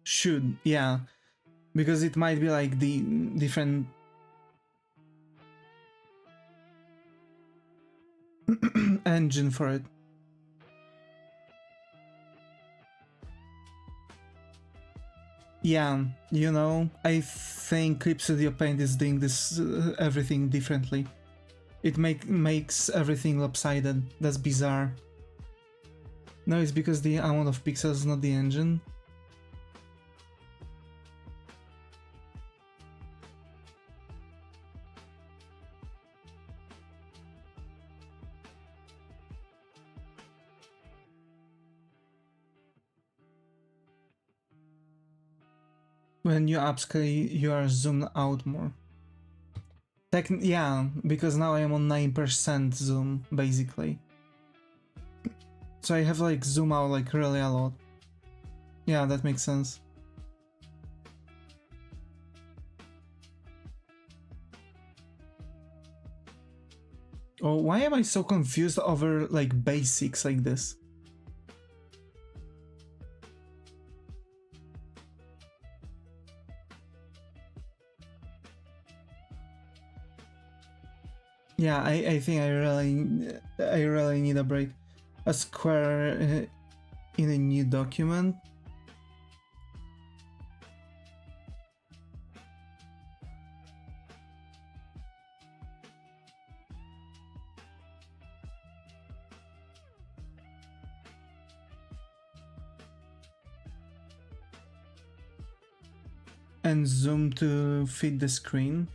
Should, yeah, because it might be like the different engine for it. Yeah, you know, I think Clip Studio Paint is doing this everything differently. It makes everything lopsided. That's bizarre. No, it's because the amount of pixels, not the engine. When you upscale, you are zoomed out more. Yeah, because now I am on 9% zoom, basically. So I have like zoom out like really a lot. Yeah, that makes sense. Oh, why am I so confused over like basics like this? Yeah, I think I really need a break. A square in a new document. And zoom to fit the screen.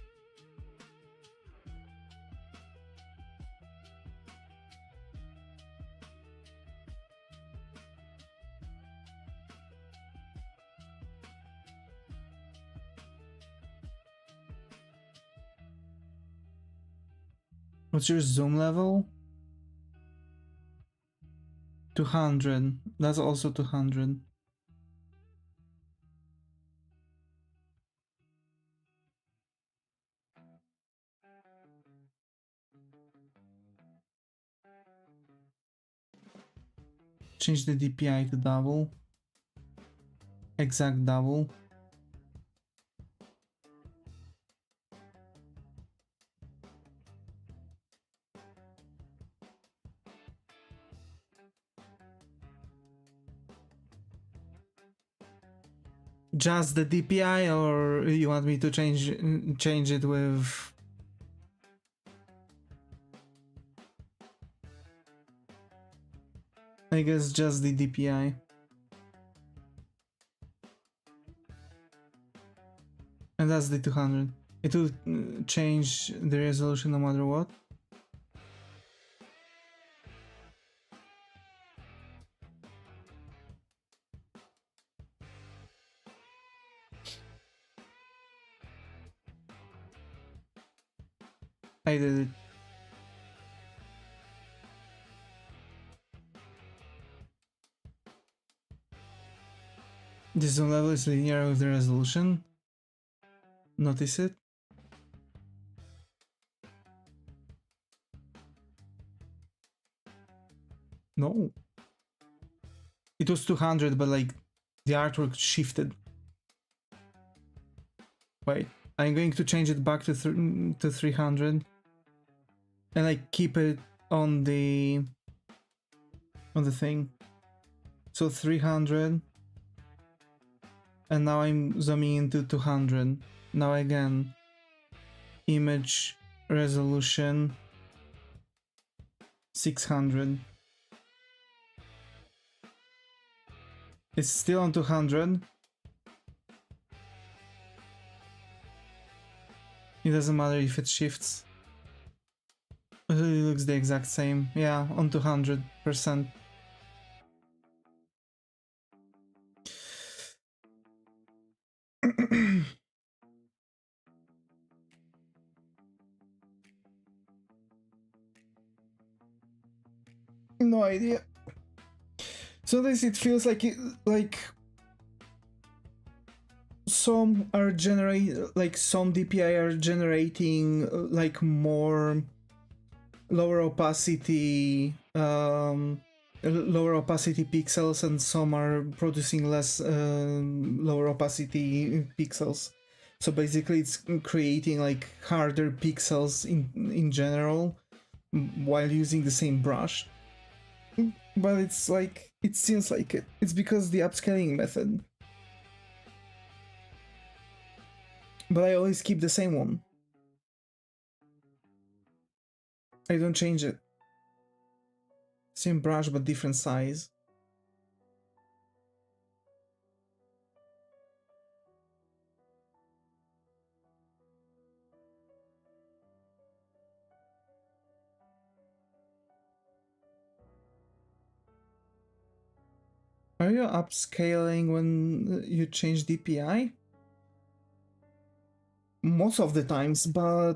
What's your zoom level? 200. That's also 200. change the DPI to double. Exact double. Just the DPI, or you want me to change it with... I guess just the DPI. And that's the 200. It will change the resolution no matter what. I did it. The zoom level is linear with the resolution. Notice it. No. It was 200, but like the artwork shifted. Wait, I'm going to change it back to 300. And I keep it on the thing. So 300. And now I'm zooming into 200. Now again, image resolution 600. It's still on 200. It doesn't matter if it shifts. It looks the exact same. Yeah, on 200%. No idea. So this, it feels like some are some DPI are generating like more lower opacity pixels, and some are producing less lower opacity pixels. So basically it's creating like harder pixels in general while using the same brush. But it's like, it seems like it's because the upscaling method. But I always keep the same one. I don't change it. Same brush but different size. Are you upscaling when you change DPI? Most of the times, but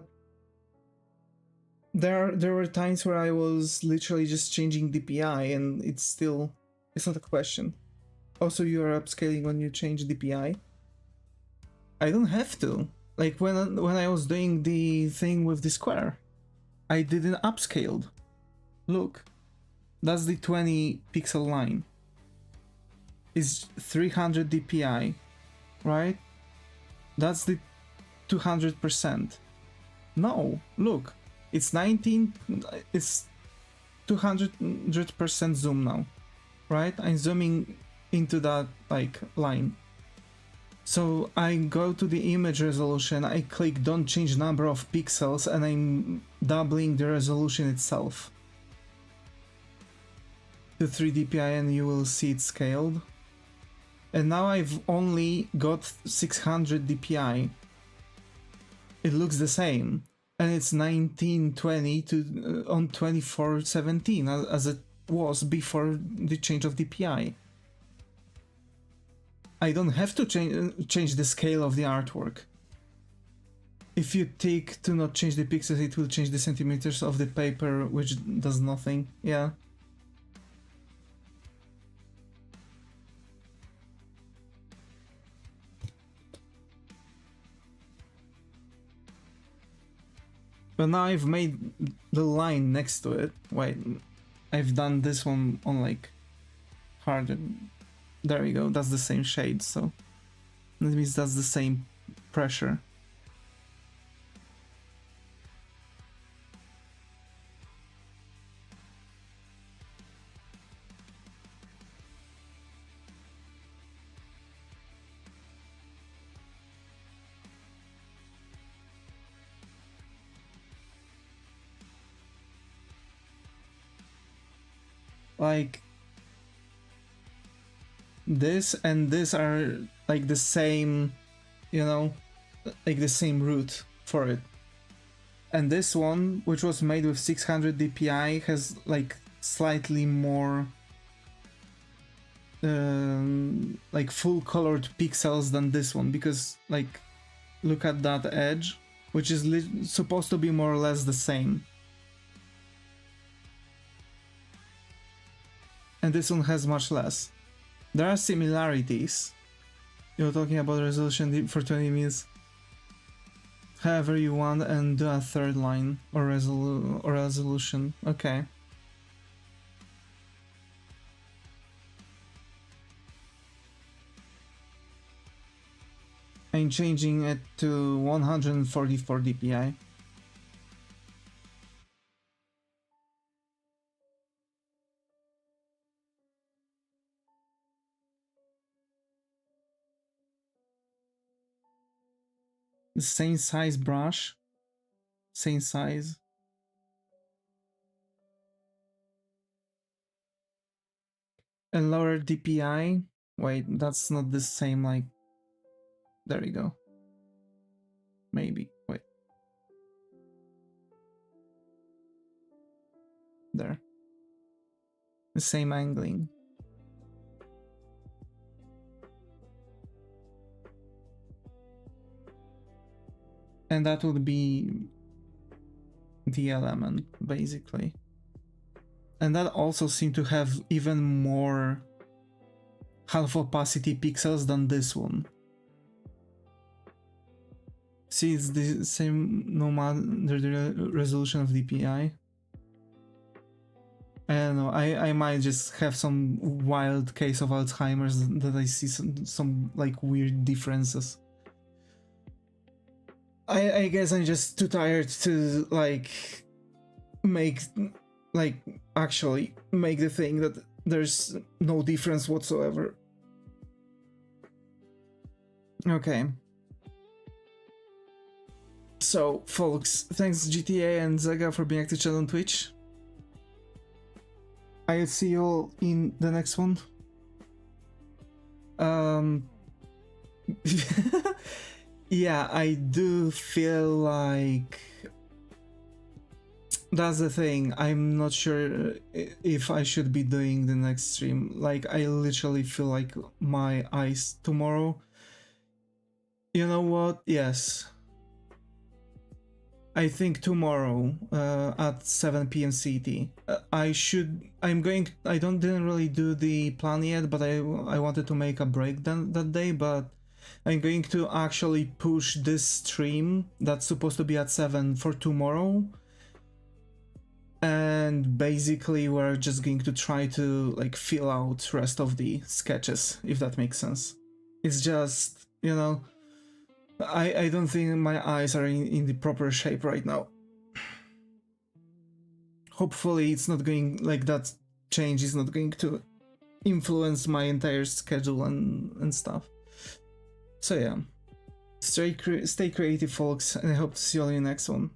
there were times where I was literally just changing DPI and it's not a question. Also, you are upscaling when you change DPI? I don't have to. Like when I was doing the thing with the square, I didn't upscale. Look, that's the 20 pixel line. It's 300 DPI, right? That's the 200%. No, look, it's 200% zoom now, right? I'm zooming into that like line. So I go to the image resolution, I click don't change number of pixels, and I'm doubling the resolution itself to 3 DPI, and you will see it scaled. And now I've only got 600 DPI. It looks the same, and it's 1920 to on 2417 as it was before the change of DPI. I don't have to change the scale of the artwork. If you tick to not change the pixels, it will change the centimeters of the paper, which does nothing. Yeah. But now I've made the line next to it. Wait, I've done this one on like harder. There we go, that's the same shade, so that means that's the same pressure. Like this and this are like the same, you know, like the same root for it. And this one, which was made with 600 dpi, has like slightly more like full colored pixels than this one, because like look at that edge, which is supposed to be more or less the same. And this one has much less. There are similarities. You're talking about resolution for 20 minutes. However you want, and do a third line or resolution. Okay. I'm changing it to 144 dpi. The same size brush, same size. And lower DPI. Wait, that's not the same, like, there we go. Maybe, wait. There. The same angling. And that would be the element, basically. And that also seemed to have even more half opacity pixels than this one. See, it's the same no matter the resolution of DPI. I don't know, I might just have some wild case of Alzheimer's that I see some like weird differences. I guess I'm just too tired to like actually make the thing that there's no difference whatsoever. Okay. So folks, thanks GTA and Zega for being active channel on Twitch. I'll see you all in the next one. Yeah, I do feel like that's the thing. I'm not sure if I should be doing the next stream. Like, I literally feel like my eyes tomorrow. You know what? Yes. I think tomorrow at 7 p.m. CT. I didn't really do the plan yet, but I wanted to make a break that day, but I'm going to actually push this stream that's supposed to be at 7 for tomorrow. And basically we're just going to try to like fill out rest of the sketches, if that makes sense. It's just, you know, I don't think my eyes are in the proper shape right now. Hopefully it's not going, like, that change is not going to influence my entire schedule and stuff. So yeah, stay creative folks, and I hope to see you all in the next one.